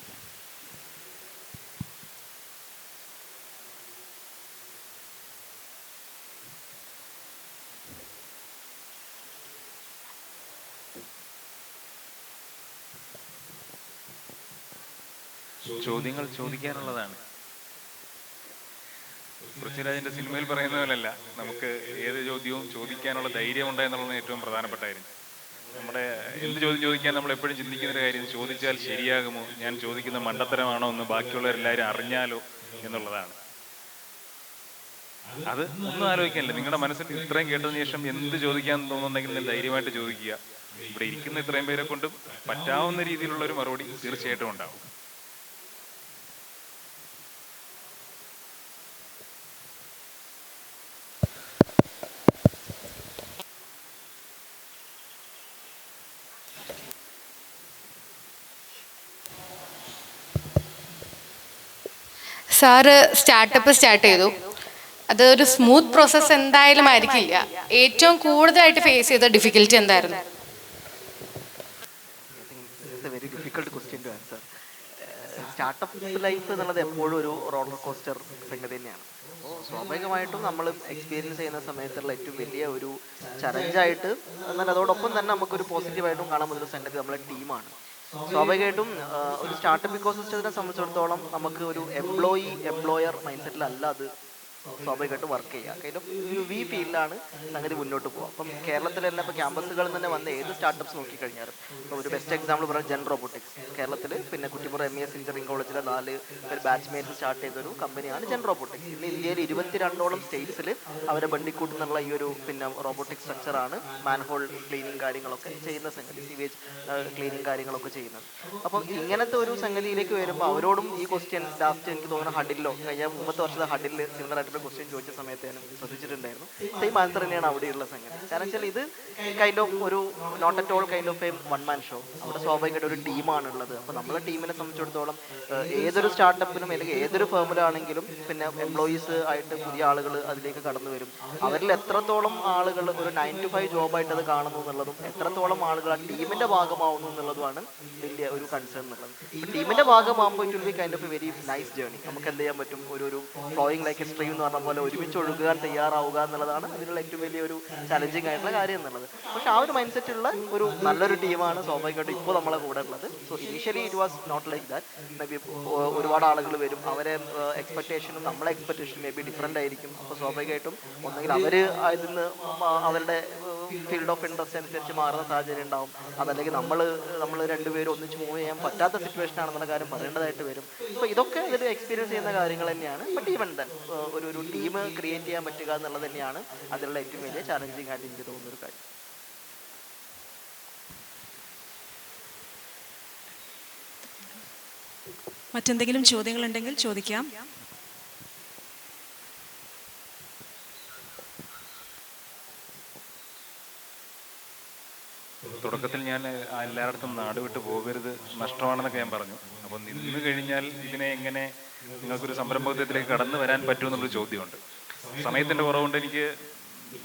ചോദ്യങ്ങൾ ചോദിക്കാനുള്ളതാണ്. പൃഥ്വിരാജിന്റെ സിനിമയിൽ പറയുന്ന പോലല്ല, നമുക്ക് ഏത് ചോദ്യവും ചോദിക്കാനുള്ള ധൈര്യം ഉണ്ടായെന്നുള്ളതാണ് ഏറ്റവും പ്രധാനപ്പെട്ട കാര്യം. നമ്മുടെ എന്ത് ചോദ്യം ചോദിക്കാൻ നമ്മൾ എപ്പോഴും ചിന്തിക്കുന്ന ഒരു കാര്യം, ചോദിച്ചാൽ ശരിയാകുമോ, ഞാൻ ചോദിക്കുന്ന മണ്ടത്തരമാണോ എന്ന് ബാക്കിയുള്ളവരെല്ലാവരും അറിഞ്ഞാലോ എന്നുള്ളതാണ്. അത് ഒന്നും ആലോചിക്കാനില്ല. നിങ്ങളുടെ മനസ്സിൽ ഇത്രയും കേട്ടതിന് ശേഷം എന്ത് ചോദിക്കാൻ തോന്നുന്നുണ്ടെങ്കിൽ നിങ്ങൾ ധൈര്യമായിട്ട് ചോദിക്കുക. ഇവിടെ ഇരിക്കുന്ന ഇത്രയും പേരെ കൊണ്ടും പറ്റാവുന്ന രീതിയിലുള്ള ഒരു മറുപടി തീർച്ചയായിട്ടും ഉണ്ടാവും. സാറ് സ്റ്റാർട്ടപ്പ് സ്റ്റാർട്ട് ചെയ്തു. അതൊരു സ്മൂത്ത് പ്രോസസ്സ് എന്തായാലും ആയിരിക്കില്ല. ഏറ്റവും കൂടുതലായിട്ട് ഫേസ് ചെയ്ത ഡിഫിക്കൽറ്റി എന്തായിരുന്നു? Very difficult question to answer. Startup life എന്നുള്ളത് എപ്പോഴും ഒരു റോളർ കോസ്റ്റർ സംഗതി തന്നെയാണ്. അപ്പോൾ സ്വാഭാവികമായിട്ടും നമ്മൾ എക്സ്പീരിയൻസ് ചെയ്യുന്ന സമയത്തുള്ള ഏറ്റവും വലിയ ഒരു ചലഞ്ചായിട്ട്, എന്നാൽ അതോടൊപ്പം തന്നെ നമുക്കൊരു പോസിറ്റീവായിട്ടും കാണാൻ പറ്റുന്ന സംഗതി നമ്മളെ ടീമാണ്. സ്വാഭാവികമായിട്ടും ഒരു സ്റ്റാർട്ടപ്പ് ഇക്കോസിസ്റ്റത്തിനെ സംബന്ധിച്ചിടത്തോളം നമുക്ക് ഒരു എംപ്ലോയർ മൈൻഡ് സെറ്റിലല്ല അത് സ്വാഭാവികമായിട്ടും വർക്ക് ചെയ്യുക. കൈൻഡ് ഓഫ് ഒരു വി ഫീൽഡിലാണ് സംഗതി മുന്നോട്ട് പോകുക. അപ്പം കേരളത്തിൽ തന്നെ ഇപ്പോൾ ക്യാമ്പസുകളിൽ തന്നെ വന്ന ഏത് സ്റ്റാർട്ടപ്പ്സ് നോക്കിക്കഴിഞ്ഞാലും, ഇപ്പോൾ ഒരു ബെസ്റ്റ് എക്സാമ്പിൾ പറയാം ജെൻ റോബോട്ടിക്സ്. കേരളത്തിൽ പിന്നെ കുറ്റിപ്പുറം MES എഞ്ചിനീയറിംഗ് കോളേജിലെ 4 ഒരു ബാച്ച്മേറ്റ്സ് സ്റ്റാർട്ട് ചെയ്തൊരു കമ്പനിയാണ് ജെൻ റോബോട്ടിക്സ്. ഇന്ന് ഇന്ത്യയിൽ 22ഓളം സ്റ്റേറ്റ്സിൽ അവരെ ബണ്ടിക്കൂട്ടുന്നുള്ള ഈ ഒരു പിന്നെ റോബോട്ടിക് സ്ട്രക്ചറാണ് മാൻഹോൾ ക്ലീനിങ് കാര്യങ്ങളൊക്കെ ചെയ്യുന്ന സംഗതി, സീവേജ് ക്ലീനിങ് കാര്യങ്ങളൊക്കെ ചെയ്യുന്നത്. അപ്പം ഇങ്ങനത്തെ ഒരു സംഗതിയിലേക്ക് വരുമ്പോൾ അവരോടും ഈ ക്വസ്റ്റ്യൻ ലാസ്റ്റ് എനിക്ക് തോന്നുന്ന ഹഡിലോ കഴിഞ്ഞ 3 വർഷത്തെ ഹഡിൽ സിമിലർ ക്വസ്റ്റ്യൻ ചോദിച്ച സമയത്ത് ഞാൻ ശ്രദ്ധിച്ചിട്ടുണ്ടായിരുന്നു. സെയിം ആൻസർ തന്നെയാണ് അവിടെയുള്ള സംഗതി. കാരണം വെച്ചാൽ ഇത് കൈൻഡ് ഓഫ് ഒരു not at all kind of a one man show. അവിടെ സ്വാഭാവികമായിട്ട് ഒരു ടീമാണുള്ളത്. അപ്പോൾ നമ്മളെ ടീമിനെ സംബന്ധിച്ചിടത്തോളം ഏതൊരു സ്റ്റാർട്ടപ്പിനും അല്ലെങ്കിൽ ഏതൊരു ഫേമിലാണെങ്കിലും പിന്നെ എംപ്ലോയീസ് ആയിട്ട് പുതിയ ആളുകൾ അതിലേക്ക് കടന്നു വരും. അവരിൽ എത്രത്തോളം ആളുകൾ ഒരു 9 to 5 ജോബായിട്ട് അത് കാണുന്നു എന്നുള്ളതും എത്രത്തോളം ആളുകൾ ആ ടീമിന്റെ ഭാഗമാവുന്നു എന്നുള്ളതുമാണ് വലിയ ഒരു കൺസേൺ എന്നുള്ളത്. ടീമിന്റെ ഭാഗമാകുമ്പോൾ it will be kind of a very nice journey. നമുക്ക് എന്ത് ചെയ്യാൻ പറ്റും, ഒരു ഫ്ലോയിങ് ലൈക്ക് എ സ്ട്രീം എന്ന് പറഞ്ഞ പോലെ ഒരുമിച്ച് ഒഴുകാൻ തയ്യാറാവുക എന്നുള്ളതാണ് അതിനുള്ള ഏറ്റവും വലിയൊരു ചലഞ്ചിങ് ആയിട്ടുള്ള കാര്യം എന്നുള്ളത്. പക്ഷെ ആ ഒരു മൈൻഡ് സെറ്റുള്ള ഒരു നല്ലൊരു ടീമാണ് സ്വാഭാവികമായിട്ടും ഇപ്പോൾ നമ്മളെ കൂടെ ഉള്ളത്. So initially it was not like that. Maybe ഒരുപാട് ആളുകൾ വരും, അവരെ എക്സ്പെക്ടേഷനും നമ്മളെ എക്സ്പെക്ടേഷനും മേ ബി ഡിഫറെൻ്റ് ആയിരിക്കും. അപ്പോൾ സ്വാഭാവികമായിട്ടും ഒന്നെങ്കിൽ അവർ ഇതിന്ന് അവരുടെ ഫീൽഡ് ഓഫ് ഇൻട്രസ്റ്റ് അനുസരിച്ച് മാറുന്ന സാഹചര്യം ഉണ്ടാവും. അതല്ലെങ്കിൽ നമ്മൾ രണ്ടുപേരും ഒന്നിച്ച് മൂവ് ചെയ്യാൻ പറ്റാത്ത സിറ്റുവേഷൻ ആണെന്നുള്ള കാര്യം പറയേണ്ടതായിട്ട് വരും. അപ്പോൾ ഇതൊക്കെ ഇതിൽ എക്സ്പീരിയൻസ് ചെയ്യുന്ന കാര്യങ്ങൾ തന്നെയാണ്. ബട്ട് ഈവൻ ദെൻ ഒരു ടീം ക്രിയേറ്റ് ചെയ്യാൻ പറ്റുക എന്നുള്ളത് തന്നെയാണ് അതിലുള്ള ഏറ്റവും വലിയ ചാലഞ്ചിങ് ആയിട്ട് എനിക്ക് തോന്നുന്നൊരു കാര്യം. മറ്റെന്തെങ്കിലും ചോദ്യങ്ങളുണ്ടെങ്കിൽ ചോദിക്കാം. തുടക്കത്തിൽ ഞാൻ എല്ലായിടത്തും നാട് വിട്ട് പോകരുത്, നഷ്ടമാണെന്നൊക്കെ ഞാൻ പറഞ്ഞു. അപ്പോൾ നിന്ന് കഴിഞ്ഞാൽ ഇതിനെ എങ്ങനെ നിങ്ങൾക്കൊരു സംരംഭത്തിലേക്ക് കടന്നു വരാൻ പറ്റുമെന്നുള്ളൊരു ചോദ്യമുണ്ട്. സമയത്തിൻ്റെ കുറവുകൊണ്ട് എനിക്ക്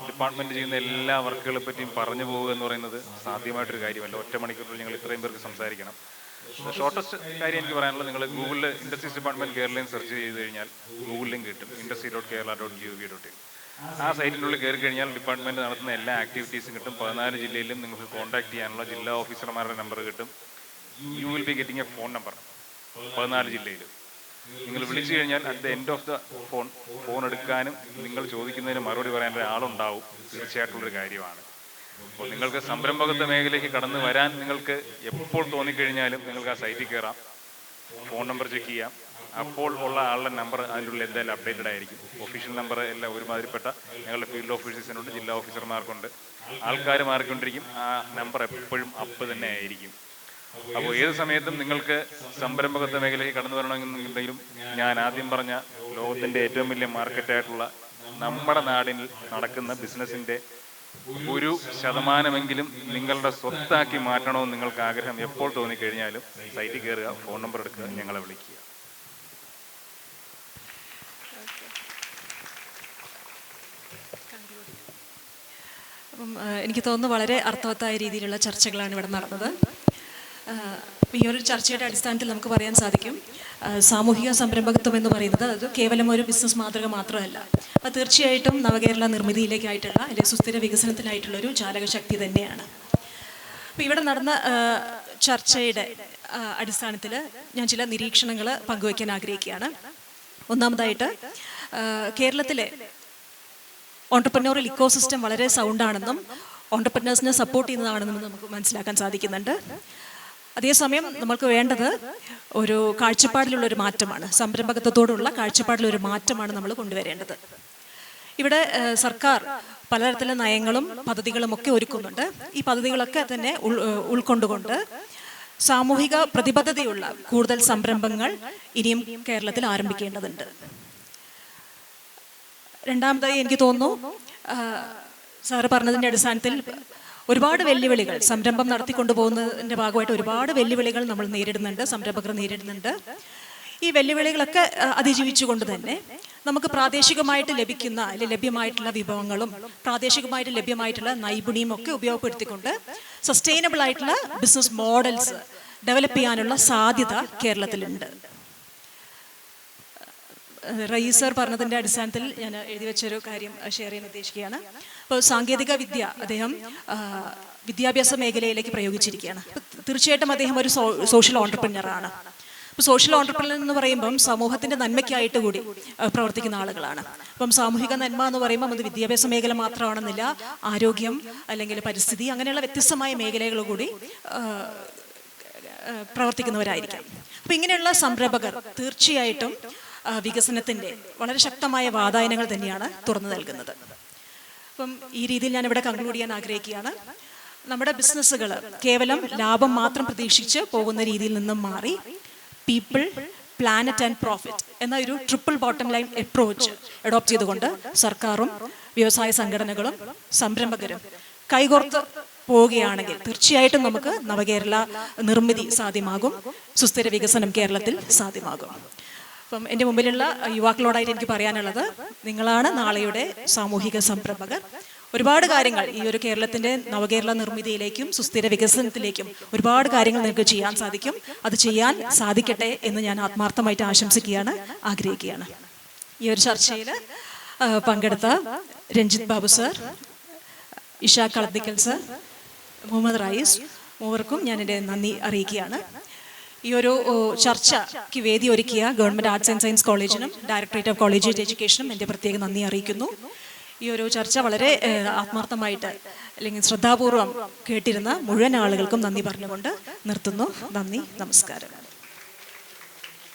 ഡിപ്പാർട്ട്മെൻറ്റ് ചെയ്യുന്ന എല്ലാ വർക്കുകളെ പറ്റിയും പറഞ്ഞു പോകുക എന്ന് പറയുന്നത് സാധ്യമായിട്ടൊരു കാര്യമല്ല. 1 മണിക്കൂറിൽ ഞങ്ങൾ ഇത്രയും പേർക്ക് സംസാരിക്കണം. ഷോർട്ടസ്റ്റ് കാര്യം എനിക്ക് പറയാനുള്ളത്, നിങ്ങൾ ഗൂഗിളിൽ ഇൻഡസ്ട്രീസ് ഡിപ്പാർട്ട്മെൻറ്റ് കേരളയും സെർച്ച് ചെയ്ത് കഴിഞ്ഞാൽ ഗൂഗിളിലും കിട്ടും industry.kerala.gov.in. ആ സൈറ്റിനുള്ളിൽ കയറി കഴിഞ്ഞാൽ ഡിപ്പാർട്ട്മെൻറ്റ് നടത്തുന്ന എല്ലാ ആക്ടിവിറ്റീസും കിട്ടും. 14 ജില്ലയിലും നിങ്ങൾക്ക് കോൺടാക്ട് ചെയ്യാനുള്ള ജില്ലാ ഓഫീസർമാരുടെ നമ്പർ കിട്ടും. You will be getting A phone number 14 ജില്ലയിലും. നിങ്ങൾ വിളിച്ചു കഴിഞ്ഞാൽ at the end of the phone എടുക്കാനും നിങ്ങൾ ചോദിക്കുന്നതിന് മറുപടി പറയാൻ ഒരാളുണ്ടാവും. തീർച്ചയായിട്ടുള്ളൊരു കാര്യമാണ്. അപ്പോൾ നിങ്ങൾക്ക് സംരംഭകത്വ മേഖലയ്ക്ക് കടന്നു വരാൻ നിങ്ങൾക്ക് എപ്പോൾ തോന്നിക്കഴിഞ്ഞാലും നിങ്ങൾക്ക് ആ സൈറ്റിൽ കയറാം, ഫോൺ നമ്പർ ചെക്ക് ചെയ്യാം. അപ്പോൾ ഉള്ള ആളുടെ നമ്പർ അതിനുള്ള എന്തായാലും അപ്ഡേറ്റഡ് ആയിരിക്കും. ഒഫീഷ്യൽ നമ്പർ എല്ലാം ഒരുമാതിരിപ്പെട്ട ഞങ്ങളുടെ ഫീൽഡ് ഓഫീസേഴ്സിനുണ്ട്, ജില്ലാ ഓഫീസർമാർക്കുണ്ട്. ആൾക്കാർ മാറിക്കൊണ്ടിരിക്കും. ആ നമ്പർ എപ്പോഴും അപ്പ് തന്നെ ആയിരിക്കും. അപ്പോൾ ഏത് സമയത്തും നിങ്ങൾക്ക് സംരംഭകത്വ മേഖലയ്ക്ക് കടന്നു വരണമെന്നുണ്ടെങ്കിലും ഞാൻ ആദ്യം പറഞ്ഞ ലോകത്തിൻ്റെ ഏറ്റവും വലിയ മാർക്കറ്റായിട്ടുള്ള നമ്മുടെ നാടിൽ നടക്കുന്ന ബിസിനസ്സിൻ്റെ 1% നിങ്ങളുടെ സ്വത്താക്കി മാറ്റണമെന്ന് നിങ്ങൾക്ക് ആഗ്രഹം എപ്പോൾ തോന്നിക്കഴിഞ്ഞാലും സൈറ്റിൽ കയറുക, ഫോൺ നമ്പർ എടുക്കുക, ഞങ്ങളെ വിളിക്കുക. അപ്പം എനിക്ക് തോന്നുന്നു വളരെ അർത്ഥവത്തായ രീതിയിലുള്ള ചർച്ചകളാണ് ഇവിടെ നടന്നത്. ഈ ഒരു ചർച്ചയുടെ അടിസ്ഥാനത്തിൽ നമുക്ക് പറയാൻ സാധിക്കും, സാമൂഹിക സംരംഭകത്വം എന്ന് പറയുന്നത് അത് കേവലം ഒരു ബിസിനസ് മാതൃക മാത്രമല്ല, അത് തീർച്ചയായിട്ടും നവകേരള നിർമ്മിതിയിലേക്കായിട്ടുള്ള അല്ലെങ്കിൽ സുസ്ഥിര വികസനത്തിനായിട്ടുള്ളൊരു ചാലകശക്തി തന്നെയാണ്. അപ്പോൾ ഇവിടെ നടന്ന ചർച്ചയുടെ അടിസ്ഥാനത്തിൽ ഞാൻ ചില നിരീക്ഷണങ്ങൾ പങ്കുവയ്ക്കാൻ ആഗ്രഹിക്കുകയാണ്. ഒന്നാമതായിട്ട് കേരളത്തിലെ ഓൺട്രപ്രനോറിയൽ ഇക്കോസിസ്റ്റം വളരെ സൗണ്ടാണെന്നും ഓൺട്രപ്രനേഴ്സിനെ സപ്പോർട്ട് ചെയ്യുന്നതാണെന്നും നമുക്ക് മനസ്സിലാക്കാൻ സാധിക്കുന്നുണ്ട്. അതേസമയം നമുക്ക് വേണ്ടത് ഒരു കാഴ്ചപ്പാടിലുള്ളൊരു മാറ്റമാണ്, സംരംഭകത്വത്തോടുള്ള കാഴ്ചപ്പാടിലൊരു മാറ്റമാണ് നമ്മൾ കൊണ്ടുവരേണ്ടത്. ഇവിടെ സർക്കാർ പലതരത്തിലുള്ള നയങ്ങളും പദ്ധതികളും ഒക്കെ ഒരുക്കുന്നുണ്ട്. ഈ പദ്ധതികളൊക്കെ തന്നെ ഉൾക്കൊണ്ടുകൊണ്ട് സാമൂഹിക പ്രതിബദ്ധതയുള്ള കൂടുതൽ സംരംഭങ്ങൾ ഇനിയും കേരളത്തിൽ ആരംഭിക്കേണ്ടതുണ്ട്. രണ്ടാമതായി എനിക്ക് തോന്നുന്നു സാറ് പറഞ്ഞതിൻ്റെ അടിസ്ഥാനത്തിൽ ഒരുപാട് വെല്ലുവിളികൾ സംരംഭം നടത്തിക്കൊണ്ടുപോകുന്നതിൻ്റെ ഭാഗമായിട്ട് ഒരുപാട് വെല്ലുവിളികൾ നമ്മൾ നേരിടുന്നുണ്ട്, സംരംഭകർ നേരിടുന്നുണ്ട്. ഈ വെല്ലുവിളികളൊക്കെ അതിജീവിച്ചുകൊണ്ട് തന്നെ നമുക്ക് പ്രാദേശികമായിട്ട് ലഭിക്കുന്ന അല്ലെങ്കിൽ ലഭ്യമായിട്ടുള്ള വിഭവങ്ങളും പ്രാദേശികമായിട്ട് ലഭ്യമായിട്ടുള്ള നൈപുണ്യവും ഒക്കെ ഉപയോഗപ്പെടുത്തിക്കൊണ്ട് സസ്റ്റൈനബിൾ ആയിട്ടുള്ള ബിസിനസ് മോഡൽസ് ഡെവലപ്പ് ചെയ്യാനുള്ള സാധ്യത കേരളത്തിലുണ്ട്. റയീസ് സർ പറഞ്ഞതിൻ്റെ അടിസ്ഥാനത്തിൽ ഞാൻ എഴുതി വെച്ചൊരു കാര്യം ഷെയർ ചെയ്യാൻ ഉദ്ദേശിക്കുകയാണ്. അപ്പോൾ സാങ്കേതിക വിദ്യ അദ്ദേഹം വിദ്യാഭ്യാസ മേഖലയിലേക്ക് പ്രയോഗിച്ചിരിക്കുകയാണ്. തീർച്ചയായിട്ടും അദ്ദേഹം ഒരു സോഷ്യൽ ഓൺട്രപ്രനറാണ്. അപ്പോൾ സോഷ്യൽ ഓൺട്രപ്രനർ എന്ന് പറയുമ്പം സമൂഹത്തിൻ്റെ നന്മയ്ക്കായിട്ട് കൂടി പ്രവർത്തിക്കുന്ന ആളുകളാണ്. അപ്പം സാമൂഹിക നന്മ എന്ന് പറയുമ്പം അത് വിദ്യാഭ്യാസ മേഖല മാത്രമാണെന്നില്ല, ആരോഗ്യം അല്ലെങ്കിൽ പരിസ്ഥിതി അങ്ങനെയുള്ള വ്യത്യസ്തമായ മേഖലകൾ കൂടി പ്രവർത്തിക്കുന്നവരായിരിക്കാം. അപ്പം ഇങ്ങനെയുള്ള സംരംഭകർ തീർച്ചയായിട്ടും വികസനത്തിൻ്റെ വളരെ ശക്തമായ വാതായനങ്ങൾ തന്നെയാണ് തുറന്നു നൽകുന്നത്. അപ്പം ഈ രീതിയിൽ ഞാനിവിടെ കൺക്ലൂഡ് ചെയ്യാൻ ആഗ്രഹിക്കുകയാണ്. നമ്മുടെ ബിസിനസ്സുകൾ കേവലം ലാഭം മാത്രം പ്രതീക്ഷിച്ച് പോകുന്ന രീതിയിൽ നിന്നും മാറി പീപ്പിൾ, പ്ലാനറ്റ് ആൻഡ് പ്രോഫിറ്റ് എന്ന ഒരു triple bottom line approach adopt ചെയ്തുകൊണ്ട് സർക്കാരും വ്യവസായ സംഘടനകളും സംരംഭകരും കൈകോർത്ത് പോവുകയാണെങ്കിൽ തീർച്ചയായിട്ടും നമുക്ക് നവകേരള നിർമ്മിതി സാധ്യമാകും, സുസ്ഥിര വികസനം കേരളത്തിൽ സാധ്യമാകും. അപ്പം എൻ്റെ മുമ്പിലുള്ള യുവാക്കളോടായിട്ട് എനിക്ക് പറയാനുള്ളത്, നിങ്ങളാണ് നാളെയുടെ സാമൂഹിക സംരംഭകർ. ഒരുപാട് കാര്യങ്ങൾ ഈ ഒരു കേരളത്തിൻ്റെ നവകേരള നിർമ്മിതിയിലേക്കും സുസ്ഥിര വികസനത്തിലേക്കും ഒരുപാട് കാര്യങ്ങൾ നിങ്ങൾക്ക് ചെയ്യാൻ സാധിക്കും. അത് ചെയ്യാൻ സാധിക്കട്ടെ എന്ന് ഞാൻ ആത്മാർത്ഥമായിട്ട് ആശംസിക്കുകയാണ്, ആഗ്രഹിക്കുകയാണ്. ഈ ഒരു ചർച്ചയിൽ പങ്കെടുത്ത രഞ്ജിത്ത് ബാബു സർ, ഇഷാ കളത്തിക്കൽ സർ, മുഹമ്മദ് റയീസ് മൂവർക്കും ഞാൻ എൻ്റെ നന്ദി അറിയിക്കുകയാണ്. ഈ ഒരു ചർച്ചയ്ക്ക് വേദി ഒരുക്കിയ ഗവൺമെൻറ് ആർട്സ് ആൻഡ് സയൻസ് കോളേജിനും ഡയറക്ടറേറ്റ് ഓഫ് കോളേജ് എഡ്യൂക്കേഷനും എൻ്റെ പ്രത്യേക നന്ദി അറിയിക്കുന്നു. ഈ ഒരു ചർച്ച വളരെ ആത്മാർത്ഥമായിട്ട് അല്ലെങ്കിൽ ശ്രദ്ധാപൂർവം കേട്ടിരുന്ന മുഴുവൻ ആളുകൾക്കും നന്ദി പറഞ്ഞുകൊണ്ട് നിർത്തുന്നു. നന്ദി, നമസ്കാരം.